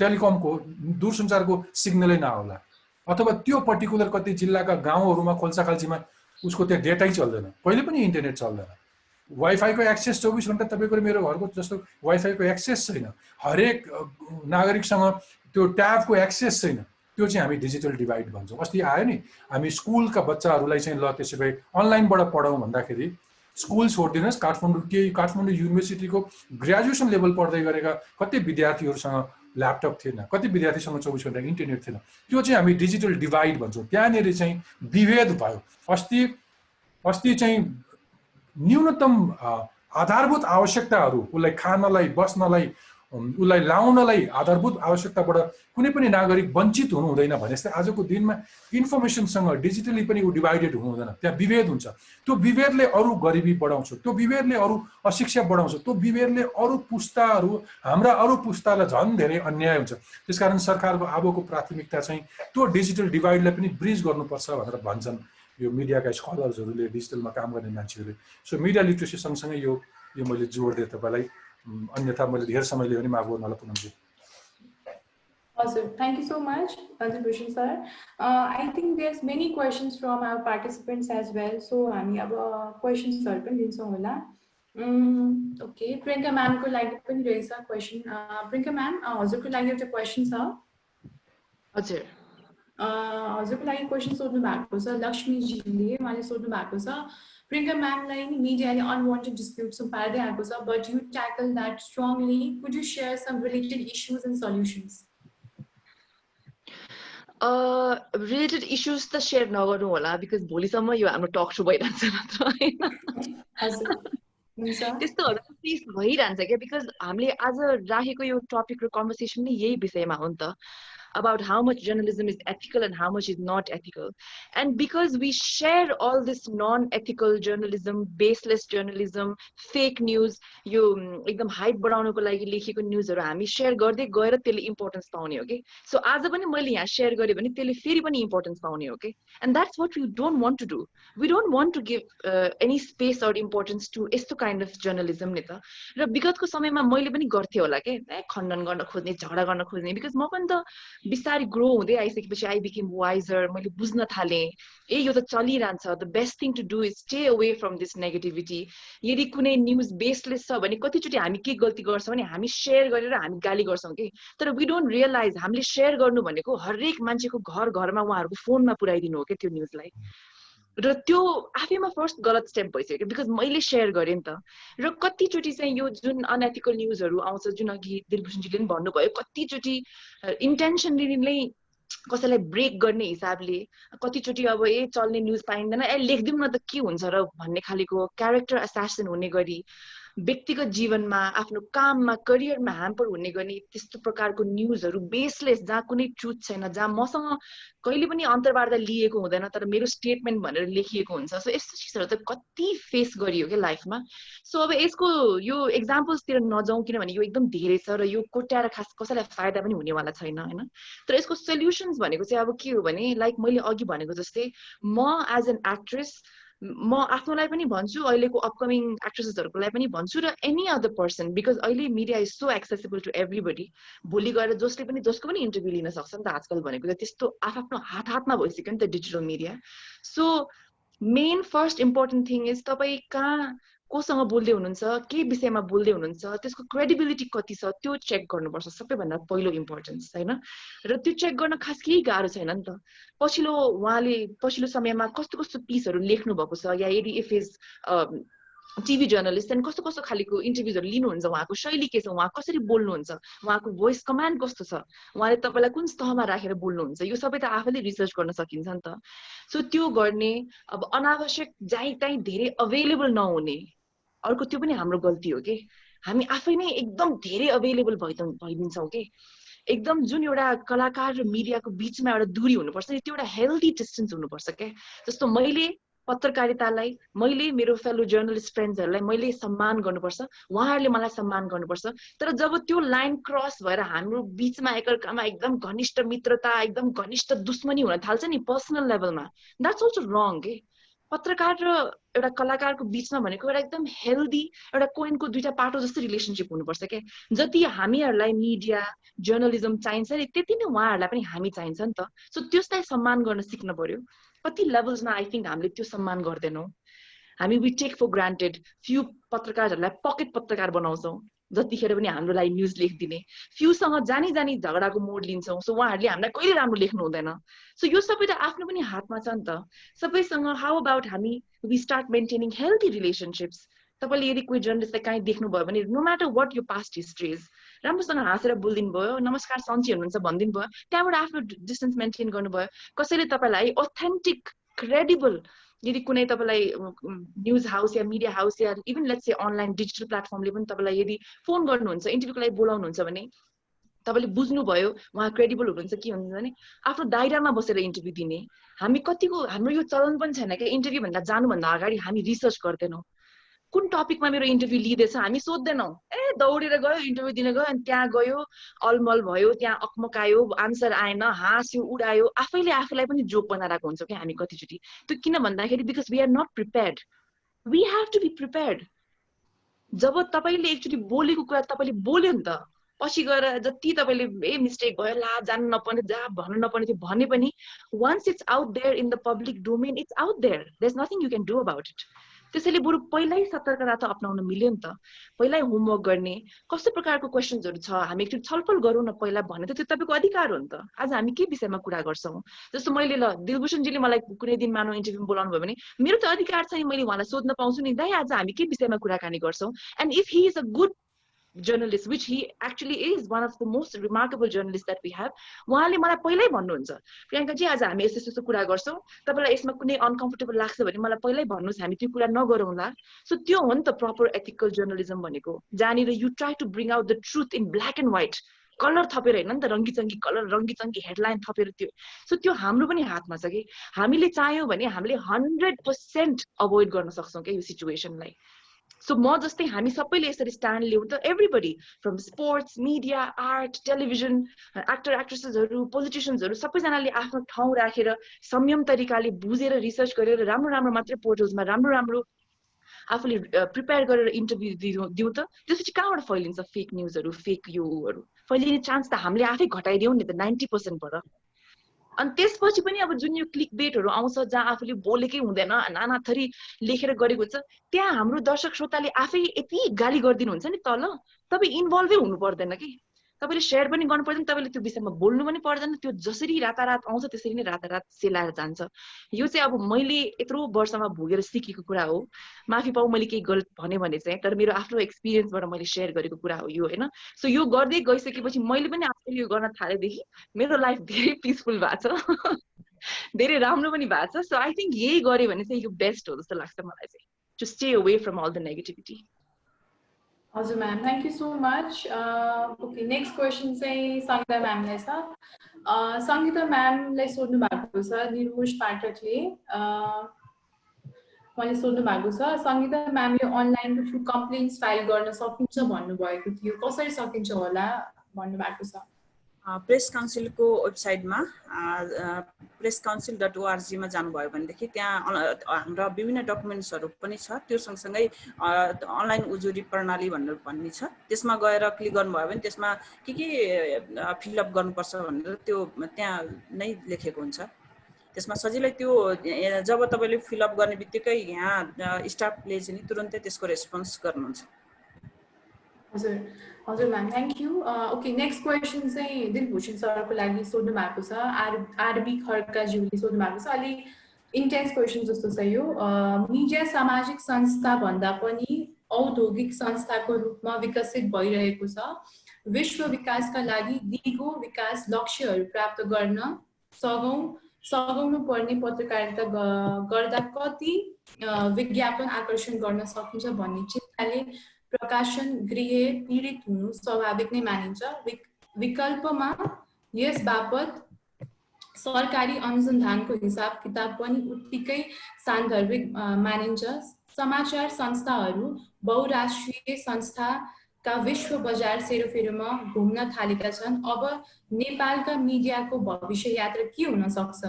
टेलिकमको दूरसञ्चारको सिग्नलै नआउला, अथवा त्यो पर्टिकुलर कति जिल्लाका गाउँहरूमा खोल्साखाल्चीमा उसको त्यहाँ डेटै चल्दैन, कहिले पनि इन्टरनेट चल्दैन। वाइफाईको एक्सेस 24 घण्टा तपाईँको मेरो घरको जस्तो वाइफाईको एक्सेस छैन, हरेक नागरिकसँग त्यो ट्याबको एक्सेस छैन, त्यो चाहिँ हामी डिजिटल डिभाइड भन्छौँ। अस्ति आयो नि, हामी स्कुलका बच्चाहरूलाई चाहिँ ल त्यसो भए अनलाइनबाट पढाउँ भन्दाखेरि स्कुल छोडिदिनुहोस्, काठमाडौँ युनिभर्सिटीको ग्रेजुएसन लेभल पढ्दै गरेका कति विद्यार्थीहरूसँग ल्यापटप थिएन, कति विद्यार्थीसँग 24 घण्टा इन्टरनेट थिएन। त्यो चाहिँ हामी डिजिटल डिभाइड भन्छौँ। त्यहाँनिर चाहिँ विभेद भयो। अस्ति चाहिँ न्यूनतम आधारभूत आवश्यकताहरू, उसलाई खानलाई, बस्नलाई, उसलाई लाउनलाई आधारभूत आवश्यकताबाट कुनै पनि नागरिक वञ्चित हुनु हुँदैन भने जस्तै आजको दिनमा इन्फर्मेसनसँग डिजिटली पनि ऊ डिभाइडेड हुनु हुँदैन, त्यहाँ विभेद हुन्छ। त्यो विभेदले अरू गरिबी बढाउँछ, त्यो विभेदले अरू अशिक्षा बढाउँछ, त्यो विभेदले अरू पुस्ताहरू, हाम्रा अरू पुस्तालाई झन् धेरै अन्याय हुन्छ। त्यसकारण सरकारको अबको प्राथमिकता चाहिँ त्यो डिजिटल डिभाइडलाई पनि ब्रिज गर्नुपर्छ भनेर भन्छन् यो मिडियाका स्कलर्सहरूले, डिजिटलमा काम गर्ने मान्छेहरूले। सो मिडिया लिट्रेसी सँगसँगै यो मैले जोड दिएँ तपाईँलाई, अन्यथा मैले धेरै समय लियो भने माफ गर्नु होला Poonam ji. Awesome. Thank you so much, Bhushan sir. I think there's many questions from our participants as well. So हामी अब questions sir पनि दिन्छौँ होला। Okay, Priyanka ma'am को लागि पनि रहेछ question. Priyanka ma'am, हजुरको लागि एउटा question छ। हजुर। हजुरको लागि क्वेसन सोध्नु भएको छ लक्ष्मीजीले, उहाँले सोध्नु भएको छ प्रियङ्का म्यामलाई नि मिडियाले अनवान्टेड डिस्प्युट्स पार्दै आएको छ, but you tackle that strongly, could you share some related issues and solutions? Related issues त सेयर नगर्नु होला, बिकज भोलिसम्म यो हाम्रो टक सो भइरहन्छ मात्र होइन, त्यस्तोहरू फेस भइरहन्छ क्या। बिकज हामीले आज राखेको यो टपिक र कन्भर्सेसन नै यही विषयमा हो नि त, about how much journalism is ethical and how much is not ethical. And because we share all this non-ethical journalism, baseless journalism, fake news, यो एकदम हाइप बढाउनको लागि लेखेको न्यूजहरू हामी शेयर गर्दै गएर त्यसले इम्पोर्टेन्स पाउने हो के। सो आज पनि मैले यहाँ शेयर गरेँ भने त्यसले फेरि पनि इम्पोर्टेन्स पाउने हो के। And that's what we don't want to do. We don't want to give any space or importance to यस्तो काइन्ड अफ जर्नलिजम नि त। र विगतको समयमा मैले पनि गर्थेँ होला के, खण्डन गर्न खोज्ने, झगडा गर्न खोज्ने, बिकज म पनि त बिस्तारै ग्रो हुँदै आइसकेपछि आई बिकेम वाइजर, मैले बुझ्न थालेँ यो त चलिरहन्छ। The best thing to do is stay away from this negativity. यदि कुनै न्युज बेसलेस छ भने कतिचोटि हामी के गल्ती गर्छौँ भने हामी शेयर गरेर हामी गाली गर्छौँ कि, तर वी डोन्ट रियलाइज हामीले शेयर गर्नु भनेको हरेक मान्छेको घर घरमा उहाँहरूको फोनमा पुऱ्याइदिनु हो क्या त्यो न्युजलाई। र त्यो आफैमा फर्स्ट गलत स्टेप भइसक्यो बिकज मैले शेयर गरेँ नि त। र कतिचोटि चाहिँ यो जुन अनएथिकल न्युजहरू आउँछ, जुन अघि दिलभूषणजीले पनि भन्नुभयो, कतिचोटि इन्टेन्सनली नै कसैलाई ब्रेक गर्ने हिसाबले, कतिचोटि अब चल्ने न्युज पाइँदैन, लेखिदिउँ न त के हुन्छ र भन्ने खालेको क्यारेक्टर एसासिन हुने गरी, व्यक्तिगत जीवनमा, आफ्नो काममा, करियरमा ह्याम्पर हुने गर्ने त्यस्तो प्रकारको न्युजहरू बेसलेस, जहाँ कुनै ट्रुथ छैन, जहाँ मसँग कहिले पनि अन्तर्वार्ता लिएको हुँदैन तर मेरो स्टेटमेन्ट भनेर लेखिएको हुन्छ। सो यस्तो चिजहरू त कति फेस गरियो क्या लाइफमा। सो अब यसको यो एक्जाम्पल्सतिर नजाउँ किनभने यो एकदम धेरै छ र यो कोट्याएर खास कसैलाई फाइदा पनि हुनेवाला छैन होइन। तर यसको सोल्युसन्स भनेको चाहिँ अब के हो भने, लाइक मैले अघि भनेको जस्तै म एज एन एक्ट्रेस म आफ्नोलाई पनि भन्छु, अहिलेको अपकमिङ एक्ट्रेसेसहरूको लागि पनि भन्छु, र एनी अदर पर्सन, बिकज अहिले media is so accessible to everybody. भोलि गएर जसले पनि जसको पनि इन्टरभ्यू लिन सक्छ नि त आजकल भनेको त त्यस्तो आफ्नो हातमा भइसक्यो नि त digital media. So main first important thing is तपाईँ कहाँ कोसँग बोल्दै हुनुहुन्छ, के विषयमा बोल्दै हुनुहुन्छ, त्यसको क्रेडिबिलिटी कति छ त्यो चेक गर्नुपर्छ सबैभन्दा पहिलो इम्पोर्टेन्स होइन। र त्यो चेक गर्न खास केही गाह्रो छैन नि त। उहाँले पछिल्लो समयमा कस्तो कस्तो पिसहरू लेख्नु भएको छ, या यदि इफ इज टिभी जर्नलिस्ट अनि कस्तो कस्तो खालको इन्टरभ्युजहरू लिनुहुन्छ, उहाँको शैली के छ, उहाँ कसरी बोल्नुहुन्छ, उहाँको भोइस कमान्ड कस्तो छ, उहाँले तपाईँलाई कुन स्तहमा राखेर बोल्नुहुन्छ, यो सबै त आफैले रिसर्च गर्न सकिन्छ नि त। सो त्यो गर्ने, अब अनावश्यक जहीँ तहीँ धेरै अवेलेबल नहुने, अर्को त्यो पनि हाम्रो गल्ती हो कि हामी आफै नै एकदम धेरै अवेलेबल भइदिन्छौँ कि। एकदम जुन एउटा कलाकार र मिडियाको बिचमा एउटा दूरी हुनुपर्छ नि, त्यो एउटा हेल्दी डिस्टेन्स हुनुपर्छ क्या। जस्तो मैले पत्रकारितालाई, मैले मेरो फेलो जर्नलिस्ट फ्रेन्ड्सहरूलाई मैले सम्मान गर्नुपर्छ, उहाँहरूले मलाई सम्मान गर्नुपर्छ। तर जब त्यो लाइन क्रस भएर हाम्रो बिचमा एकअर्कामा एकदम घनिष्ठ मित्रता, एकदम घनिष्ठ दुश्मनी हुन थाल्छ नि पर्सनल लेभलमा, द्याट्स अल्सो रङ के। पत्रकार र एउटा कलाकारको बिचमा भनेको एउटा एकदम हेल्दी, एउटा कोइनको दुईटा पाटो जस्तो रिलेसनसिप हुनुपर्छ क्या। जति हामीहरूलाई मिडिया जर्नलिजम चाहिन्छ नि, त्यति नै उहाँहरूलाई पनि हामी चाहिन्छ नि त। सो त्यसलाई सम्मान गर्न सिक्न पर्यो। कति लेभल्समा आई थिङ्क हामीले त्यो सम्मान गर्दैनौँ। हामी वी टेक फर ग्रान्टेड, फ्यु पत्रकारहरूलाई पकेट पत्रकार बनाउँछौँ, जतिखेर पनि हाम्रो लागि न्युज लेखिदिने, फ्युसँग जानी जानी झगडाको मोड लिन्छौँ। सो उहाँहरूले हामीलाई कहिले राम्रो लेख्नु हुँदैन। सो यो सबै त आफ्नो पनि हातमा छ नि त। सबैसँग हाउ अबाउट हामी we start maintaining healthy relationships. तपाईँले यदि कोही जर्नलिस्टलाई काहीँ देख्नुभयो भने नो म्याटर वाट यो पास्ट हिस्ट्री इज, राम्रोसँग हाँसेर बोलिदिनु भयो, नमस्कार सन्ची हुनुहुन्छ भनिदिनु भयो, त्यहाँबाट आफ्नो डिस्टेन्स मेन्टेन गर्नुभयो। कसैले तपाईँलाई अथेन्टिक क्रेडिबल यदि कुनै तपाईँलाई न्युज हाउस या मिडिया हाउस या even let's say online digital प्लेटफर्मले पनि तपाईँलाई यदि फोन गर्नुहुन्छ, इन्टरभ्यूको लागि बोलाउनुहुन्छ भने तपाईँले बुझ्नुभयो उहाँ क्रेडिबल हुनुहुन्छ के हुन्छ भने आफ्नो दायरामा बसेर इन्टरभ्यू दिने। हामी कतिको हाम्रो यो चलन पनि छैन क्या, इन्टरभ्यू भन्दा जानुभन्दा अगाडि हामी रिसर्च गर्दैनौँ। कुन टपिकमा मेरो इन्टरभ्यू लिँदैछ हामी सोध्दैनौँ। दौडेर गयो, इन्टरभ्यू दिन गयो, अनि त्यहाँ गयो, अलमल भयो, त्यहाँ अकमकायो, आन्सर आएन, हाँस्यो, उडायो, आफैले आफूलाई पनि जोक बनाइरहेको हुन्छ क्या हामी कतिचोटि। त्यो किन भन्दाखेरि because we are not prepared, we have to be prepared. जब तपाईँले एकचोटि बोलेको कुरा तपाईँले बोल्यो नि त, पछि गएर जति तपाईँले मिस्टेक भयो, ला जानु नपर्ने, जहाँ भन्नु नपर्ने थियो भने पनि once it's out there in the public domain, it's out there, there is nothing you can do about it. त्यसैले बरु पहिल्यै सतर्कता त अप्नाउन मिल्यो नि त। पहिल्यै होमवर्क गर्ने, कस्तो प्रकारको क्वेसन्सहरू छ हामी एकचोटि छलफल गरौँ न पहिला भने त त्यो तपाईँको अधिकार हो नि त। आज हामी के विषयमा कुरा गर्छौँ, जस्तो मैले ल दिलभूषणजीले मलाई कुनै दिन मानव इन्टरभ्यू बोलाउनु भयो भने मेरो त अधिकार छ नि, मैले उहाँलाई सोध्न पाउँछु नि, दाइ आज हामी के विषयमा कुराकानी गर्छौँ। And if he is a good journalist, which he actually is one of the most remarkable journalists that we have, उहाँले मलाई पहिल्यै भन्नुहुन्छ प्रियङ्का जी आज हामी यस्तो यस्तो कुरा गर्छौँ, तपाईँलाई यसमा कुनै अनकम्फर्टेबल लाग्छ भने मलाई पहिल्यै भन्नुहोस्, हामी त्यो कुरा नगरौँला। सो त्यो हो नि त प्रपर एथिकल जर्नलिजम भनेको, जहाँनिर you try to bring out the truth in black and white, colour थपेर होइन नि त, रङ्गीचङ्गी कलर, रङ्गीचङ्गी हेडलाइन थपेर त्यो। सो त्यो हाम्रो पनि हातमा छ कि हामीले चाह्यौँ भने हामीले 100% अभोइड गर्न सक्छौँ क्या यो सिचुएसनलाई। सो म जस्तै हामी सबैले यसरी स्ट्यान्ड लिउँ त, everybody from sports, media, art, television, actor एक्ट्रेसेसहरू, पोलिटिसियन्सहरू, सबैजनाले आफ्नो ठाउँ राखेर संयम तरिकाले बुझेर रिसर्च गरेर राम्रो राम्रो मात्रै पोर्टल्समा राम्रो राम्रो आफूले प्रिपेयर गरेर इन्टरभ्यू दिउँ त। त्यसपछि कहाँबाट फैलिन्छ फेक न्युजहरू, फेक योहरू फैलिने चान्स त हामीले आफै घटाइदिउँ नि त 90% बाट। अनि त्यसपछि पनि अब जुन यो क्लिक बेटहरू आउँछ जहाँ आफूले बोलेकै हुँदैन, नाना थरी लेखेर गरेको हुन्छ, त्यहाँ हाम्रो दर्शक श्रोताले आफै यति गाली गरिदिनुहुन्छ नि तल, तपाईँ इन्भल्भै हुनु पर्दैन कि, तपाईँले सेयर पनि गर्नु पर्दैन, तपाईँले त्यो विषयमा बोल्नु पनि पर्दैन। त्यो जसरी रातारात आउँछ त्यसरी नै रातारात सेलाएर जान्छ। यो चाहिँ अब मैले यत्रो वर्षमा भोगेर सिकेको कुरा हो। माफी पाऊ मैले केही गलत भने चाहिँ, तर मेरो आफ्नो एक्सपिरियन्सबाट मैले सेयर गरेको कुरा हो यो होइन। सो यो गर्दै गइसकेपछि मैले पनि आफूले यो गर्न थालेदेखि मेरो लाइफ धेरै पिसफुल भएको छ, धेरै राम्रो पनि भएको छ। सो आई थिङ्क यही गऱ्यो भने चाहिँ यो बेस्ट हो जस्तो लाग्छ मलाई चाहिँ, to stay away from all the negativity. हजुर ma'am, thank you so much. Okay, next question चाहिँ सङ्गीता म्यामलाई छ। सङ्गीता म्यामलाई सोध्नु भएको छ निर्भुष पाठकले, उहाँले सोध्नु भएको छ सङ्गीता म्यामले अनलाइन कम्प्लेन्ट्स फाइल गर्न सकिन्छ भन्नुभएको थियो, कसरी सकिन्छ होला भन्नुभएको छ। प्रेस काउन्सिलको वेबसाइटमा presscouncil.org मा जानुभयो भनेदेखि त्यहाँ हाम्रा विभिन्न डकुमेन्ट्सहरू पनि छ। त्यो सँगसँगै अनलाइन उजुरी प्रणाली भनेर भन्ने छ, त्यसमा गएर क्लिक गर्नुभयो भने त्यसमा के फिलअप गर्नुपर्छ भनेर त्यो त्यहाँ नै लेखेको हुन्छ। त्यसमा सजिलै त्यो जब तपाईँले फिलअप गर्ने बित्तिकै यहाँ स्टाफले चाहिँ तुरुन्तै त्यसको रेस्पोन्स गर्नुहुन्छ। हजुर हजुर ma'am, thank you. Okay, next question चाहिँ दिलभूषण सरको लागि सोध्नु भएको छ। आरबी खड्काज्यूले सोध्नु भएको छ। अलि इन्टेन्स क्वेसन जस्तो छ यो। मिडिया सामाजिक संस्था भन्दा पनि औद्योगिक संस्थाको रूपमा विकसित भइरहेको छ। विश्व विकासका लागि दिगो विकास लक्ष्यहरू प्राप्त गर्न सघाउनु पर्ने पत्रकारिता गर्दा कति विज्ञापन आकर्षण गर्न सकिन्छ भन्ने चिन्ताले प्रकाशन गृह पीडित हुनु स्वाभाविक नै मानिन्छ। विकल्पमा यस बापत सरकारी अनुसन्धानको हिसाब किताब पनि उत्तिकै सान्दर्भिक मानिन्छ। समाचार संस्थाहरू बहुराष्ट्रिय संस्थाका विश्व बजार सेरोफेरोमा घुम्न थालेका छन्। अब नेपालका मिडियाको भविष्य यात्रा के हुन सक्छ?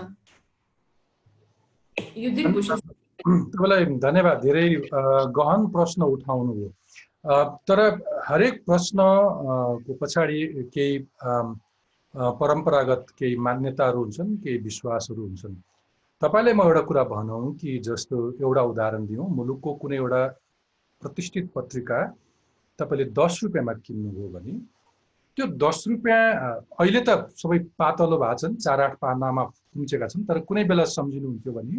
यो दिलभूषण तपाईलाई धन्यवाद। धेरै गहन प्रश्न उठाउनुभयो। तर हरेक प्रश्नको पछाडि केही परम्परागत केही मान्यताहरू हुन्छन्, केही विश्वासहरू हुन्छन्। तपाईले म एउटा कुरा भनौँ कि जस्तो एउटा उदाहरण दिउँ, मुलुकको कुनै एउटा प्रतिष्ठित पत्रिका तपाईले 10 रुपैयाँमा किन्नुभयो भने त्यो 10 रुपैयाँ अहिले त सबै पातलो भएको छन्, 4-8 पानामा कुम्चेका छन्, तर कुनै बेला सम्झिनुहुन्थ्यो भने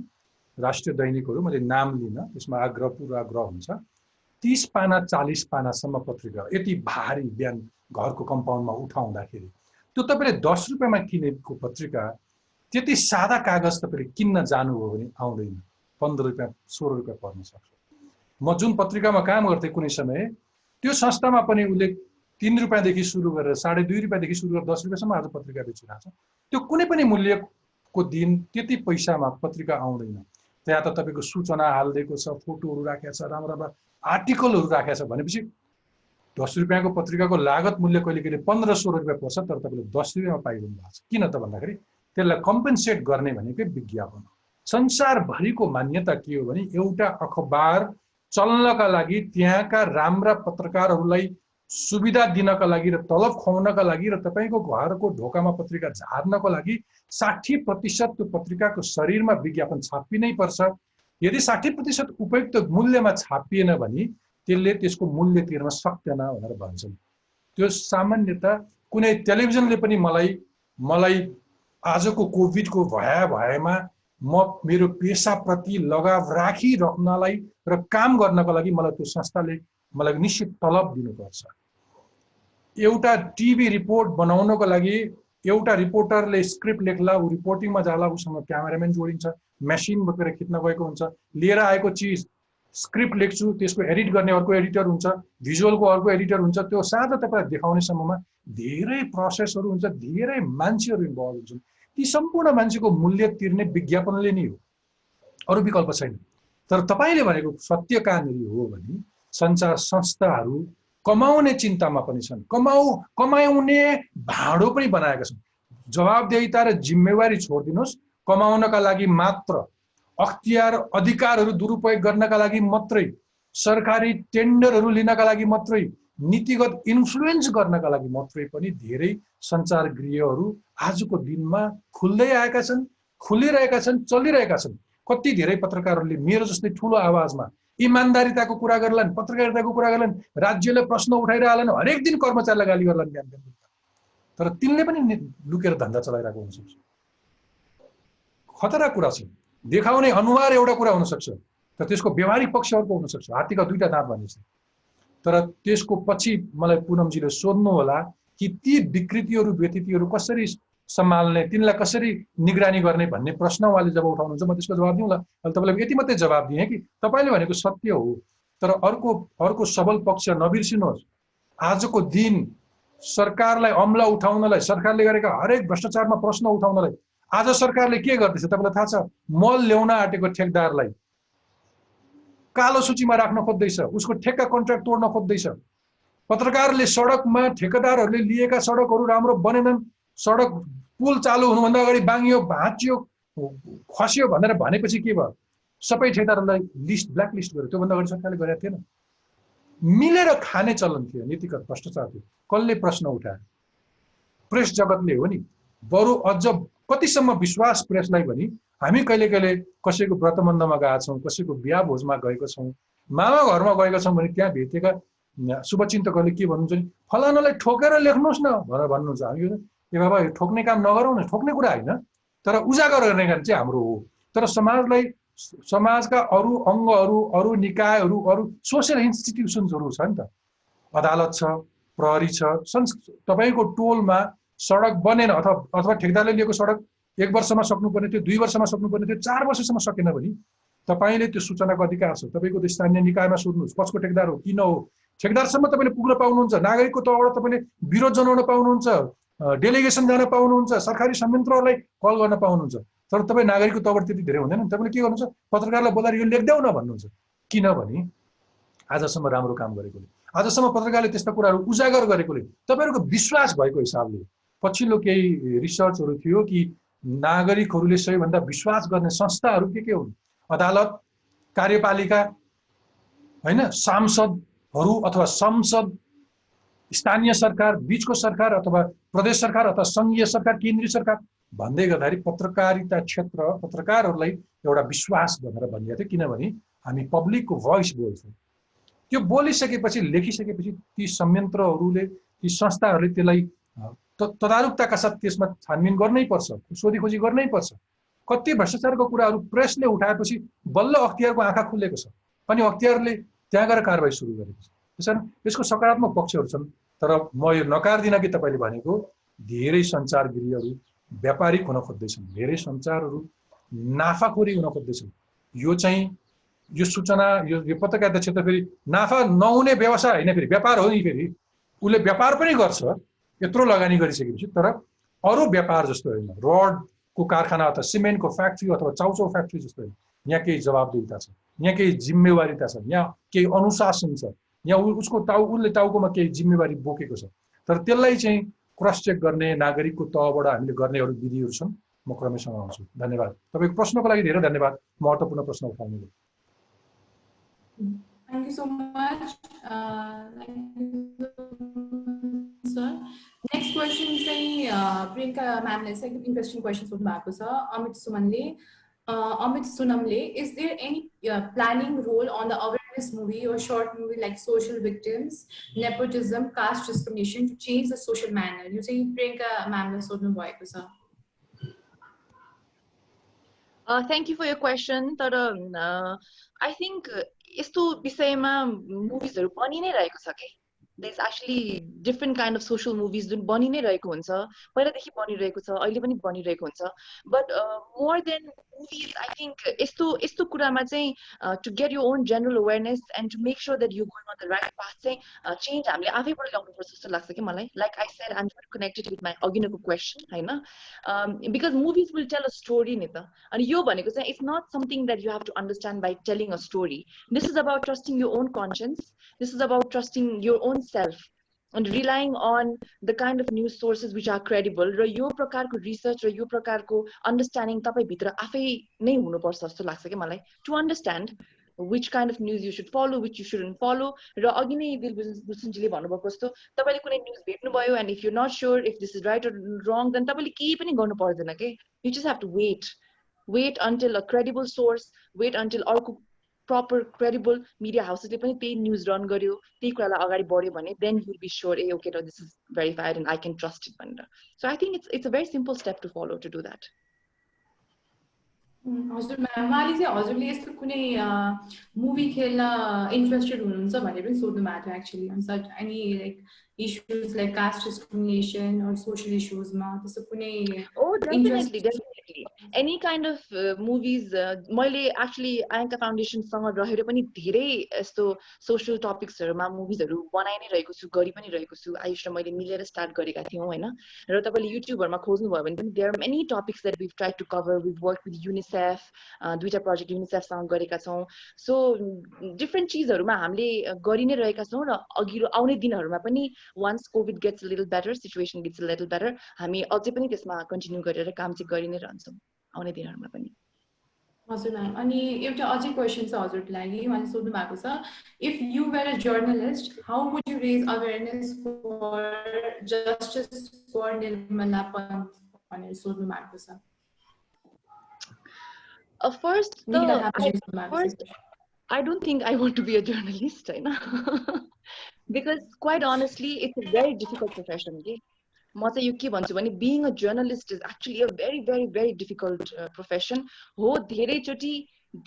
राष्ट्रिय दैनिकहरू, मैले नाम लिन, त्यसमा आग्रह पूर्वाग्रह हुन्छ, 30 पाना 40 पानासम्म पत्रिका यति भारी बिहान घरको कम्पाउन्डमा उठाउँदाखेरि त्यो तपाईले 10 रुपैयाँमा किनेको पत्रिका त्यति सादा कागज तपाईले किन्न जानुभयो भने आउँदैन, 15 रुपैयाँ 16 रुपैयाँ पर्न सक्छ। म जुन पत्रिकामा काम गर्थेँ कुनै समय, त्यो संस्थामा पनि उसले 3 रुपैयाँदेखि सुरु गरेर 2.5 रुपैयाँदेखि सुरु गरेर 10 रुपैयाँसम्म आज पत्रिका बेचिरहेको छ। त्यो कुनै पनि मूल्यको दिन त्यति पैसामा पत्रिका आउँदैन। त्यहाँ त तपाईको सूचना हालिदिएको छ, फोटोहरू राखेको छ, राम्रो राम्रो आर्टिकलहरू राखेको छ भनेपछि 10 रुपैयाँको पत्रिकाको लागत मूल्य कहिले कहिले 15-16 रुपैयाँ पर्छ, तर तपाईले 10 रुपैयाँमा पाइरहनु भएको छ। किन त भन्दाखेरि त्यसलाई कम्पेन्सेट गर्ने भनेकै विज्ञापन हो। संसारभरिको मान्यता के हो भने एउटा अखबार चल्नका लागि, त्यहाँका राम्रा पत्रकारहरूलाई सुविधा दिनका लागि र तलब खुवाउनका लागि र तपाईको घरको ढोकामा पत्रिका झार्नको लागि 60% त्यो पत्रिकाको शरीरमा विज्ञापन छापिनै पर्छ। यदि 60% उपयुक्त मूल्यमा छापिएन भने त्यसले त्यसको मूल्य तिर्न सक्दैन भनेर भन्छन्। त्यो सामान्यतः कुनै टेलिभिजनले पनि मलाई आजको कोभिडको भएमा म मेरो पेसाप्रति लगाव राखिराख्नलाई र काम गर्नको लागि मलाई त्यो संस्थाले मलाई निश्चित तलब दिनुपर्छ। एउटा टिभी रिपोर्ट बनाउनको लागि एउटा रिपोर्टरले स्क्रिप्ट लेख्ला, ऊ रिपोर्टिङमा जाला, उसँग क्यामेराम्यान जोडिन्छ, मेसिन बोकेर खिच्न गएको हुन्छ, लिएर आएको चिज स्क्रिप्ट लेख्छु, त्यसको एडिट गर्ने अर्को एडिटर हुन्छ, भिजुअलको अर्को एडिटर हुन्छ, त्यो सादा तपाईलाई देखाउने सम्ममा धेरै प्रोसेसहरू हुन्छ, धेरै मान्छेहरू इन्भल्भ हुन्छन्। ती सम्पूर्ण मान्छेको मूल्य तिर्ने विज्ञापनले नै हो, अरू विकल्प छैन। तर तपाईले भनेको सत्य कहाँनिर हो भने सञ्चार संस्थाहरू कमाउने चिन्तामा पनि छन्, कमाउने भाँडो पनि बनाएका छन्। जवाबदेहिता र जिम्मेवारी छोडिदिनुहोस्, कमाउनका लागि मात्र, अख्तियार अधिकारहरू दुरुपयोग गर्नका लागि मात्रै, सरकारी टेन्डरहरू लिनका लागि मात्रै, नीतिगत इन्फ्लुएन्स गर्नका लागि मात्रै पनि धेरै सञ्चार गृहहरू आजको दिनमा खुल्दै आएका छन्, खुलिरहेका छन्, चलिरहेका छन्। कति धेरै पत्रकारहरूले मेरो जस्तै ठुलो आवाजमा इमानदारिताको कुरा गर्लान्, पत्रकारिताको कुरा गर्लान्, राज्यले प्रश्न उठाइरहलान्, हरेक दिन कर्मचारीलाई गाली गर्लान् बिहान बिहान, तर तिनले पनि लुकेर धन्दा चलाइरहेको हुनसक्छ। खतरा कुरा छ। देखाउने अनुहार एउटा कुरा हुनसक्छ, तर त्यसको व्यवहारिक पक्ष अर्को हुनसक्छ। हात्तीका दुईटा दाँत भनिन्छ। तर त्यसको पछि मलाई पुनमजीले सोध्नु होला कि ती विकृतिहरू व्यतिथिहरू कसरी सम्हाल्ने, तिनलाई कसरी निगरानी गर्ने भन्ने प्रश्न उहाँले जब उठाउनुहुन्छ, म त्यसको जवाब दिउँला। अहिले तपाईँलाई यति मात्रै जवाब दिएँ कि तपाईँले भनेको सत्य हो, तर अर्को सबल पक्ष नबिर्सिनुहोस्। आजको दिन सरकारलाई अम्ला उठाउनलाई, सरकारले गरेका हरेक भ्रष्टाचारमा प्रश्न उठाउनलाई आज सरकारले के गर्दैछ तपाईलाई थाहा छ? मल ल्याउन आँटेको ठेकदारलाई कालो सूचीमा राख्न खोज्दैछ, उसको ठेक्का कन्ट्र्याक्ट तोड्न खोज्दैछ। पत्रकारले सडकमा ठेकेदारहरूले लिएका सडकहरू राम्रो बनेनन्, सडक पुल चालु हुनुभन्दा अगाडि बाङ्गियो, भाँचियो, खस्यो भनेर भनेपछि के भयो? सबै ठेकेदारहरूलाई ब्ल्याक लिस्ट गर्यो। त्योभन्दा अगाडि सरकारले गरेका थिएन। मिलेर खाने चलन थियो, नीतिगत भ्रष्टाचार थियो। कसले प्रश्न उठायो? प्रेस जगतले हो नि। बरु अझ कतिसम्म विश्वास प्रेसलाई भने हामी कहिले कहिले कसैको व्रतबन्धमा गएका छौँ, कसैको बिहा भोजमा गएका छौँ, मामा घरमा गएका छौँ भने त्यहाँ भेटेका शुभचिन्तकहरूले के भन्नुहुन्छ भने फलानालाई ठोकेर लेख्नुहोस् न भनेर भन्नुहुन्छ। हामी ए बाबा ठोक्ने काम नगरौँ न, ठोक्ने कुरा होइन, तर उजागर गर्ने काम चाहिँ हाम्रो हो। तर समाजका अरू अङ्गहरू, अरू निकायहरू, अरू सोसियल इन्स्टिट्युसन्सहरू छ नि त, अदालत छ, प्रहरी छ, तपाईँको टोलमा सडक बनेन अथवा ठेकदारले लिएको सडक 1 वर्षमा सक्नुपर्ने थियो, 2 वर्षमा सक्नुपर्ने थियो, 4 वर्षसम्म सकेन भने तपाईँले त्यो सूचनाको अधिकार छ। तपाईँको त्यो स्थानीय निकायमा सोध्नुहोस्, कसको ठेकदार हो, किन हो, ठेकदारसम्म तपाईँले पुग्न पाउनुहुन्छ, नागरिकको तहबाट तपाईँले विरोध जनाउन पाउनुहुन्छ, डेलिगेसन जान पाउनुहुन्छ, सरकारी संयन्त्रहरूलाई कल गर्न पाउनुहुन्छ। तर तपाईँ नागरिकको तहबाट त्यति धेरै हुँदैन। तपाईँले के गर्नुहुन्छ, पत्रकारलाई बोलाएर यो लेख्देऊ न भन्नुहुन्छ। किनभने आजसम्म राम्रो काम गरेकोले, आजसम्म पत्रकारले त्यस्ता कुराहरू उजागर गरेकोले, तपाईँहरूको विश्वास भएको हिसाबले पछिल्लो केही रिसर्चहरू थियो कि नागरिकहरूले सबैभन्दा विश्वास गर्ने संस्थाहरू के हुन्? अदालत, कार्यपालिका, हैन, सांसदहरू अथवा संसद, स्थानीय सरकार, बीचको सरकार अथवा प्रदेश सरकार अथवा संघीय सरकार, केन्द्रीय सरकार भन्दै गर्दाखेरि पत्रकारिता क्षेत्र पत्रकारहरूलाई एउटा विश्वास भनेर भनिएको थियो। किनभने हामी पब्लिकको भोइस बोल्छौँ। त्यो बोलिसकेपछि, लेखिसकेपछि ती संयन्त्रहरूले, ती संस्थाहरूले त्यसलाई तदारुकताका साथ त्यसमा छानबिन गर्नै पर्छ, सोधीखोजी गर्नै पर्छ। कति भ्रष्टाचारको कुराहरू प्रेसले उठाएपछि बल्ल अख्तियारको आँखा खुलेको छ अनि अख्तियारले त्यहाँ गएर कारबाही सुरु गरेको छ। त्यसैले यसको सकारात्मक पक्षहरू छन्। तर म यो नकार्दिनँ कि तपाईँले भनेको धेरै सञ्चारगिरीहरू व्यापारिक हुन खोज्दैछन्, धेरै सञ्चारहरू नाफाखोरी हुन खोज्दैछन्। यो चाहिँ यो सूचना, यो पत्रकारिता क्षेत्र फेरि नाफा नहुने व्यवसाय होइन, फेरि व्यापार हो नि। फेरि उसले व्यापार पनि गर्छ यत्रो लगानी गरिसकेपछि, तर अरू व्यापार जस्तो होइन, रडको कारखाना अथवा सिमेन्टको फ्याक्ट्री अथवा चाउचाउ फ्याक्ट्री जस्तो होइन। यहाँ केही जवाबदेहिता छ, यहाँ केही जिम्मेवारिता छ, यहाँ केही अनुशासन छ, यहाँ उसले टाउकोमा केही जिम्मेवारी बोकेको छ। तर त्यसलाई चाहिँ क्रस चेक गर्ने नागरिकको तहबाट हामीले गर्नेहरू विधिहरू छन्। म क्रमैसँग आउँछु। धन्यवाद। तपाईँको प्रश्नको लागि धेरै धन्यवाद। महत्त्वपूर्ण प्रश्न उठाउनुले। Thank you so much. Sir. Next question is Priyanka ma'am ने एकदम interesting question सोध्नु भएको छ। Amit Sunamle, is there any planning role on the awareness movie or short movie like social victims, nepotism, caste discrimination to change the social manner? You say Priyanka ma'am ने सोध्नु भएको छ। Thank you for your question. तर I think यस्तो विषयमा मुभिजहरु बनि नै रहेको छ के। There's actually different kind of social movies जुन बनि नै रहेको हुन्छ, पहिलादेखि बनिरहेको छ, अहिले पनि बनिरहेको हुन्छ। But more than movies, I think यस्तो कुरामा चाहिँ to get your own general awareness and to make sure that you're going on the right path चाहिँ change हामीले आफैबाट ल्याउनुपर्छ जस्तो लाग्छ के मलाई। Like I said, I'm very connected with my अघिनको question, हैन? Because movies will tell a story नि त। अनि यो भनेको चाहिँ it's not something that you have to understand by telling a story. This is about trusting your own conscience. This is about trusting your own self and relying on the kind of news sources which are credible. र यो प्रकारको research र यो प्रकारको understanding तपाईं भित्र आफै नै हुनुपर्छ जस्तो लाग्छ के मलाई, to understand which kind of news you should follow, which you shouldn't follow. र अघि नै बिल्सुनजीले भन्नुभएको जस्तो तपाईले कुनै news भेट्नुभयो and if you're not sure if this is right or wrong, then तपाईले केही पनि गर्नु पर्दैन के. You just have to wait until a credible source, wait until अर्को proper credible media houses ले पनि त्यही news run गर्यो, त्यही कुरालाई अगाडि बढ्यो भने then you'll be sure okay, no, this is verified and I can trust it भनेर. So I think it's a very simple step to follow to do that. हजुर म्याम, उहाँले चाहिँ हजुरले यस्तो कुनै मुभी खेल्न इन्ट्रेस्टेड हुनुहुन्छ भनेर पनि सोध्नु भएको थियो एक्चुअली, अनि such any like issues like caste discrimination or social issues ma त्यस्तो कुनै definitely any kind of movies मैले actually आयंका फाउन्डेसन सँग रहेर पनि धेरै यस्तो social topics हरुमा movies हरु बनाइ नै रहेको छु, गरि पनि रहेको छु. आयुष र मैले मिलेर स्टार्ट गरेका थियौ हैन. र तपाईले YouTube हरुमा खोज्नु भयो भने पनि there are many topics that we've tried to cover. We've worked with UNICEF, दुईटा प्रोजेक्ट UNICEF सँग गरेका छौं. So different चीजहरुमा हामीले गरि नै रहेका छौं र अघिल्लो आउने दिनहरुमा पनि once COVID gets a little better, situation gets a little better, हामी अझै पनि त्यसमा कन्टिन्यू गरेर काम चाहिँ गरि नै रहन्छौं आउने दिनहरुमा पनि. हजुर म्याम, अनि एउटा अझै क्वेशन छ हजुरको लागि, उहाँले सोध्नु भएको छ, if you were a journalist, how would you raise awareness for justice for Nirmala Pant भनेर सोध्नु भएको छ. First, I don't think I want to be a journalist, right? Because quite honestly, it's a very difficult profession. Okay? म चाहिँ यो के भन्छु भने being a journalist is actually a very very very difficult profession हो धेरैचोटि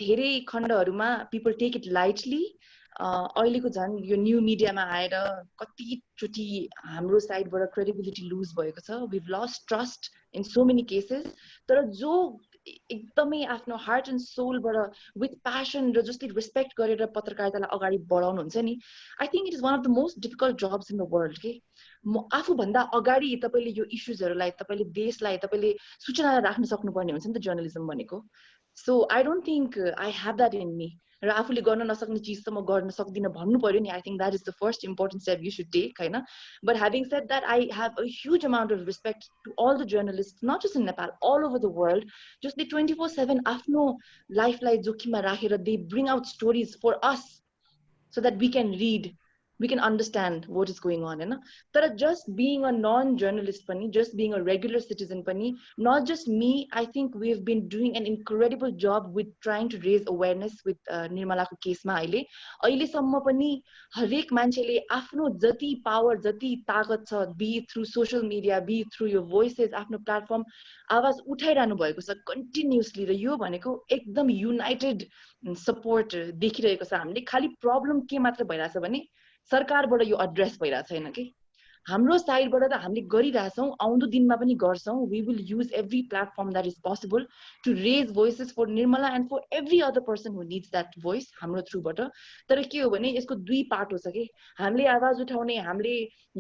धेरै खण्डहरुमा people take it lightly अहिलेको झन् यो न्यू मिडियामा आएर कतिचोटि हाम्रो साइडबाट क्रेडिबिलिटी लुज भएको छ we've lost trust in so many cases तर जो एकदमै आफ्नो हार्ट एन्ड सोलबाट विथ प्यासन र जसले रेस्पेक्ट गरेर पत्रकारितालाई अगाडि बढाउनु हुन्छ नि I think it is one of the most difficult jobs in the world के आफूभन्दा अगाडि तपाईले यो इश्यूजहरुलाई तपाईले देशलाई तपाईले सूचना राख्न सक्नुपर्ने हुन्छ नि त जर्नलिजम भनेको so I don't think I have that in me र आफूले गर्न नसक्ने चीज त म गर्न सक्दिन भन्नु पर्यो नि I think that is the first important step you should take हैन but having said that I have a huge amount of respect to all the journalist not just in Nepal all over the world जसले 24/7 आफ्नो लाइफलाई जोखिममा राखेर they bring out stories for us so that we can read, we can understand what is going on, हैन तर just being a non-journalist pani, just being a regular citizen pani, not just me, I think we have been doing an incredible job with trying to raise awareness with Nirmala ko case ma अहिले सम्म पनि हरेक मान्छेले आफ्नो जति power जति ताकत छ be it through social media, be it through your voices, आफ्नो प्लेटफर्म आवाज उठाइरहनु भएको छ कन्टिन्युअसली र यो भनेको एकदम युनाइटेड सपोर्ट देखिरहेको छ हामीले खाली प्रब्लम के मात्र भइराछ भने सरकारबाट यो एड्रेस भइराछ हैन के हाम्रो साइडबाट त हामीले गरिराछौं आउँदो दिनमा पनि गर्छौं we will use every platform that is possible to raise voices for Nirmala and for every other person who needs that voice हाम्रो थ्रुबाट तर के हो भने यसको दुई पार्ट हो के हामीले आवाज उठाउने हामीले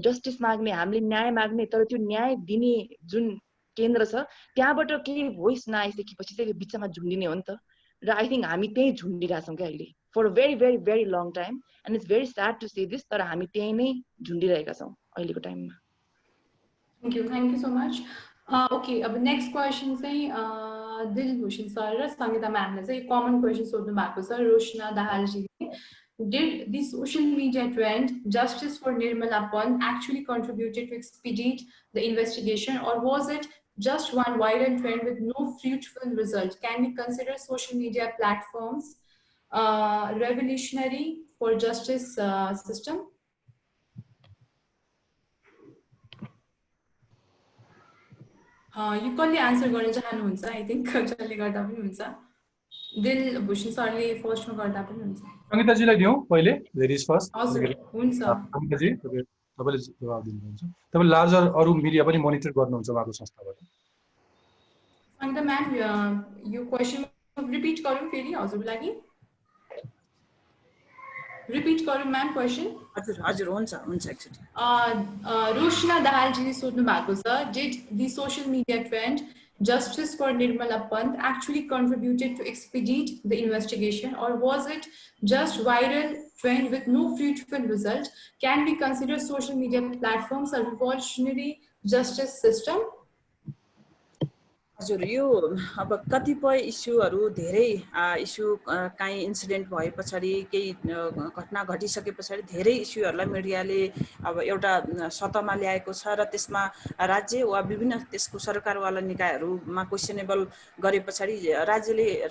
जस्टिस माग्ने हामीले न्याय माग्ने तर त्यो न्याय दिने जुन केन्द्र छ त्यहाँबाट केही भोइस नआइसकेपछि चाहिँ बिचमा झुन्डिने हो नि त र आई थिंक हामी त्यही झुन्डिराछौं के अहिले for a very very very long time and it's very sad to say this तर हामी त्यही नै झुन्डिरहेका छौं अहिलेको टाइममा Thank you so much. Okay, अब next question चाहिँ दिलभूषण सर र संगीता म्यामले चाहिँ कमन क्वेशन सोध्नु भएको छ Roshna दाहालजीले Did the social media trend justice for Nirmala Pant actually contributed to expedite the investigation or was it just one viral trend with no fruitful result? Can we consider social media platforms revolutionary for justice system? You can answer गर्न चाहनुहुन्छ I think जसले गर्दा पनि हुन्छ दिलभूषण सरले फर्स्टमा गर्दा पनि हुन्छ संगीता जीलाई दिउँ पहिले लेडीज फर्स्ट हजुर हुन्छ संगीता जी तपाईले जवाफ दिनुहुन्छ तपाईले लार्जर अरु मिडिया पनि मोनिटर गर्नुहुन्छ उहाँको संस्थाबाट संगीता म्याम यो क्वेशन रिपिट गरौँ फेरि हजुरको लागि रिपिट गरौँ म्याम क्वेशन हजुर हजुर हुन्छ हुन्छ एकचोटी रोशना दाहालजीले सोध्नु भएको छ did the social media trend justice for Nirmala Pant actually contributed to expedite the investigation or was it just viral trend with no fruitful result? Can we consider social media platforms a revolutionary justice system? हजुर यो अब कतिपय इस्युहरू धेरै issue काहीँ incident भए पछाडि केही घटना घटिसके पछाडि धेरै इस्युहरूलाई मिडियाले अब एउटा सतहमा ल्याएको छ र त्यसमा राज्य वा विभिन्न त्यसको सरकारवाला निकायहरूमा क्वेसनेबल गरे पछाडि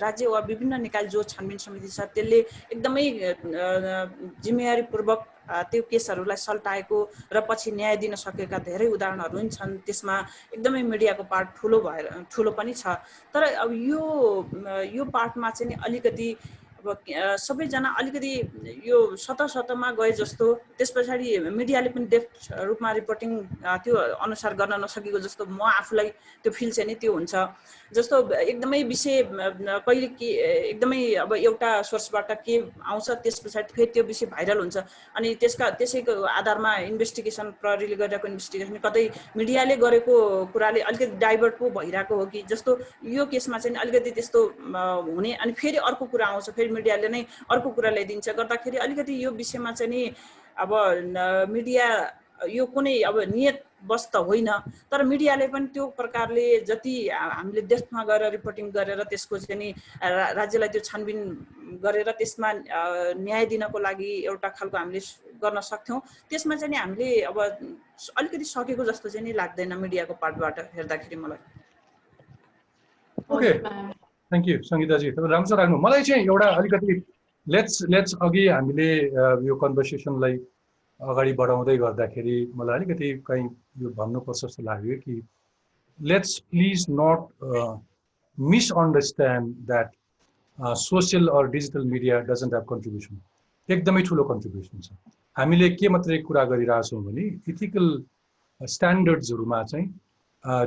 राज्य वा विभिन्न निकाय जो छानबिन समिति छ त्यसले एकदमै जिम्मेवारीपूर्वक त्यो केसहरूलाई सल्टाएको र पछि न्याय दिन सकेका धेरै उदाहरणहरू पनि छन् त्यसमा एकदमै मिडियाको पार्ट ठुलो पनि छ तर अब यो पार्टमा चाहिँ नि अलिकति अब सबैजना अलिकति यो सतहमा गए जस्तो त्यसपछि मिडियाले पनि डेप्थ रूपमा रिपोर्टिङ त्यो अनुसार गर्न नसकेको जस्तो म आफूलाई त्यो फिल चाहिँ नि त्यो हुन्छ जस्तो एकदमै विषय कहिले के एकदमै अब एउटा सोर्सबाट के आउँछ त्यसपछि फेरि त्यो विषय भाइरल हुन्छ अनि त्यसैको आधारमा इन्भेस्टिगेसन प्रहरीले गरेको इन्भेस्टिगेसन कतै मिडियाले गरेको कुराले अलिकति डाइभर्ट पो भइरहेको हो कि जस्तो यो केसमा चाहिँ अलिकति त्यस्तो हुने अनि फेरि अर्को कुरा आउँछ फेरि मिडियाले नै अर्को कुरा ल्याइदिन्छ गर्दाखेरि अलिकति यो विषयमा चाहिँ नि अब मिडिया यो कुनै अब नियत बस त होइन तर मिडियाले पनि त्यो प्रकारले जति हामीले डेप्थमा गएर रिपोर्टिङ गरेर त्यसको चाहिँ नि राज्यलाई त्यो छानबिन गरेर त्यसमा न्याय दिनको लागि एउटा खालको हामीले गर्न सक्थ्यौं त्यसमा चाहिँ नि हामीले अब अलिकति सकेको जस्तो चाहिँ नि लाग्दैन मिडियाको पार्टबाट हेर्दाखेरि मलाई ओके थ्यांक यू संगीता जी तपाईं राम्रो राख्नु मलाई चाहिँ एउटा अलिकति लेट्स अघि हामीले यो कन्भर्सेसनलाई अगाडि बढाउँदै गर्दाखेरि मलाई अलिकति कहीँ यो भन्नुपर्छ जस्तो लाग्यो कि let's please not misunderstand that social or digital media doesn't have contribution. एकदमै ठुलो कन्ट्रिब्युसन छ। हामीले के मात्रै कुरा गरिरहेछौँ भने इथिकल स्ट्यान्डर्ड्सहरूमा चाहिँ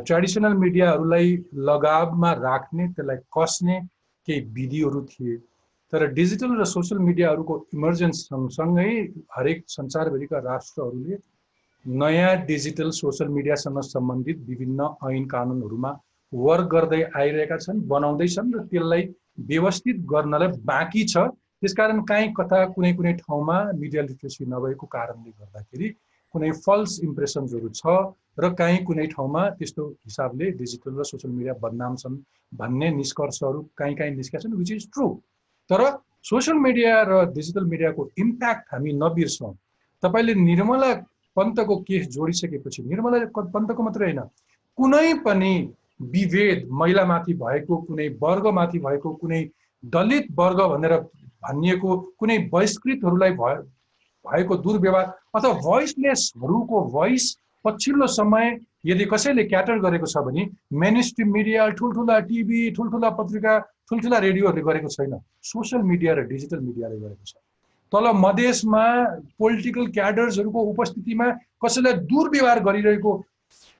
ट्रेडिसनल मिडियाहरूलाई लगावमा राख्ने, त्यसलाई कस्ने केही विधिहरू थिए। तर डिजिटल र सोसियल मिडियाहरूको इमर्जेन्स सँगसँगै हरेक संसारभरिका राष्ट्रहरूले नयाँ डिजिटल सोसियल मिडियासँग सम्बन्धित विभिन्न ऐन कानुनहरूमा वर्क गर्दै आइरहेका छन्, बनाउँदैछन् र त्यसलाई व्यवस्थित गर्नलाई बाँकी छ। त्यसकारण काहीँ कता कुनै कुनै ठाउँमा मिडिया लिटरेसी नभएको कारणले गर्दाखेरि कुनै फल्स इम्प्रेसन्सहरू छ र काहीँ कुनै ठाउँमा त्यस्तो हिसाबले डिजिटल र सोसियल मिडिया बदनाम छन् भन्ने निष्कर्षहरू काहीँ काहीँ निस्केका छन्, विच इज ट्रु। तर सोसियल मिडिया र डिजिटल मिडियाको इम्प्याक्ट हामी नबिर्सौँ। तपाईँले निर्मला पन्तको केस जोडिसकेपछि निर्मला पन्तको मात्रै होइन, कुनै पनि विभेद महिलामाथि भएको, कुनै वर्गमाथि भएको, कुनै दलित वर्ग भनेर भनिएको कुनै बहिष्कृतहरूलाई भएको दुर्व्यवहार अथवा भोइसलेसहरूको भोइस पछिल्लो समय यदि कसैले क्याटर गरेको छ भने मेनस्ट्रिम मिडिया, ठुल्ठुला टिभी, ठुल्ठुला पत्रिका, ठुल्ठुला रेडियोहरूले गरेको छैन, सोसियल मिडिया र डिजिटल मिडियाले गरेको छ। तल मधेसमा पोलिटिकल क्याडर्सहरूको उपस्थितिमा कसैलाई दुर्व्यवहार गरिरहेको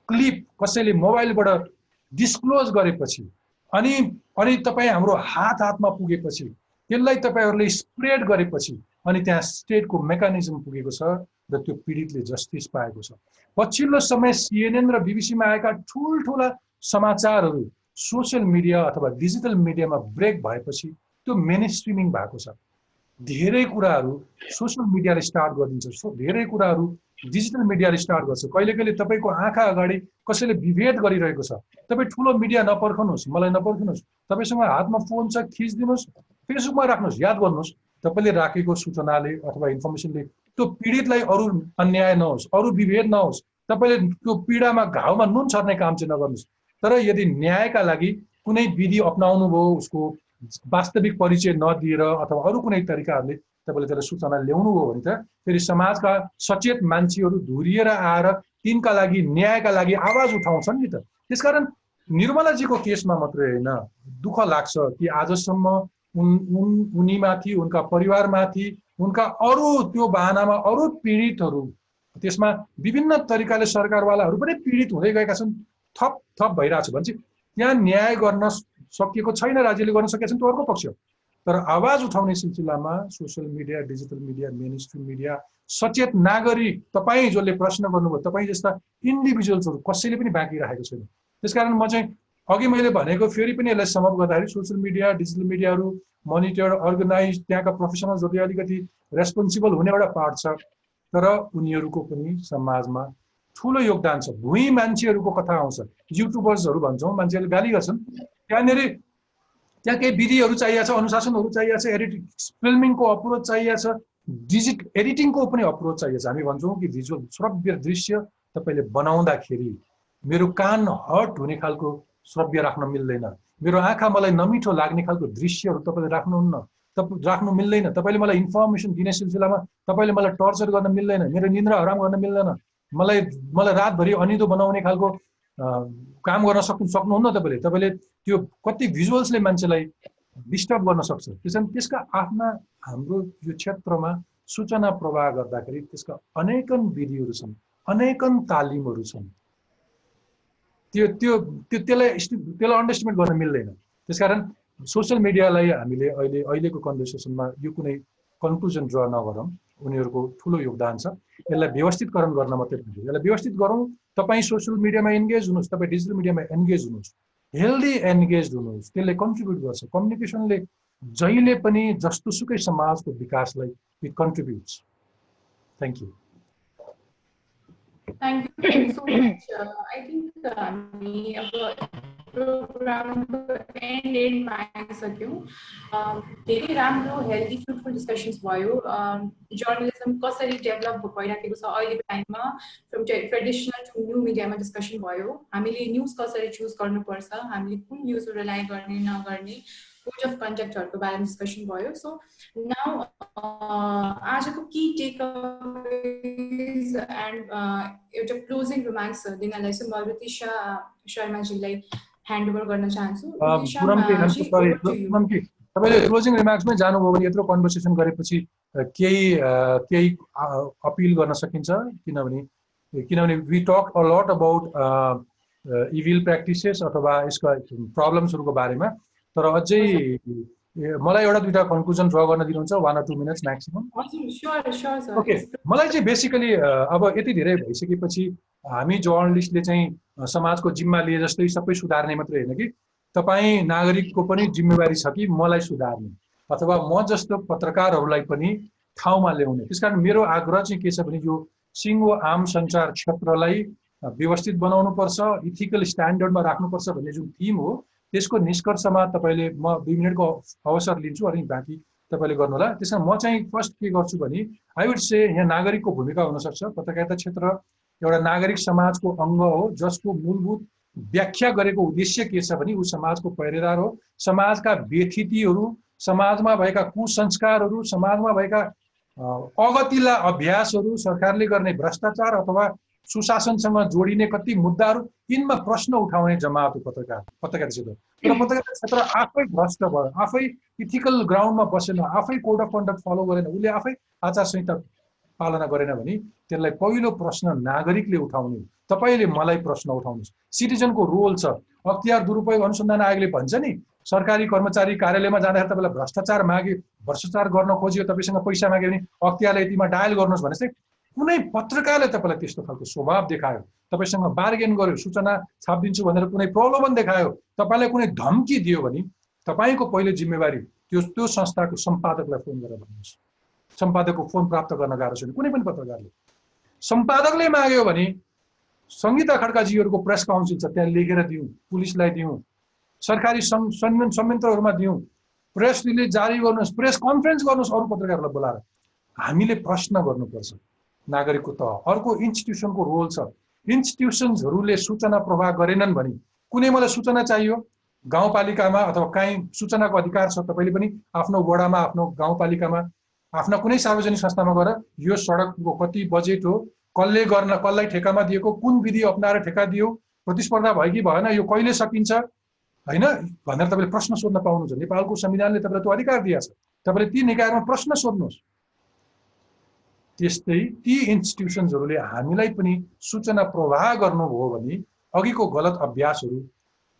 क्लिप कसैले मोबाइलबाट डिस्क्लोज गरेपछि अनि तपाईँ हाम्रो हातमा पुगेपछि त्यसलाई तपाईँहरूले स्प्रेड गरेपछि अनि त्यहाँ स्टेटको मेकानिजम पुगेको छ र त्यो पीडितले जस्टिस पाएको छ। पछिल्लो समय CNN र BBC मा आएका ठुल्ठुला समाचारहरू सोसियल मिडिया अथवा डिजिटल मिडियामा ब्रेक भएपछि त्यो मेनस्ट्रिमिङ भएको छ। धेरै कुराहरू सोसियल मिडियाले स्टार्ट गरिदिन्छ, धेरै कुराहरू डिजिटल मिडियाले स्टार्ट गर्छ। कहिले कहिले तपाईँको आँखा अगाडि कसैले विभेद गरिरहेको छ, तपाईँ ठुलो मिडिया नपर्खनुहोस्, मलाई नपर्खनुहोस्, तपाईँसँग हातमा फोन छ खिचिदिनुहोस्, फेसबुकमा राख्नुहोस्, याद गर्नुहोस् तपाईँले राखेको सूचनाले अथवा इन्फर्मेसनले त्यो पीडितलाई अरू अन्याय नहोस्, अरू विभेद नहोस्, तपाईँले त्यो पीडामा घाउमा नुन छर्ने काम चाहिँ नगर्नुहोस्। तर यदि न्यायका लागि कुनै विधि अपनाउनु भयो, उसको वास्तविक परिचय नदिएर अथवा अरू कुनै तरिकाहरूले तपाईँले त्यसलाई सूचना ल्याउनु हो भने त फेरि समाजका सचेत मान्छेहरू धुरिएर आएर तिनका लागि न्यायका लागि आवाज उठाउँछन् नि त। त्यसकारण निर्मलाजीको केसमा मात्रै होइन, दुःख लाग्छ कि आजसम्म उनीमाथि, उनका परिवारमाथि, उनका अरू त्यो बहानामा अरू पीडितहरू, त्यसमा विभिन्न तरिकाले सरकारवालाहरू पनि पीडित हुँदै गएका छन्, थप थप भइरहेछ भने चाहिँ त्यहाँ न्याय गर्न सकिएको छैन, राज्यले गर्न सकेको छैन, त्यो अर्को पक्ष। तर आवाज उठाउने सिलसिलामा social media, digital media, mainstream media, सचेत नागरिक, तपाईँ जसले प्रश्न गर्नुभयो, तपाईँ जस्ता इन्डिभिजुअल्सहरू कसैले पनि बाँकी राखेको छैन। त्यसकारण म चाहिँ अघि मैले भनेको फेरि पनि यसलाई समअप गर्दाखेरि सोसियल मिडिया, डिजिटल मिडियाहरू मोनिटर, अर्गनाइज, त्यहाँका प्रोफेसनल्सहरूले अलिकति रेस्पोन्सिबल हुने एउटा पार्ट छ। तर उनीहरूको पनि समाजमा ठुलो योगदान छ। भुइँ मान्छेहरूको कथा आउँछ, युट्युबर्सहरू भन्छौँ, मान्छेहरूले गाली गर्छन्, त्यहाँ केही विधिहरू चाहिएको छ, अनुशासनहरू चाहिएको छ, फिल्मिङको अप्रोच चाहिएको छ, एडिटिङको पनि अप्रोच चाहिएको छ। हामी भन्छौँ कि भिजुअल श्रव्य दृश्य तपाईँले बनाउँदाखेरि मेरो कान हर्ट हुने खालको श्रव्य राख्न मिल्दैन, मेरो आँखा मलाई नमिठो लाग्ने खालको दृश्यहरू तपाईँले राख्नु मिल्दैन, तपाईँले मलाई इन्फर्मेसन दिने सिलसिलामा तपाईँले मलाई टर्चर गर्न मिल्दैन, मेरो निन्द्रा हराम गर्न मिल्दैन, मलाई रातभरि अनिदो बनाउने खालको काम गर्न सक्नुहुन्न। तपाईँले त्यो कति भिजुअल्सले मान्छेलाई डिस्टर्ब गर्न सक्छ। त्यसका आफ्ना हाम्रो यो क्षेत्रमा सूचना प्रवाह गर्दाखेरि त्यसका अनेकन विधिहरू छन्, अनेकन तालिमहरू छन्, त्यसलाई अन्डरस्टिमेट गर्न मिल्दैन। त्यसकारण सोसियल मिडियालाई हामीले अहिलेको कन्भर्सेसनमा यो कुनै कन्क्लुजन ड्र नगरौँ, उनीहरूको ठुलो योगदान छ। यसलाई व्यवस्थितकरण गर्न मात्रै पुग्छ, यसलाई व्यवस्थित गरौँ। तपाईँ सोसियल मिडियामा एन्गेज हुनुहोस्, तपाईँ डिजिटल मिडियामा एन्गेज हुनुहोस्, हेल्दी एन्गेज हुनुहोस्, त्यसले कन्ट्रिब्युट गर्छ। कम्युनिकेसनले जहिले पनि जस्तोसुकै समाजको विकासलाई it contributes. Thank you. Thank you so much. I think हामी अब प्रोग्रामको एन्ड आइसक्यौँ। धेरै राम्रो हेल्दी फ्रुटफुल डिस्कसन्स भयो। जर्नलिजम कसरी डेभलप भइराखेको छ अहिलेको टाइममा, फ्रम ट्रेडिसनल टु न्यू मिडियामा डिस्कसन भयो। हामीले न्युज कसरी चुज गर्नुपर्छ, हामीले कुन न्युज रिलाइ गर्ने नगर्ने, कोड अफ कन्डक्टहरूको बारेमा डिस्कसन भयो. सो नाउ आजको की टेकअवेज एन्ड एउटा क्लोजिङ रिमार्क्स दिनलाई चाहिँ म रुतिशा शर्माजीलाई ह्यान्ड ओभर गर्न चाहन्छु. तपाईँले क्लोजिङ रिमार्क्समै जानुभयो भने यत्रो कन्भर्सेसन गरेपछि केही अपिल गर्न सकिन्छ, किनभने we talk a lot about evil practices अथवा यसका प्रब्लम्सहरूको बारेमा, तर अझै मलाई एउटा दुईटा कन्क्लुजन ड्र गर्न दिनुहुन्छ 1 or 2 मिनट्स म्याक्सिमम? ओके, मलाई चाहिँ बेसिकली अब यति धेरै भइसकेपछि हामी जर्नलिस्टले चाहिँ समाजको जिम्मा लिए जस्तै सबै सुधार्ने मात्रै होइन कि तपाईँ नागरिकको पनि जिम्मेवारी छ कि मलाई सुधार्ने अथवा म जस्तो पत्रकारहरूलाई पनि ठाउँमा ल्याउने. त्यसकारण मेरो आग्रह चाहिँ के छ भने यो सिङ्गो आम सञ्चार क्षेत्रलाई व्यवस्थित बनाउनुपर्छ, इथिकल स्ट्यान्डर्डमा राख्नुपर्छ भन्ने जुन थिम हो त्यसको निष्कर्षमा तपाईँले म 2 मिनटको अवसर लिन्छु अनि बाँकी तपाईँले गर्नुहोला. त्यसमा म चाहिँ फर्स्ट के गर्छु भने आई वुड से यहाँ नागरिकको भूमिका हुनसक्छ. पत्रकारिता क्षेत्र एउटा नागरिक समाजको अङ्ग हो जसको मूलभूत व्याख्या गरेको उद्देश्य के छ भने ऊ समाजको पहरेदार हो. समाजका व्यथितिहरू, समाजमा भएका कुसंस्कारहरू, समाजमा भएका अगतिला अभ्यासहरू, सरकारले गर्ने भ्रष्टाचार अथवा सुशासनसँग जोडिने कति मुद्दाहरू, यिनमा प्रश्न उठाउने जमात हो पत्रकारिता क्षेत्र. तर पत्रकारिता क्षेत्र आफै भ्रष्ट भयो, आफै इथिकल ग्राउन्डमा बसेन, आफै कोड अफ कन्डक्ट फलो गरेन, उसले आफै आचार संहिता पालना गरेन भने त्यसलाई पहिलो प्रश्न नागरिकले उठाउने. तपाईँले मलाई प्रश्न उठाउनुहोस्. सिटिजनको रोल छ. अख्तियार दुरुपयोग अनुसन्धान आयोगले भन्छ नि सरकारी कर्मचारी कार्यालयमा जाँदाखेरि तपाईँलाई भ्रष्टाचार गर्न खोजियो, तपाईँसँग पैसा माग्यो भने अख्तियारले यतिमा डायल गर्नुहोस् भने चाहिँ कुनै पत्रकारले तपाईँलाई त्यस्तो खालको स्वभाव देखायो, तपाईँसँग बार्गेन गर्यो, सूचना छापिदिन्छु भनेर कुनै प्रलोभन देखायो, तपाईँलाई कुनै धम्की दियो भने तपाईँको पहिलो जिम्मेवारी त्यो संस्थाको सम्पादकलाई फोन गरेर भन्नुहोस्. सम्पादकको फोन प्राप्त गर्न गाह्रो छैन कुनै पनि पत्रकारले. सम्पादकले माग्यो भने संगीता खड्काजीहरूको प्रेस काउन्सिल छ, त्यहाँ लेखेर दिउँ, पुलिसलाई दिउँ, सरकारी संयन्त्रहरूमा दिउँ, प्रेस रिलिज जारी गर्नुहोस्, प्रेस कन्फरेन्स गर्नुहोस्, अरू पत्रकारहरूलाई बोलाएर. हामीले प्रश्न गर्नुपर्छ नागरिकको तह. अर्को इन्स्टिट्युसनको रोल छ. इन्स्टिट्युसन्सहरूले सूचना प्रवाह गरेनन् भने कुनै मलाई सूचना चाहियो गाउँपालिकामा अथवा कहीँ सूचनाको अधिकार छ, तपाईँले पनि आफ्नो वडामा, आफ्नो गाउँपालिकामा, आफ्ना कुनै सार्वजनिक संस्थामा गएर यो सडकको कति बजेट हो, कसलाई ठेकामा दिएको, कुन विधि अपनाएर ठेका दियो, प्रतिस्पर्धा भयो कि भएन, यो कहिले सकिन्छ हैन भनेर तपाईँले प्रश्न सोध्न पाउनुहुन्छ. नेपालको संविधानले तपाईँलाई त्यो अधिकार दिएको छ. तपाईँले ती निकायमा प्रश्न सोध्नुहोस्. त्यस्तै ती इन्स्टिट्युसन्सहरूले हामीलाई पनि सूचना प्रवाह गर्नुभयो भने अघिको गलत अभ्यासहरू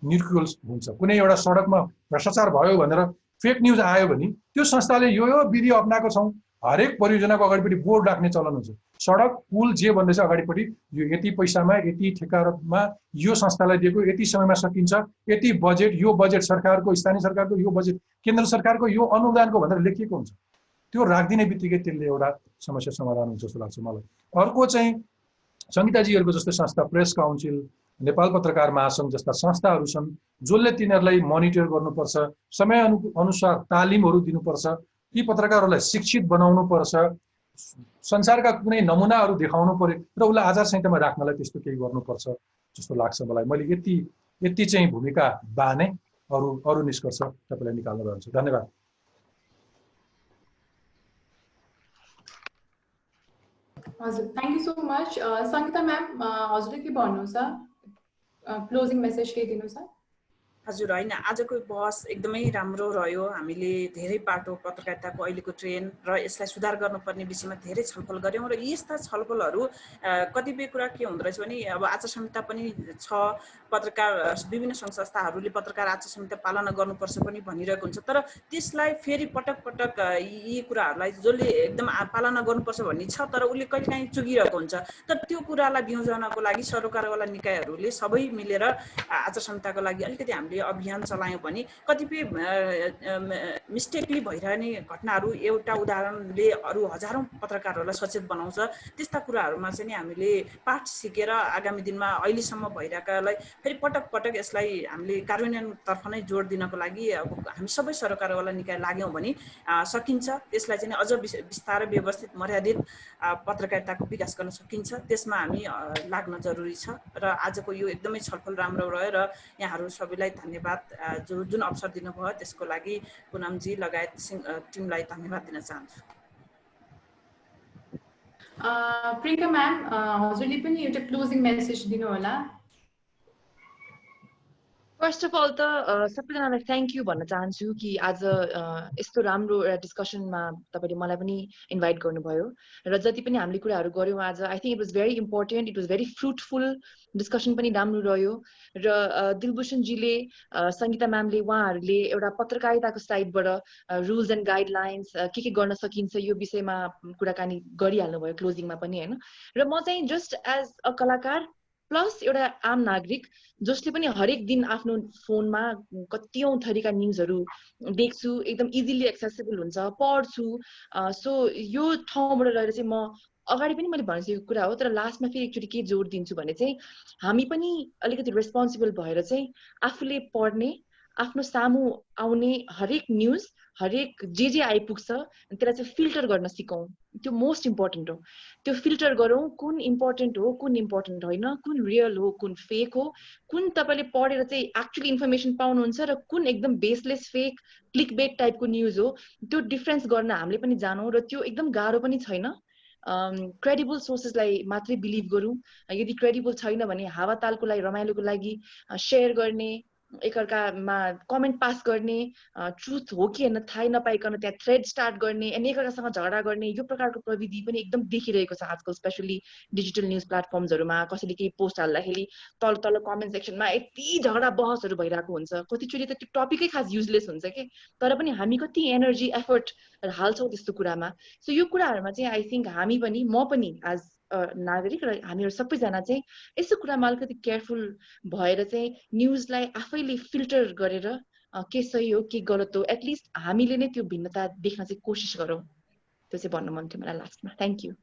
निर्कुल हुन्छ. कुनै एउटा सडकमा भ्रष्टाचार भयो भनेर फेक न्युज आयो भने त्यो संस्थाले यो विधि अप्नाएको छौँ, हरेक परियोजनाको अगाडिपट्टि बोर्ड राख्ने चलन हुन्छ. सडक पुल जे भन्दैछ अगाडिपट्टि यो यति पैसामा, यति ठेकामा यो संस्थालाई दिएको, यति समयमा सकिन्छ, यति बजेट, यो बजेट सरकारको, स्थानीय सरकारको, यो बजेट केन्द्र सरकारको, यो अनुदानको भनेर लेखिएको हुन्छ. त्यो राखिदिने बित्तिकै त्यसले एउटा समस्या समाधान हुन्छ जस्तो लाग्छ मलाई. अर्को चाहिँ संगीताजीहरूको जस्तो संस्था, प्रेस काउन्सिल, नेपाल पत्रकार महासङ्घ जस्ता संस्थाहरू छन् जसले तिनीहरूलाई मोनिटर गर्नुपर्छ, समय अनुसार तालिमहरू दिनुपर्छ, ती पत्रकारहरूलाई शिक्षित बनाउनु पर्छ, संसारका कुनै नमुनाहरू देखाउनु पर्यो र उसलाई आचार संहितामा राख्नलाई त्यस्तो केही गर्नुपर्छ जस्तो लाग्छ मलाई. मैले यति चाहिँ भूमिका बाने, अरू निष्कर्ष तपाईँलाई निकाल्न रहन्छ. धन्यवाद. हजुर, thank you so much. Sangeeta ma'am, हजुरले के भन्नुहुन्छ? क्लोजिङ मेसेज के दिनु छ? हजुर, होइन, आजको बहस एकदमै राम्रो रह्यो. हामीले धेरै पाटो पत्रकारिताको अहिलेको ट्रेन्ड र यसलाई सुधार गर्नुपर्ने विषयमा धेरै छलफल गऱ्यौँ र यस्ता छलफलहरू कतिपय कुरा के हुँदो रहेछ भने अब आचार संहिता पनि छ, पत्रकार विभिन्न सङ्घ संस्थाहरूले पत्रकार आचार संहिता पालना गर्नुपर्छ पनि भनिरहेको हुन्छ, तर त्यसलाई फेरि पटक पटक यी कुराहरूलाई जसले एकदम पालना गर्नुपर्छ भन्ने छ तर उसले कहिलेकाहीँ चुगिरहेको हुन्छ. तर त्यो कुरालाई बिउजाउनको लागि सरकारवाला निकायहरूले सबै मिलेर आचार संहिताको लागि अलिकति हामीले अभियान चलायौँ भने कतिपय मिस्टेकली भइरहने घटनाहरू एउटा उदाहरणले अरू हजारौँ पत्रकारहरूलाई सचेत बनाउँछ. त्यस्ता कुराहरूमा चाहिँ नि हामीले पाठ सिकेर आगामी दिनमा अहिलेसम्म भइरहेकालाई फेरि पटक पटक यसलाई हामीले कार्यान्वयनतर्फ नै जोड दिनको लागि अब हामी सबै सरकारवाला निकाय लाग्यौँ भने सकिन्छ. त्यसलाई चाहिँ अझ विस्तारै व्यवस्थित मर्यादित पत्रकारिताको विकास गर्न सकिन्छ. त्यसमा हामी लाग्न जरुरी छ र आजको यो एकदमै छलफल राम्रो रह्यो र यहाँहरू सबैलाई धन्यवाद जुन अवसर दिनुभयो त्यसको लागि पुनमजी लगायत टिमलाई धन्यवाद दिन चाहन्छु। प्रियङ्का म्याम, हजुरले पनि एउटा क्लोजिङ मेसेज दिनु होला। फर्स्ट अफ अल त सबैजनालाई थ्याङ्क यू भन्न चाहन्छु कि आज यस्तो राम्रो एउटा डिस्कसनमा तपाईँले मलाई पनि इन्भाइट गर्नुभयो र जति पनि हामीले कुराहरू गऱ्यौँ आज I think it was very important, it was very fruitful, discussion पनि राम्रो रह्यो र दिलभूषणजीले सङ्गीता म्यामले उहाँहरूले एउटा पत्रकारिताको साइडबाट रुल्स एन्ड गाइडलाइन्स के गर्न सकिन्छ यो विषयमा कुराकानी गरिहाल्नुभयो क्लोजिङमा पनि होइन। र म चाहिँ जस्ट एज अ कलाकार प्लस एउटा आम नागरिक जसले पनि हरेक दिन आफ्नो फोनमा कतिौं थरीका न्युजहरू देख्छु, एकदम इजिली एक्सेसिबल हुन्छ, पढ्छु। सो यो ठाउँबाट रहेर चाहिँ म अगाडि पनि मैले भनिसकेको कुरा हो, तर लास्टमा फेरि एकचोटि के जोड दिन्छु भने चाहिँ हामी पनि अलिकति रेस्पोन्सिबल भएर चाहिँ आफूले पढ्ने, आफ्नो सामु आउने हरेक न्युज, हरेक जे आइपुग्छ त्यसलाई चाहिँ फिल्टर गर्न सिकौँ। त्यो मोस्ट इम्पोर्टेन्ट हो। त्यो फिल्टर गरौँ कुन इम्पोर्टेन्ट हो, कुन इम्पोर्टेन्ट होइन, कुन रियल हो, कुन फेक हो, कुन तपाईँले पढेर चाहिँ एक्चुअली इन्फर्मेसन पाउनुहुन्छ र कुन एकदम बेसलेस फेक क्लिक बेट टाइपको न्युज हो। त्यो डिफरेन्स गर्न हामीले पनि जानौँ र त्यो एकदम गाह्रो पनि छैन। क्रेडिबल सोर्सेसलाई मात्रै बिलिभ गरौँ। यदि क्रेडिबल छैन भने हावातालको लागि, रमाइलोको लागि सेयर गर्ने, एकअर्कामा कमेन्ट पास गर्ने, ट्रुथ हो कि होइन थाहै नपाइकन त्यहाँ थ्रेड स्टार्ट गर्ने अनि एकअर्कासँग झगडा गर्ने, यो प्रकारको प्रविधि पनि एकदम देखिरहेको छ आजकल, स्पेसली डिजिटल न्युज प्लेटफर्म्सहरूमा। कसैले केही पोस्ट हाल्दाखेरि तल तल कमेन्ट सेक्सनमा यति झगडा बहसहरू भइरहेको हुन्छ। कतिचोटि त त्यो टपिकै खास युजलेस हुन्छ कि, तर पनि हामी कति एनर्जी एफर्ट हाल्छौँ त्यस्तो कुरामा। सो यो कुराहरूमा चाहिँ आई थिङ्क हामी पनि, म पनि एज नागरिक र हामीहरू सबैजना चाहिँ यस्तो कुरामा अलिकति केयरफुल भएर चाहिँ न्युजलाई आफैले फिल्टर गरेर के सही हो के गलत हो एटलिस्ट हामीले नै त्यो भिन्नता देख्न चाहिँ कोसिस गरौँ। त्यो चाहिँ भन्नु मन थियो मलाई लास्टमा। Thank you.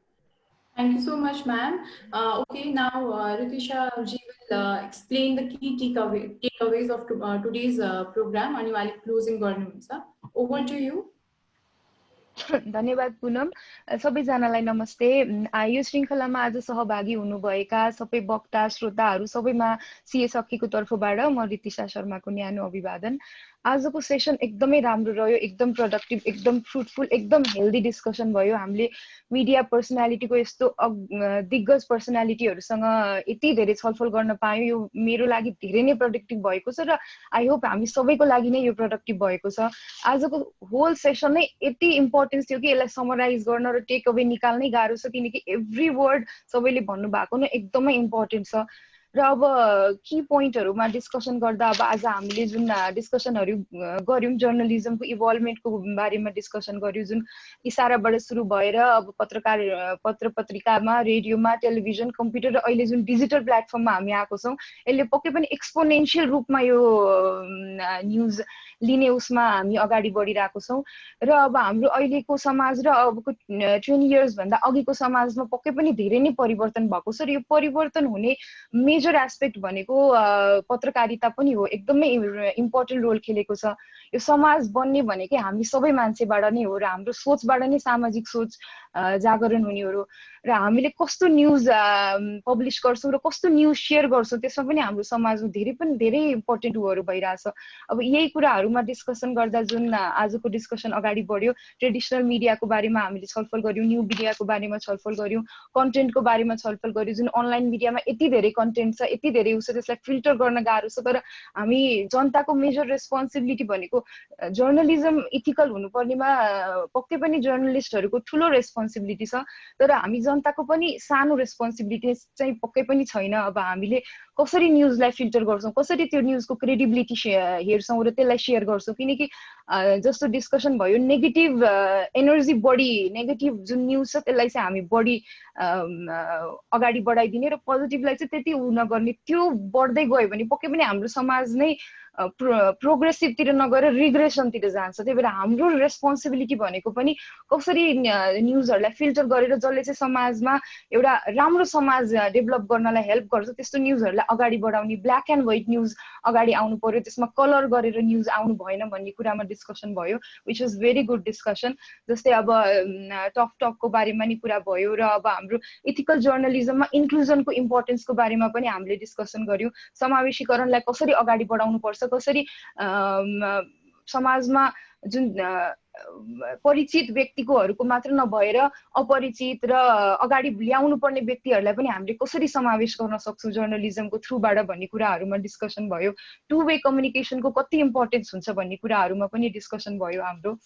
Thank you so much, ma'am. Okay, now Ritisha ji will explain the key takeaways of today's program. अनि उहाँले closing गर्नुहुन्छ। Over to you. धन्यवाद पुनम। सबैजनालाई नमस्ते। यो श्रृङ्खलामा आज सहभागी हुनुभएका सबै वक्ता श्रोताहरू सबैमा सिएसअकीको तर्फबाट म रितिशा शर्माको न्यानो अभिवादन। आजको सेसन एकदमै राम्रो रह्यो, एकदम प्रोडक्टिभ, एकदम फ्रुटफुल, एकदम हेल्दी डिस्कसन भयो। हामीले मिडिया पर्सनालिटीको यस्तो दिग्गज पर्सनालिटीहरूसँग यति धेरै छलफल गर्न पायौँ, यो मेरो लागि धेरै नै प्रोडक्टिभ भएको छ र आई होप हामी सबैको लागि नै यो प्रोडक्टिभ भएको छ। आजको होल सेसन नै यति इम्पोर्टेन्स थियो कि यसलाई समराइज गर्न र टेक अवे निकाल्नै गाह्रो छ, किनकि एभ्री वर्ड सबैले भन्नुभएको नै एकदमै इम्पोर्टेन्ट छ। र अब की पोइन्टहरूमा डिस्कसन गर्दा अब आज हामीले जुन डिस्कसनहरू गऱ्यौँ, जर्नलिजमको इभल्भमेन्टको बारेमा डिस्कसन गऱ्यौँ, जुन इसाराबाट सुरु भएर अब पत्र पत्रिकामा, रेडियोमा, टेलिभिजन, कम्प्युटर र अहिले जुन डिजिटल प्लेटफर्ममा हामी आएको छौँ, यसले पक्कै पनि एक्सपोनेन्सियल रूपमा यो न्युज लिने उसमा हामी अगाडि बढिरहेको छौँ। र अब हाम्रो अहिलेको समाज र अबको 20 इयर्स भन्दा अघिको समाजमा पक्कै पनि धेरै नै परिवर्तन भएको छ र यो परिवर्तन हुने मेजर एस्पेक्ट भनेको पत्रकारिता पनि हो, एकदमै इम्पोर्टेन्ट रोल खेलेको छ। यो समाज बन्ने भनेकै हामी सबै मान्छेबाट नै हो र हाम्रो सोचबाट नै सामाजिक सोच जागरण हुने हो र हामीले कस्तो न्युज पब्लिस गर्छौँ र कस्तो न्युज सेयर गर्छौँ त्यसमा पनि हाम्रो समाजमा धेरै इम्पोर्टेन्ट उहरू भइरहेछ। अब यही कुराहरूमा डिस्कसन गर्दा जुन आजको डिस्कसन अगाडि बढ्यो, ट्रेडिसनल मिडियाको बारेमा हामीले छलफल गऱ्यौँ, न्यू मिडियाको बारेमा छलफल गऱ्यौँ, कन्टेन्टको बारेमा छलफल गऱ्यौँ। जुन अनलाइन मिडियामा यति धेरै कन्टेन्ट छ, यति धेरै उसो त्यसलाई फिल्टर गर्न गाह्रो छ, तर हामी जनताको मेजर रेस्पोन्सिबिलिटी भनेको जर्नलिजम इथिकल हुनुपर्नेमा पक्कै पनि जर्नलिस्टहरूको ठुलो रेस्पोन्सिबिलिटी छ, तर हामी जनताको पनि सानो रेस्पोन्सिबिलिटी चाहिँ पक्कै पनि छैन। अब हामीले कसरी न्युजलाई फिल्टर गर्छौँ, कसरी त्यो न्युजको क्रेडिबिलिटी हेर्छौँ र त्यसलाई सेयर गर्छौँ, किनकि जस्तो डिस्कसन भयो नेगेटिभ एनर्जी बढी, नेगेटिभ जुन न्युज छ त्यसलाई चाहिँ हामी बढी अगाडि बढाइदिने र पोजिटिभलाई चाहिँ त्यति नगर्ने। त्यो बढ्दै गयो भने पक्कै पनि हाम्रो समाज नै प्रोग्रेसिभतिर नगएर रिग्रेसनतिर जान्छ। त्यही भएर हाम्रो रेस्पोन्सिबिलिटी भनेको पनि कसरी न्युजहरूलाई फिल्टर गरेर जसले चाहिँ समाजमा एउटा राम्रो समाज डेभलप गर्नलाई हेल्प गर्छ त्यस्तो न्युजहरूलाई अगाडि बढाउने, ब्ल्याक एन्ड व्हाइट न्युज अगाडि आउनु पर्यो, त्यसमा कलर गरेर न्युज आउनु भएन भन्ने कुरामा डिस्कसन भयो, which was very good discussion. जस्तै अब टकको बारेमा नि कुरा भयो र अब हाम्रो इथिकल जर्नलिजममा इन्क्लुजनको इम्पोर्टेन्सको बारेमा पनि हामीले डिस्कसन गर्यौँ, समावेशीकरणलाई कसरी अगाडि बढाउनु पर्छ गर्नुपर्छ, कसरी समाजमा जुन परिचित व्यक्तिकोहरूको मात्र नभएर अपरिचित र अगाडि ल्याउनु पर्ने व्यक्तिहरूलाई पनि हामीले कसरी समावेश गर्न सक्छौँ जर्नलिजमको थ्रुबाट भन्ने कुराहरूमा डिस्कसन भयो। टु वे कम्युनिकेसनको कति इम्पोर्टेन्स हुन्छ भन्ने कुराहरूमा पनि डिस्कसन भयो हाम्रो।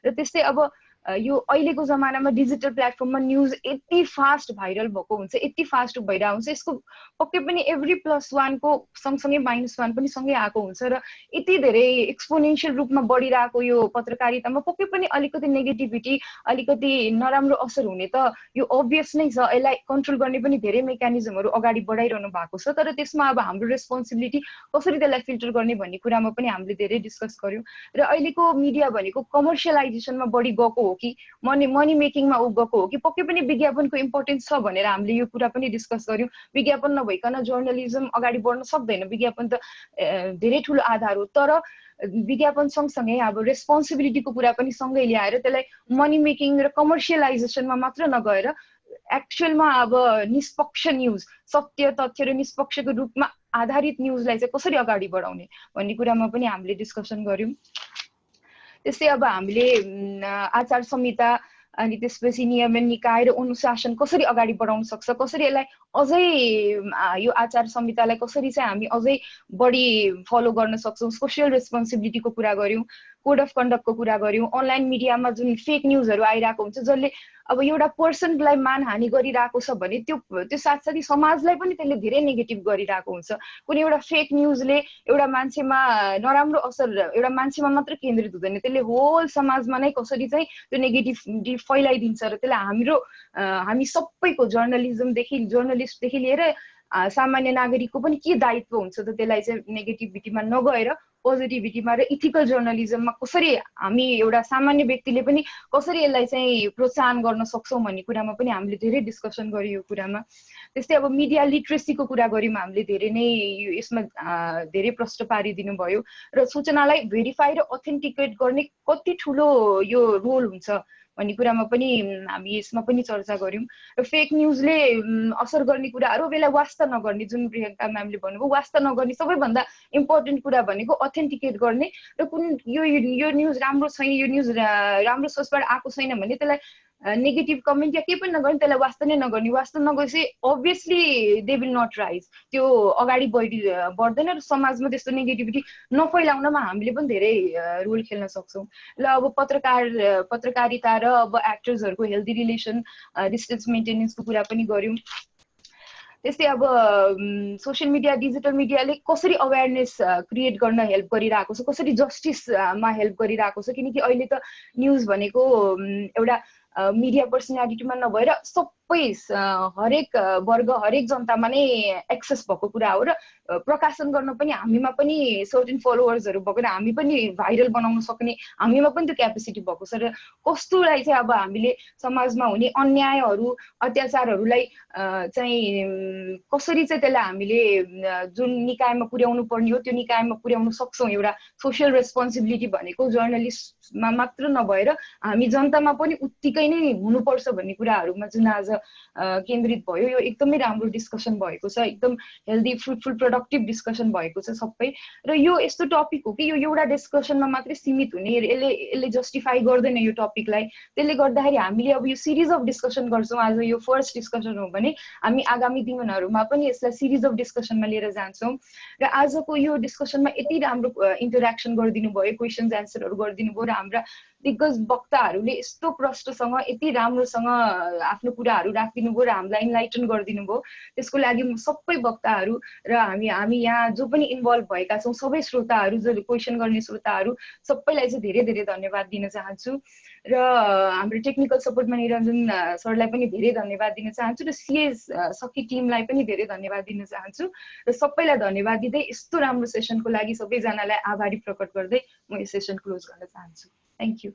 र त्यस्तै अब यो अहिलेको जमानामा डिजिटल प्लेटफर्ममा न्युज यति फास्ट भाइरल भएको हुन्छ, यति फास्ट भइरहेको हुन्छ, यसको पक्कै पनि एभ्री +1 को सँगसँगै -1 पनि सँगै आएको हुन्छ र यति धेरै एक्सपोनेन्सियल रूपमा बढिरहेको यो पत्रकारितामा पक्कै पनि अलिकति नेगेटिभिटी, अलिकति नराम्रो असर हुने त यो अभियस नै छ। यसलाई कन्ट्रोल गर्ने पनि धेरै मेकानिजमहरू अगाडि बढाइरहनु भएको छ, तर त्यसमा अब हाम्रो रेस्पोन्सिबिलिटी कसरी त्यसलाई फिल्टर गर्ने भन्ने कुरामा पनि हामीले धेरै डिस्कस गर्यौँ। र अहिलेको मिडिया भनेको कमर्सियलाइजेसनमा बढी गएको हो कि मनी मेकिङमा गएको हो कि पक्कै पनि विज्ञापनको इम्पोर्टेन्स छ भनेर हामीले यो कुरा पनि डिस्कस गर्यौँ। विज्ञापन नभइकन जर्नलिजम अगाडि बढ्न सक्दैन, विज्ञापन त धेरै ठुलो आधार हो, तर विज्ञापन सँगसँगै अब रेस्पोन्सिबिलिटीको कुरा पनि सँगै ल्याएर त्यसलाई मनी मेकिङ र कमर्सियलाइजेसनमा मात्र नगएर एक्चुअलमा अब निष्पक्ष न्युज, सत्य तथ्य र निष्पक्षको रूपमा आधारित न्युजलाई चाहिँ कसरी अगाडि बढाउने भन्ने कुरामा पनि हामीले डिस्कसन गर्यौँ। त्यस्तै अब हामीले आचार संहिता अनि त्यसपछि नियमन निकाय र अनुशासन कसरी अगाडि बढाउन सक्छ, कसरी यसलाई अझै यो आचार संहितालाई कसरी चाहिँ हामी अझै बढी फलो गर्न सक्छौँ, सोसियल रेस्पोन्सिबिलिटीको कुरा गर्यौँ, कोड अफ कन्डक्टको कुरा गर्यौँ। अनलाइन मिडियामा जुन फेक न्युजहरू आइरहेको हुन्छ जसले अब एउटा पर्सनलाई मानहानि गरिरहेको छ भने त्यो साथसाथै समाजलाई पनि त्यसले धेरै नेगेटिभ गरिरहेको हुन्छ। कुनै एउटा फेक न्युजले एउटा मान्छेमा नराम्रो असर एउटा मान्छेमा मात्र केन्द्रित हुँदैन, त्यसले होल समाजमा नै कसरी चाहिँ त्यो नेगेटिभ फैलाइदिन्छ र त्यसलाई हामी सबैको जर्नलिस्टदेखि लिएर सामान्य नागरिकको पनि के दायित्व हुन्छ त त्यसलाई चाहिँ नेगेटिभिटीमा नगएर पोजिटिभिटीमा र इथिकल जर्नलिजममा कसरी हामी एउटा सामान्य व्यक्तिले पनि कसरी यसलाई चाहिँ प्रोत्साहन गर्न सक्छौँ भन्ने कुरामा पनि हामीले धेरै डिस्कसन गर्यौँ यो कुरामा। त्यस्तै अब मिडिया लिट्रेसीको कुरा गऱ्यौँ हामीले धेरै नै यसमा धेरै प्रश्न पारिदिनु भयो र सूचनालाई भेरिफाई र अथेन्टिकेट गर्ने कति ठुलो यो रोल हुन्छ भन्ने कुरामा पनि हामी यसमा पनि चर्चा गर्यौँ। र फेक न्युजले असर गर्ने कुराहरू अब यसलाई वास्ता नगर्ने, जुन प्रियङ्का म्यामले भन्नुभयो वास्ता नगर्ने सबैभन्दा इम्पोर्टेन्ट कुरा भनेको अथेन्टिकेट गर्ने र कुन यो न्युज राम्रो छैन, यो न्युज राम्रो सोर्सबाट आएको छैन भने त्यसलाई नेगेटिभ कमेन्ट या केही पनि नगर्ने, त्यसलाई वास्ता नै नगर्ने। वास्ता नगरेपछि obviously they will not rise, त्यो अगाडि बढ्दैन र समाजमा त्यस्तो नेगेटिभिटी नफैलाउनमा हामीले पनि धेरै रोल खेल्न सक्छौँ। ल अब पत्रकारिता र अब एक्टर्सहरूको हेल्दी रिलेसन, डिस्टेन्स मेन्टेनेन्सको कुरा पनि गऱ्यौँ। त्यस्तै अब सोसियल मिडिया, डिजिटल मिडियाले कसरी अवेरनेस क्रिएट गर्न हेल्प गरिरहेको छ, कसरी जस्टिसमा हेल्प गरिरहेको छ, किनकि अहिले त न्युज भनेको एउटा मिडिया पर्सनालिटीमा नभएर सबै हरेक वर्ग हरेक जनतामा नै एक्सेस भएको कुरा हो र प्रकाशन गर्न पनि हामीमा पनि सर्टेन फलोवर्सहरू भएको र हामी पनि भाइरल बनाउन सक्ने हामीमा पनि त्यो क्यापेसिटी भएको छ र कस्तोलाई चाहिँ अब हामीले समाजमा हुने अन्यायहरू अत्याचारहरूलाई चाहिँ कसरी चाहिँ त्यसलाई हामीले जुन निकायमा पुर्याउनु पर्ने हो त्यो निकायमा पुर्याउन सक्छौँ। एउटा सोसियल रेस्पोन्सिबिलिटी भनेको जर्नलिस्टमा मात्र नभएर हामी जनतामा पनि उत्तिकै नै हुनुपर्छ भन्ने कुराहरूमा जुन आज केन्द्रित भयो, यो एकदमै राम्रो डिस्कसन भएको छ, एकदम हेल्दी फ्रुटफुल प्रोडक्टिभ डिस्कसन भएको छ सबै। र यो यस्तो टपिक हो कि यो एउटा डिस्कसनमा मात्रै सीमित हुने, यसले जस्टिफाई गर्दैन यो टपिकलाई। त्यसले गर्दाखेरि हामीले अब यो सिरिज अफ डिस्कसन गर्छौँ। आज यो फर्स्ट डिस्कसन हो भने हामी आगामी दिनहरूमा पनि यसलाई सिरिज अफ डिस्कसनमा लिएर जान्छौँ। र आजको यो डिस्कसनमा यति राम्रो इन्टरेक्सन गरिदिनु भयो, क्वेसन्स एन्सरहरू गरिदिनु भयो र हाम्रा दिग्गज वक्ताहरूले यस्तो प्रश्नसँग यति राम्रोसँग आफ्नो कुराहरू राखिदिनु भयो र हामीलाई इन्लाइटन गरिदिनु भयो, त्यसको लागि म सबै वक्ताहरू र हामी यहाँ जो पनि इन्भल्भ भएका छौँ सबै श्रोताहरू, जो क्वेसन गर्ने श्रोताहरू सबैलाई चाहिँ धेरै धेरै धन्यवाद दिन चाहन्छु। र हाम्रो टेक्निकल सपोर्टमा निरञ्जन सरलाई पनि धेरै धन्यवाद दिन चाहन्छु र सिएस सखी टिमलाई पनि धेरै धन्यवाद दिन चाहन्छु र सबैलाई धन्यवाद दिँदै यस्तो राम्रो सेसनको लागि सबैजनालाई आभारी प्रकट गर्दै म यो सेसन क्लोज गर्न चाहन्छु। Thank you.